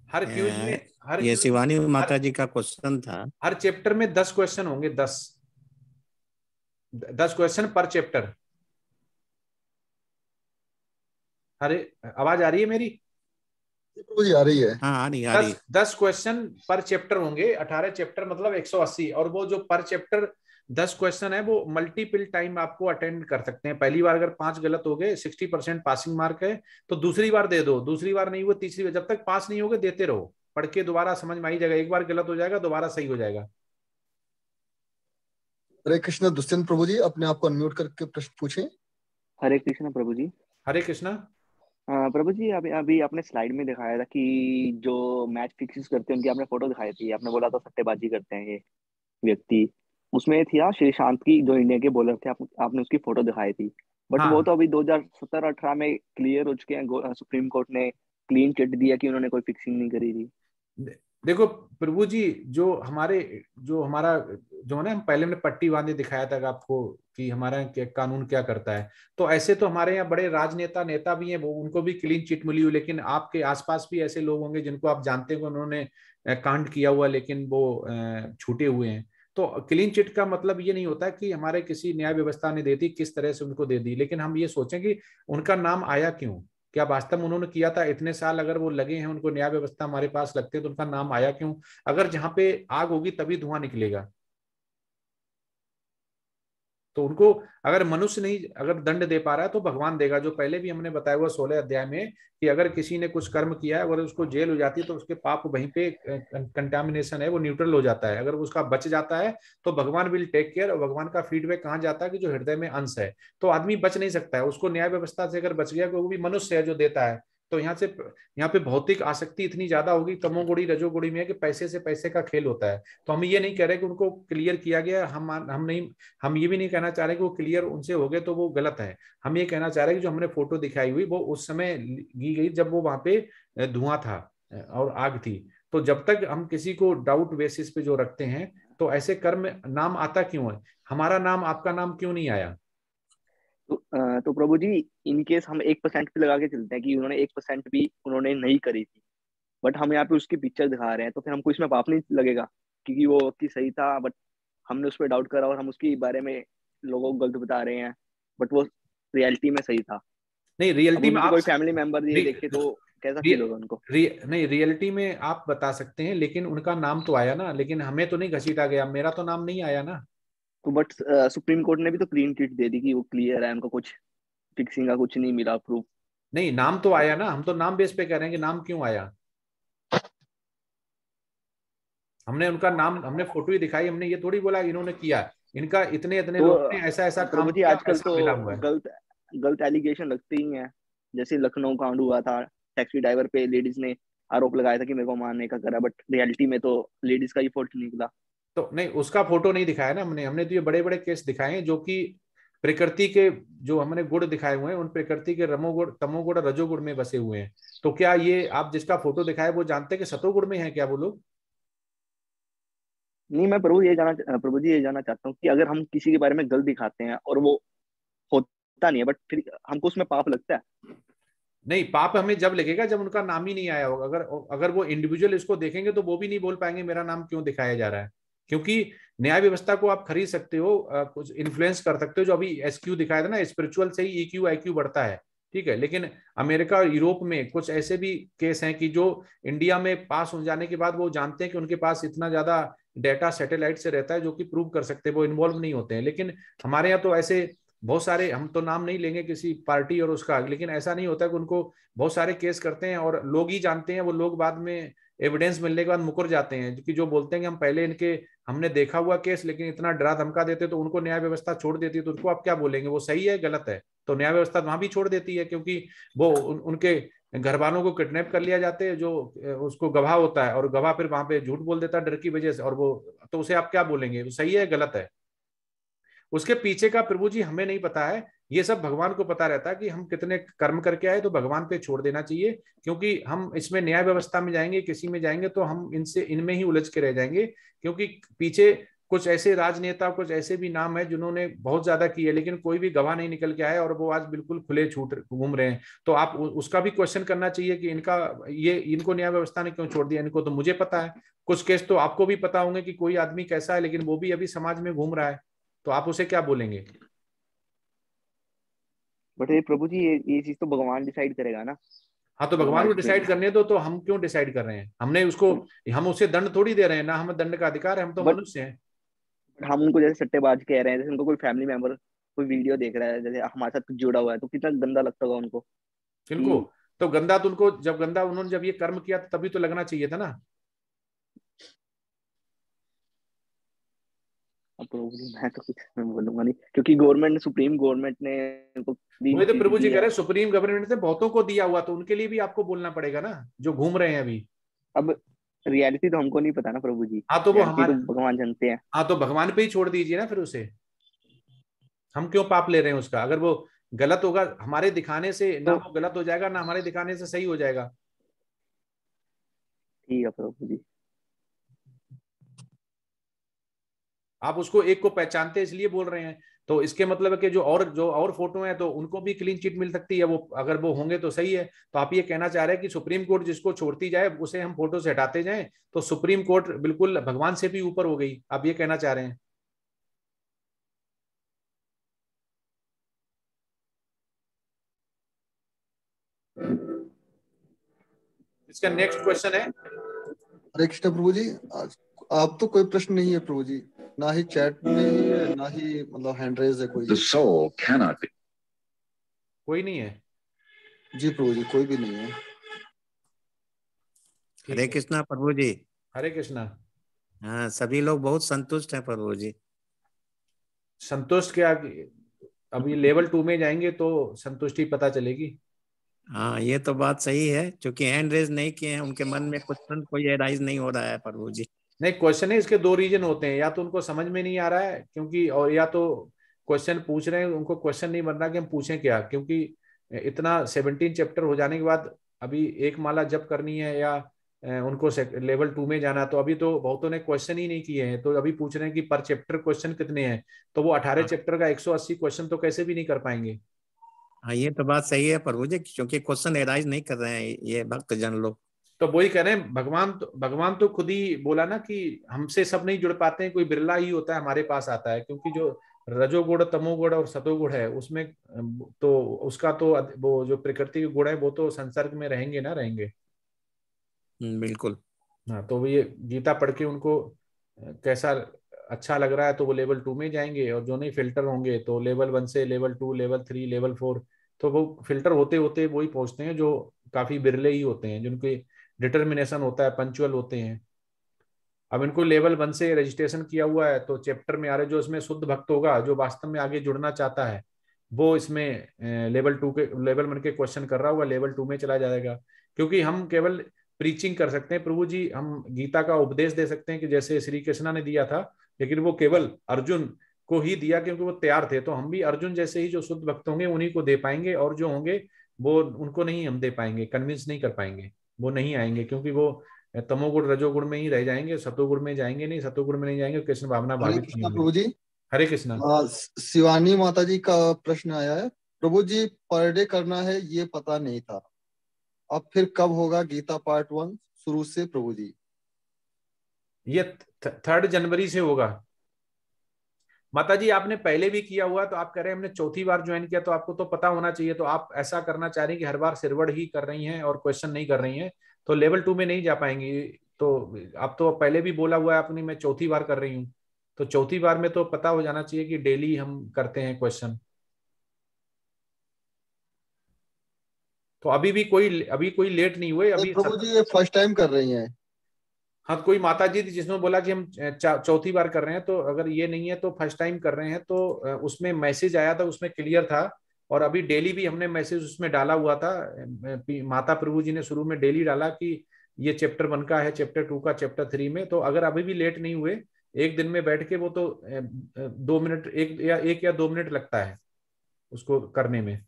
हर क्यूज में, ये शिवानी माता जी का क्वेश्चन था। हर चैप्टर में 10 क्वेश्चन होंगे, 10 क्वेश्चन पर चैप्टर। अरे आवाज आ रही है मेरी? जी आ रही है। हाँ आ रही। 10 क्वेश्चन पर चैप्टर होंगे, 18 चैप्टर मतलब 180। और वो जो पर चैप्टर 10 क्वेश्चन है वो मल्टीपल टाइम आपको अटेंड कर सकते हैं। पहली बार अगर 5 गलत हो गए, 60% पासिंग मार्क है, तो दूसरी बार दे दो, दूसरी बार नहीं हुआ तीसरी बार, जब तक पास नहीं होगे देते रहो, पढ़ के दोबारा समझ में आई जाएगा। एक बार गलत हो जाएगा, दोबारा सही हो जाएगा। हरे कृष्णा। दुष्यंत प्रभु जी अपने आप को अनम्यूट करके प्रश्न पूछें। हरे कृष्णा प्रभु जी। हरे कृष्णा। प्रभु जी, अभी आपने स्लाइड में दिखाया था कि जो मैच फिक्सिंग करते हैं उनकी आपने फोटो दिखाई थी। आपने बोला था सट्टेबाजी करते हैं ये व्यक्ति, उसमें थी श्रीशांत की, जो इंडिया के बॉलर थे, आपने उसकी फोटो दिखाई थी। बट हाँ। वो तो अभी 2017-18 में क्लियर हो चुके हैं। सुप्रीम कोर्ट ने क्लीन चिट दिया कि उन्होंने कोई फिक्सिंग नहीं करी थी। देखो प्रभु जी, जो हमारा जो है ना, हम पहले हमने पट्टी बांधे दिखाया था आपको कि हमारा कानून क्या करता है। तो ऐसे तो हमारे यहाँ बड़े राजनेता नेता भी हैं, वो उनको भी क्लीन चिट मिली हुई, लेकिन आपके आसपास भी ऐसे लोग होंगे जिनको आप जानते हो उन्होंने कांड किया हुआ लेकिन वो छूटे हुए हैं। तो क्लीन चिट का मतलब ये नहीं होता कि हमारे किसी न्याय व्यवस्था ने दे दी, किस तरह से उनको दे दी, लेकिन हम ये सोचें कि उनका नाम आया क्यों, क्या वास्तव में उन्होंने किया था, इतने साल अगर वो लगे हैं उनको न्याय व्यवस्था हमारे पास लगते हैं तो उनका नाम आया क्यों। अगर जहां पे आग होगी तभी धुआं निकलेगा। तो उनको अगर मनुष्य नहीं अगर दंड दे पा रहा है तो भगवान देगा, जो पहले भी हमने बताया हुआ 16 अध्याय में कि अगर किसी ने कुछ कर्म किया है, अगर उसको जेल हो जाती है तो उसके पाप वहीं पे कंटामिनेशन है वो न्यूट्रल हो जाता है। अगर उसका बच जाता है तो भगवान विल टेक केयर, और भगवान का फीडबैक कहाँ जाता है कि जो हृदय में अंश है। तो आदमी बच नहीं सकता है, उसको न्याय व्यवस्था से अगर बच गया, वो भी मनुष्य है जो देता है। तो यहाँ पे भौतिक आसक्ति इतनी ज्यादा होगी तमोगुणी रजोगुणी में कि पैसे से पैसे का खेल होता है। तो हम ये नहीं कह रहे कि उनको क्लियर किया गया, हम नहीं, हम ये भी नहीं कहना चाह रहे कि वो क्लियर उनसे हो गए तो वो गलत है। हम ये कहना चाह रहे हैं कि जो हमने फोटो दिखाई हुई वो उस समय ली गई जब वो वहां पे धुआं था और आग थी। तो जब तक हम किसी को डाउट बेसिस पे जो रखते हैं, तो ऐसे कर्म नाम आता क्यों है, हमारा नाम आपका नाम क्यों नहीं आया। तो प्रभु जी, इन केस हम 1% पे लगा के चलते हैं कि उन्होंने 1% भी उन्होंने नहीं करी थी, बट हम यहाँ पे उसकी पिक्चर दिखा रहे हैं, तो फिर हमको इसमें पाप नहीं लगेगा क्योंकि वो व्यक्ति सही था, बट हमने उस पर डाउट करा और हम उसके बारे में लोगों को गलत बता रहे हैं, बट वो रियलिटी में सही था। नहीं, अब रियलिटी में उनके आप कोई फैमिली मेंबर ये देखे तो कैसा फील होगा उनको? नहीं, रियलिटी में आप बता सकते हैं, लेकिन उनका नाम तो आया ना, लेकिन हमें तो नहीं घसीटा गया, मेरा तो नाम नहीं आया ना। तो बट सुप्रीम कोर्ट ने भी तो क्लीन चिट दे दी कि वो क्लियर है, उनको कुछ फिक्सिंग का कुछ नहीं मिला प्रूफ। नहीं, नाम तो आया ना, हम तो नाम बेस पे कह रहे हैं कि नाम क्यों आया। हमने उनका नाम, हमने फोटो ही दिखाई, हमने ये थोड़ी बोला इन्होंने किया, इनका इतने इतने तो लोगों ने ऐसा ऐसा काम प्रभु जी, किया, आजकल ऐसा तो मिला हुआ है। गलत गलत एलिगेशन लगते ही हैं। जैसे लखनऊ कांड हुआ था, टैक्सी ड्राइवर पे लेडीज ने आरोप लगाया था कि मेरे को मारने का करा, बट रियलिटी में तो लेडीज का ही फॉल्ट निकला। तो नहीं, उसका फोटो नहीं दिखाया ना हमने, हमने तो ये बड़े बड़े केस दिखाए हैं जो कि प्रकृति के, जो हमने गुण दिखाए हुए हैं उन प्रकृति के रमोगुण तमोगुण रजोगुण में बसे हुए हैं। तो क्या ये आप जिसका फोटो दिखाए वो जानते हैं कि सतोगुण में है क्या वो लोग। नहीं, मैं प्रभु जी ये जानना चाहता हूँ कि अगर हम किसी के बारे में गलत दिखाते हैं और वो होता नहीं है, बट फिर हमको उसमें पाप लगता है? नहीं, पाप हमें जब लगेगा जब उनका नाम ही नहीं आया होगा। अगर अगर वो इंडिविजुअल इसको देखेंगे तो वो भी नहीं बोल पाएंगे मेरा नाम क्यों दिखाया जा रहा है। क्योंकि न्याय व्यवस्था को आप खरीद सकते हो, कुछ इन्फ्लुएंस कर सकते हो, जो अभी एसक्यू दिखाया था ना, स्पिरिचुअल से ही ईक्यू आईक्यू बढ़ता है, ठीक है। लेकिन अमेरिका और यूरोप में कुछ ऐसे भी केस हैं कि जो इंडिया में पास हो जाने के बाद वो जानते हैं कि उनके पास इतना ज्यादा डेटा सैटेलाइट से रहता है जो कि प्रूव कर सकते हैं, वो इन्वॉल्व नहीं होते हैं। लेकिन हमारे यहाँ तो ऐसे बहुत सारे, हम तो नाम नहीं लेंगे किसी पार्टी और उसका, लेकिन ऐसा नहीं होता कि उनको बहुत सारे केस करते हैं और लोग ही जानते हैं, वो लोग बाद में एविडेंस मिलने के बाद मुकर जाते हैं, क्योंकि जो बोलते हैं कि हम पहले इनके हमने देखा हुआ केस, लेकिन इतना डरा धमका देते तो उनको न्याय व्यवस्था छोड़ देती है। तो उनको आप क्या बोलेंगे, वो सही है गलत है? तो न्याय व्यवस्था वहां भी छोड़ देती है, क्योंकि वो उनके घर वालों को किडनैप कर लिया जाते हैं जो उसको गवाह होता है, और गवाह फिर वहां पे झूठ बोल देता है डर की वजह से, और वो तो उसे आप क्या बोलेंगे, वो सही है गलत है? उसके पीछे का प्रभु जी हमें नहीं पता है, ये सब भगवान को पता रहता है कि हम कितने कर्म करके आए, तो भगवान पे छोड़ देना चाहिए। क्योंकि हम इसमें न्याय व्यवस्था में जाएंगे, किसी में जाएंगे तो हम इनसे इनमें ही उलझ के रह जाएंगे। क्योंकि पीछे कुछ ऐसे राजनेता, कुछ ऐसे भी नाम है जिन्होंने बहुत ज्यादा किए, लेकिन कोई भी गवाह नहीं निकल के आया और वो आज बिल्कुल खुले छूट घूम रहे हैं। तो आप उसका भी क्वेश्चन करना चाहिए कि इनका ये इनको न्याय व्यवस्था ने क्यों छोड़ दिया। इनको तो मुझे पता है, कुछ केस तो आपको भी पता होंगे कि कोई आदमी कैसा है, लेकिन वो भी अभी समाज में घूम रहा है, तो आप उसे क्या बोलेंगे। बट ये प्रभु जी, ये चीज तो भगवान डिसाइड करेगा ना। हाँ, तो भगवान भगवान को सुप्रीम। डिसाइड करने दो, तो हम क्यों डिसाइड कर रहे हैं, हमने उसको, तो हम उसे दंड थोड़ी दे रहे हैं ना, हमें दंड का अधिकार है, हम तो बट मनुष्य हैं। हम उनको जैसे सट्टेबाज कह रहे हैं, जैसे उनको कोई फैमिली मेंबर कोई वीडियो देख रहा है जैसे हमारे साथ कुछ जुड़ा हुआ है, तो कितना गंदा लगता होगा उनको किनको? कि तो गंदा तो उनको, जब गंदा उन्होंने जब ये कर्म किया तो तभी तो लगना चाहिए था ना। अब प्रभु जी, मैं तो कुछ मैं बोलूंगा नहीं क्योंकि सुप्रीम गवर्नमेंट ने उनको क्लीन वही तो चिट प्रभु जी दी कह रहे है। हैं, सुप्रीम गवर्नमेंट ने बहुतों को दिया हुआ, तो उनके लिए भी आपको बोलना पड़ेगा ना, जो घूम रहे हैं अभी। अब रियलिटी तो हमको नहीं पता ना प्रभु जी, हाँ तो वो रियलिटी हमारे, तो भगवान जानते हैं। हाँ तो भगवान पे ही छोड़ दीजिए ना फिर उसे, हम क्यों पाप ले रहे हैं उसका। अगर वो गलत होगा हमारे दिखाने से, ना तो वो गलत हो जाएगा ना हमारे दिखाने से सही हो जाएगा। ठीक है प्रभु जी। आप उसको एक को पहचानते इसलिए बोल रहे हैं, तो इसके मतलब है कि जो और फोटो हैं तो उनको भी क्लीन चिट मिल सकती है, वो अगर वो होंगे तो सही है। तो आप ये कहना चाह रहे हैं कि सुप्रीम कोर्ट जिसको छोड़ती जाए उसे हम फोटो से हटाते जाएं, तो सुप्रीम कोर्ट बिल्कुल भगवान से भी ऊपर हो गई, आप ये कहना चाह रहे हैं? इसका नेक्स्ट क्वेश्चन है। हरे कृष्ण प्रभु जी। आप तो कोई प्रश्न नहीं है प्रभु जी, ना ही चैट में है, ना ही मतलब हैंड रेज है कोई। The soul cannot be. कोई नहीं है? जी प्रभु जी, कोई भी नहीं है। हरे कृष्णा प्रभु जी। हरे कृष्णा। हाँ, सभी लोग बहुत संतुष्ट हैं प्रभु जी। संतुष्ट क्या? अभी लेवल 2 में जाएंगे तो संतुष्टि पता चलेगी। हाँ, ये तो बात सही है, क्योंकि हैंड रेज नहीं किए हैं, उनके मन में क्वेश्चन कोई एराइज नहीं हो रहा है प्रभु जी। नहीं, क्वेश्चन है, इसके दो रीजन होते हैं, या तो उनको समझ में नहीं आ रहा है क्योंकि, और या तो क्वेश्चन पूछ रहे हैं उनको क्वेश्चन नहीं बन रहा कि हम पूछें क्या, क्योंकि इतना 17 चैप्टर हो जाने के बाद अभी एक माला जप करनी है या उनको लेवल 2 में जाना, तो अभी तो बहुतों ने क्वेश्चन ही नहीं किए हैं, तो अभी पूछ रहे हैं कि पर चैप्टर क्वेश्चन कितने हैं, तो वो 18 हाँ, चैप्टर का 180 क्वेश्चन तो कैसे भी नहीं कर पाएंगे। हाँ, ये तो बात सही है प्रभु जी, क्योंकि क्वेश्चन एराइज नहीं कर रहे हैं ये भक्त जन लोग। तो वही कह रहे हैं, भगवान तो खुद ही बोला ना कि हमसे सब नहीं जुड़ पाते हैं, कोई बिरला ही होता है हमारे पास आता है, क्योंकि जो रजोगुण तमोगुण और सतोगुण है उसमें तो उसका तो वो जो प्रकृति के गुण है वो तो संसर्ग में रहेंगे ना, रहेंगे। बिल्कुल। हाँ, तो वो ये गीता पढ़ के उनको कैसा अच्छा लग रहा है तो वो लेवल 2 में जाएंगे, और जो नहीं फिल्टर होंगे तो लेवल 1 से लेवल 2, लेवल 3, लेवल 4, तो वो फिल्टर होते होते वही पहुंचते हैं जो काफी बिरले ही होते हैं, जिनकी डिटर्मिनेशन होता है, पंचुअल होते हैं। अब इनको लेवल 1 से रजिस्ट्रेशन किया हुआ है, तो चैप्टर में आ रहे जो इसमें शुद्ध भक्त होगा जो वास्तव में आगे जुड़ना चाहता है, वो इसमें लेवल 1 के क्वेश्चन कर रहा होगा, लेवल 2 में चला जाएगा। क्योंकि हम केवल प्रीचिंग कर सकते हैं प्रभु जी, हम गीता का उपदेश दे सकते हैं कि जैसे श्री कृष्णा ने दिया था, लेकिन वो केवल अर्जुन को ही दिया क्योंकि वो तैयार थे, तो हम भी अर्जुन जैसे ही जो शुद्ध भक्त होंगे उन्हीं को दे पाएंगे, और जो होंगे वो उनको नहीं हम दे पाएंगे, कन्विंस नहीं कर पाएंगे, वो नहीं आएंगे, क्योंकि वो तमोगुण रजोगुण में ही रह जाएंगे, सतोगुण में जाएंगे नहीं, सतोगुण में नहीं जाएंगे, कृष्ण भावना हरे भावित नहीं कृष्णा होंगे। प्रभु जी। हरे कृष्णा। शिवानी माता जी का प्रश्न आया है, प्रभु जी पर डे करना है ये पता नहीं था, अब फिर कब होगा गीता पार्ट 1 शुरू से प्रभु जी? ये 3 जनवरी से होगा। माता जी आपने पहले भी किया हुआ, तो आप कह रहे हैं हमने चौथी बार ज्वाइन किया, तो आपको तो पता होना चाहिए, तो आप ऐसा करना चाह रही हैं कि हर बार सिरवड़ ही कर रही हैं और क्वेश्चन नहीं कर रही हैं, तो लेवल 2 में नहीं जा पाएंगी। तो आप तो पहले भी बोला हुआ है आपने, मैं चौथी बार कर रही हूँ, तो चौथी बार में तो पता हो जाना चाहिए कि डेली हम करते हैं क्वेश्चन। तो अभी कोई लेट नहीं हुए नहीं अभी प्रभु जी, ये फर्स्ट टाइम कर रही हैं। हाँ, कोई माता जी थी जिसमें बोला कि हम चौथी बार कर रहे हैं, तो अगर ये नहीं है तो फर्स्ट टाइम कर रहे हैं, तो उसमें मैसेज आया था, उसमें क्लियर था, और अभी डेली भी हमने मैसेज उसमें डाला हुआ था। माता प्रभु जी ने शुरू में डेली डाला कि ये चैप्टर 1 का है, चैप्टर 2 का, चैप्टर 3 में, तो अगर अभी भी लेट नहीं हुए एक दिन में बैठ के, वो तो 2 मिनट, 1 या 2 मिनट लगता है उसको करने में।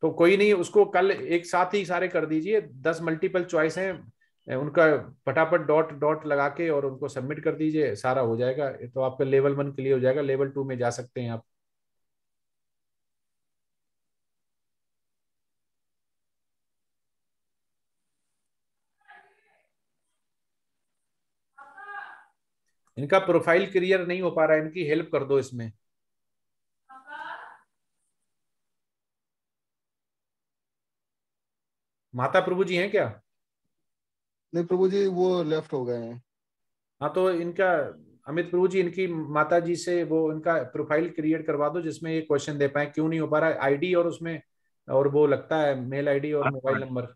तो कोई नहीं, उसको कल एक साथ ही सारे कर दीजिए, 10 मल्टीपल चॉइस हैं उनका, फटाफट डॉट डॉट लगा के और उनको सबमिट कर दीजिए, सारा हो जाएगा, तो आपका लेवल 1 क्लियर हो जाएगा, लेवल 2 में जा सकते हैं आप। इनका प्रोफाइल क्लियर नहीं हो पा रहा है, इनकी हेल्प कर दो इसमें। माता प्रभु जी हैं क्या? नहीं प्रभु जी, वो लेफ्ट हो गए हैं। हाँ, तो इनका अमित प्रभु जी, इनकी माता जी से वो इनका प्रोफाइल क्रिएट करवा दो जिसमें ये क्वेश्चन दे पाए, क्यों नहीं हो पा रहा है आईडी, और उसमें और वो लगता है मेल आईडी और मोबाइल नंबर।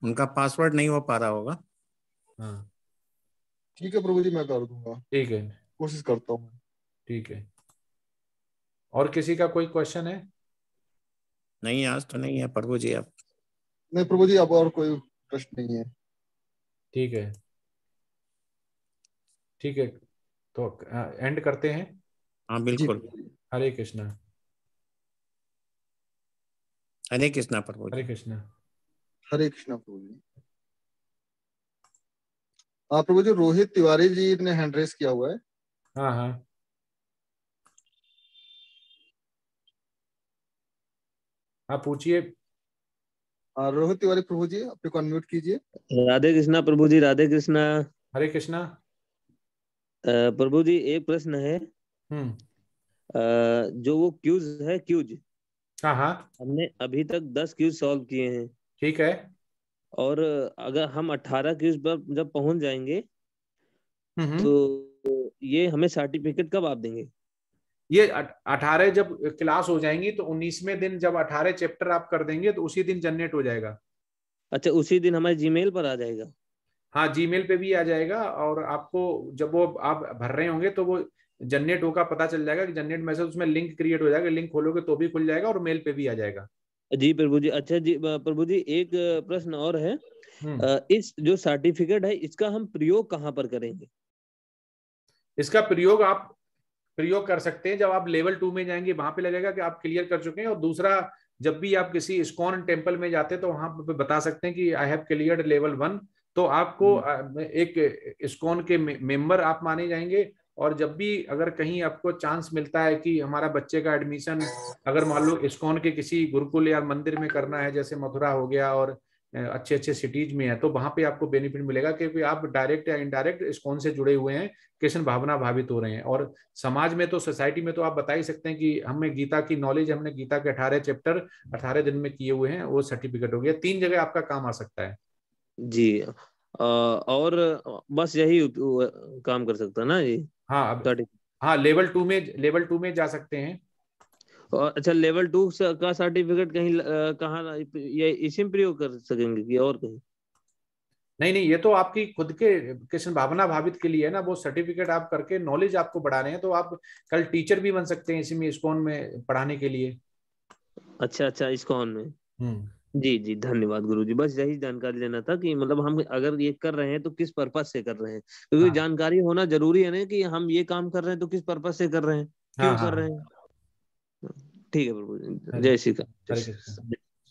उनका पासवर्ड नहीं हो पा रहा होगा। हाँ, ठीक है प्रभु जी, मैं कर दूंगा, ठीक है। कोशिश करता हूँ। ठीक है, और किसी का कोई क्वेश्चन है? नहीं, आज तो नहीं है प्रभु जी। अब नहीं प्रभु जी, अब और कोई प्रश्न नहीं है। ठीक है, ठीक है, तो एंड करते हैं। हाँ, जी बिल्कुल। प्रभु जी। हरे कृष्णा। हरे कृष्णा प्रभु हरे जी। कृष्णा। हरे कृष्णा प्रभु जी। प्रभु जी रोहित तिवारी जी ने हैंड रेस किया हुआ है। हाँ हाँ, आप पूछिए। रोहित तिवारी प्रभु जी अपने को अनम्यूट कीजिए। राधे कृष्णा प्रभु जी, राधे कृष्णा। हरे कृष्णा। प्रभु जी एक प्रश्न है। हम्म। जो वो क्यूज है, क्यूज हाँ हाँ, हमने अभी तक 10 क्यूज सॉल्व किए हैं, ठीक है। और अगर हम 18 क्यूज पर जब पहुंच जाएंगे हम्म। तो ये हमें सर्टिफिकेट कब आप देंगे? ये 18 जब क्लास हो जाएंगी तो 19वें दिन जब 18 चैप्टर आप कर देंगे तो उसी दिन जनरेट हो जाएगा। अच्छा, उसी दिन हमारे जीमेल पर आ जाएगा? हाँ, जीमेल पे भी आ जाएगा, और आपको जब वो आप भर रहे होंगे तो वो जनरेट होगा, पता चल जाएगा कि जनरेट मैसेज, उसमें लिंक क्रिएट हो जाएगा, लिंक खोलोगे तो भी खुल जाएगा और मेल पे भी आ जाएगा। जी प्रभु जी। अच्छा जी प्रभु जी, एक प्रश्न और है। इस जो सर्टिफिकेट है इसका हम प्रयोग कहाँ पर करेंगे? इसका प्रयोग आप कर सकते हैं जब आप लेवल 2 में जाएंगे, वहां पे लगेगा कि आप क्लियर कर चुके हैं। और दूसरा, जब भी आप किसी इस्कॉन टेम्पल में जाते हैं तो वहां पे बता सकते हैं कि आई हैव क्लियर्ड लेवल 1, तो आपको एक इस्कॉन के मेंबर आप माने जाएंगे। और जब भी अगर कहीं आपको चांस मिलता है कि हमारा बच्चे का एडमिशन अगर मान लो इस्कॉन के किसी गुरुकुल या मंदिर में करना है, जैसे मथुरा हो गया और अच्छे अच्छे सिटीज में है, तो वहां पे आपको बेनिफिट मिलेगा, क्योंकि आप डायरेक्ट या इनडायरेक्ट इस्कॉन से जुड़े हुए हैं, कृष्ण भावना भावित हो रहे हैं। और समाज में तो, सोसाइटी में तो आप बता ही सकते हैं कि हमें गीता की नॉलेज, हमने गीता के 18 चैप्टर 18 दिन में किए हुए हैं, वो सर्टिफिकेट हो गया। 3 जगह आपका काम आ सकता है। जी। और बस यही काम कर सकता है ना जी? हाँ हाँ, लेवल 2 में जा सकते हैं। और अच्छा, लेवल 2 का सर्टिफिकेट कहीं कहाँ ये इसी में प्रयोग कर सकेंगे कि और कहीं? नहीं नहीं, ये तो आपकी खुद के कृष्ण भावना भावित के लिए है ना, वो सर्टिफिकेट आप करके नॉलेज आपको बढ़ा रहे हैं, तो आप कल टीचर भी बन सकते हैं इसी में, इस्कॉन में पढ़ाने के लिए। अच्छा अच्छा, इस्कॉन में। जी जी, धन्यवाद गुरु जी। बस यही जानकारी लेना था कि मतलब हम अगर ये कर रहे हैं तो किस पर्पज से कर रहे हैं, क्योंकि हाँ जानकारी होना जरूरी है ना कि हम ये काम कर रहे हैं तो किस पर्पज से कर रहे हैं, हाँ क्यों कर रहे हाँ। हैं। ठीक है प्रभु जी, हरे जय श्री कृष्ण। हरे कृष्ण।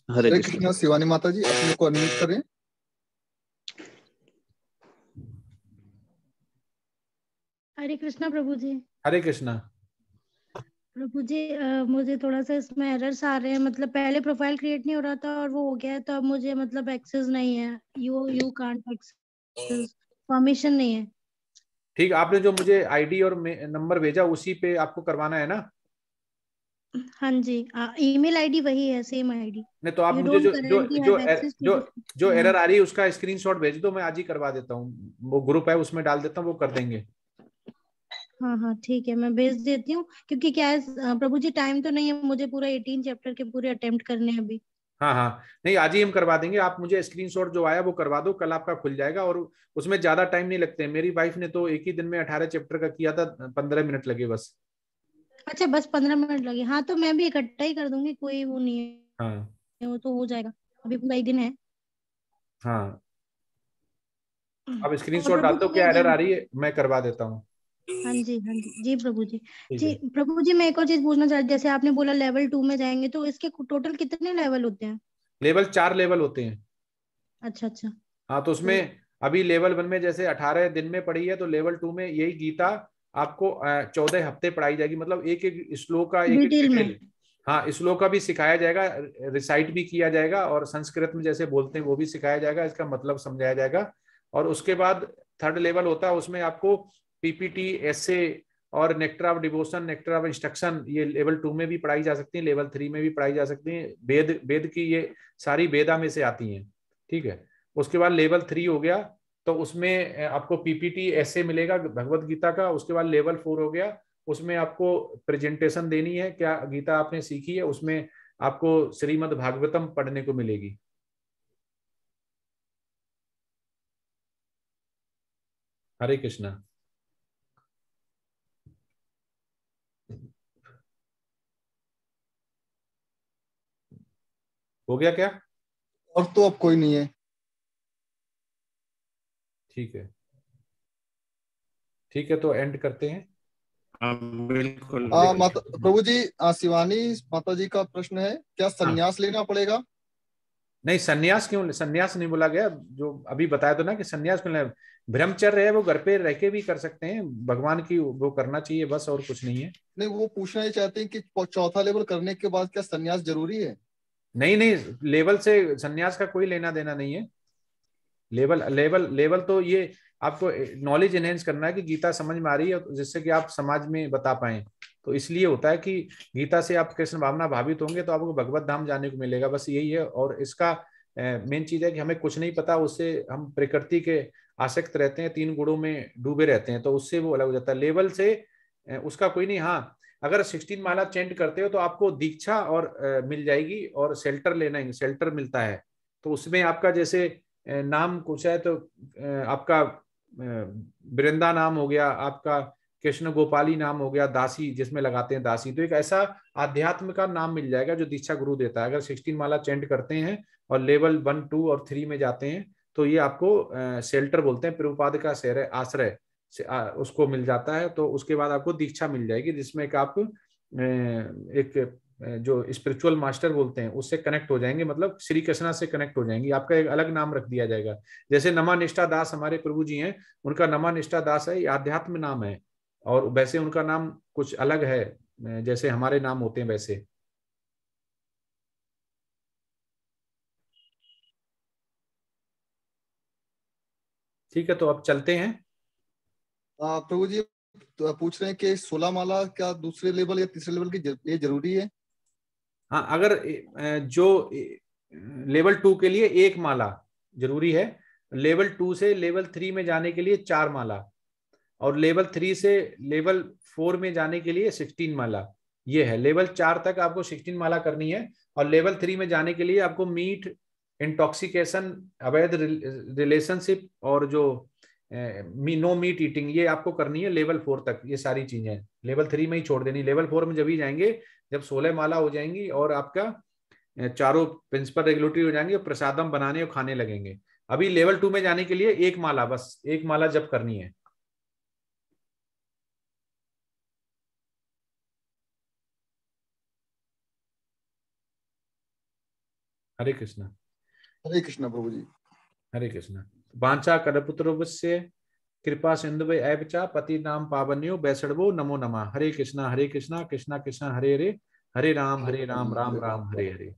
हरे हरे कृष्ण। कृष्णा। शिवानी माता जी अपने को अनम्यूट करें। हरे कृष्णा प्रभु जी। हरे कृष्णा। प्रभु जी मुझे थोड़ा सा इसमें एरर्स आ रहे हैं, मतलब पहले प्रोफाइल क्रिएट नहीं हो रहा था और वो हो गया है, तो अब मुझे मतलब एक्सेस नहीं है, यू कांट एक्सेस, परमिशन नहीं है। ठीक, आपने जो मुझे आईडी और नंबर भेजा उसी पे आपको करवाना है ना? हाँ जी, ईमेल आईडी वही है, सेम आईडी। नहीं तो आप यू मुझे don't currently have access to जो दिस। जो एरर आ रही है उसका स्क्रीनशॉट भेज दो, मैं आज ही करवा देता हूँ। वो ग्रुप है उसमें डाल देता हूँ, वो कर देंगे। हाँ हाँ ठीक है, मैं भेज देती हूँ, क्योंकि क्या है प्रभु जी, टाइम तो नहीं है, मुझे पूरा 18 चैप्टर के पूरे अटेम्प्ट करने हैं अभी। हाँ हाँ, नहीं आज ही हम करवा देंगे। आप मुझे स्क्रीनशॉट जो आया वो करवा दो, कल आपका खुल जाएगा। और उसमें ज्यादा टाइम नहीं लगते हैं, मेरी वाइफ ने तो एक ही दिन में 18 चैप्टर का किया था, 15 मिनट लगे बस। अच्छा, बस 15 मिनट लगे? हाँ तो मैं भी इकट्ठा ही कर दूंगी, कोई वो नहीं हाँ है, वो तो हो जाएगा, अभी पूरा ही दिन है। हाँ, अब और स्क्रीनशॉट डाल प्रभु दो, जी क्या मैं एरर आ रही है, मैं करवा देता हूँ। हाँ जी हाँ जी, जी प्रभु जी। ठीक जी है। प्रभु जी, मैं एक और चीज पूछना चाह रही, जैसे आपने बोला लेवल 2 में जाएंगे, तो इसके टोटल कितने लेवल होते हैं? लेवल 4 लेवल होते हैं। अच्छा अच्छा। हाँ, तो तो उसमें अभी लेवल 1 में जैसे 18 दिन में पढ़ी है, तो लेवल 2 में यही गीता आपको 14 हफ्ते पढ़ाई जाएगी, मतलब एक एक श्लोक का एक एक डिटेल में? डिटेल। हाँ, श्लोक का भी सिखाया जाएगा, रिसाइट भी किया जाएगा, और संस्कृत में जैसे बोलते हैं वो भी सिखाया जाएगा, इसका मतलब समझाया जाएगा। और उसके बाद 3rd लेवल होता है, उसमें आपको पीपीटी, एसे और nectar of devotion, nectar of instruction, ये लेवल 2 में भी पढ़ाई जा सकती है, लेवल 3 में भी पढ़ाई जा सकती है। वेद वेद की ये सारी वेदा में से आती हैं। ठीक है। उसके बाद लेवल 3 हो गया, तो उसमें आपको पीपीटी ऐसे मिलेगा भगवत गीता का। उसके बाद लेवल 4 हो गया, उसमें आपको प्रेजेंटेशन देनी है, क्या गीता आपने सीखी है, उसमें आपको श्रीमद् भागवतम पढ़ने को मिलेगी। हरे कृष्णा। हो गया क्या? और तो अब कोई नहीं है। ठीक है, ठीक है, तो एंड करते हैं। बिल्कुल माता प्रभु जी, शिवानी माता जी का प्रश्न है, क्या हाँ, संन्यास लेना पड़ेगा? नहीं, सन्यास क्यों, सन्यास नहीं बोला गया, जो अभी बताया तो ना कि सन्यास क्यों, ब्रह्मचर्य है वो घर पे रह के भी कर सकते हैं, भगवान की वो करना चाहिए बस, और कुछ नहीं है। नहीं, वो पूछना ही चाहते हैं कि चौथा लेवल करने के बाद क्या सन्यास जरूरी है? नहीं नहीं, लेवल से सन्यास का कोई लेना देना नहीं है। लेवल लेवल लेवल तो ये आपको नॉलेज एनहेंस करना है कि गीता समझ में आ रही है, जिससे कि आप समाज में बता पाए। तो इसलिए होता है कि गीता से आप कृष्ण भावना भावित होंगे तो आपको भगवत धाम जाने को मिलेगा, बस यही है। और इसका मेन चीज है कि हमें कुछ नहीं पता, उससे हम प्रकृति के आसक्त रहते हैं, 3 गुणों में डूबे रहते हैं, तो उससे वो अलग हो जाता है। लेवल से उसका कोई नहीं। हाँ, अगर 16 माला चेंट करते हो तो आपको दीक्षा और मिल जाएगी, और शेल्टर लेना है, शेल्टर मिलता है। तो उसमें आपका जैसे नाम कुछ है तो आपका वृंदा नाम हो गया, आपका कृष्ण गोपाली नाम हो गया, दासी जिसमें लगाते हैं दासी, तो एक ऐसा आध्यात्म का नाम मिल जाएगा जो दीक्षा गुरु देता है। अगर 16 माला चेंट करते हैं और लेवल 1, 2 और 3 में जाते हैं तो ये आपको शेल्टर बोलते हैं, प्रभुपाद का आश्रय उसको मिल जाता है। तो उसके बाद आपको दीक्षा मिल जाएगी, जिसमें एक आप एक जो स्पिरिचुअल मास्टर बोलते हैं उससे कनेक्ट हो जाएंगे, मतलब श्री कृष्णा से कनेक्ट हो जाएंगे। आपका एक अलग नाम रख दिया जाएगा। जैसे नमा निष्ठा दास हमारे प्रभु जी हैं, उनका नमा निष्ठा दास है, ये आध्यात्म नाम है, और वैसे उनका नाम कुछ अलग है, जैसे हमारे नाम होते हैं वैसे। ठीक है, तो अब चलते हैं। प्रभु जी तो पूछ रहे हैं कि 16 माला क्या दूसरे लेवल या तीसरे लेवल की ये जरूरी है? हाँ, अगर जो लेवल 2 के लिए 1 माला जरूरी है, लेवल 2 से लेवल 3 में जाने के लिए 4 माला, और लेवल 3 से लेवल 4 में जाने के लिए 16 माला। ये है, लेवल 4 तक आपको 16 माला करनी है, और लेवल 3 में जाने के लिए आपको मीट, इंटॉक्सिकेशन, अवैध रिलेशनशिप, और जो नो मीट ईटिंग, ये आपको करनी है लेवल 4 तक। ये सारी चीजें लेवल 3 में ही छोड़ देनी, लेवल 4 में जब ही जाएंगे जब 16 माला हो जाएंगी और आपका चारों प्रिंसिपल रेगुलेटरी हो जाएंगे, प्रसादम बनाने और खाने लगेंगे। अभी लेवल 2 में जाने के लिए 1 माला, बस 1 माला जब करनी है। हरे कृष्णा। हरे कृष्णा प्रभु जी। हरे कृष्णा। वांछा कल्पतरुभ्यश्च कृपा सिंधुवे एव च पति नाम पावन्यो वैष्णवो नमो नमः। हरे कृष्णा कृष्णा कृष्णा हरे हरे, हरे राम राम राम हरे हरे।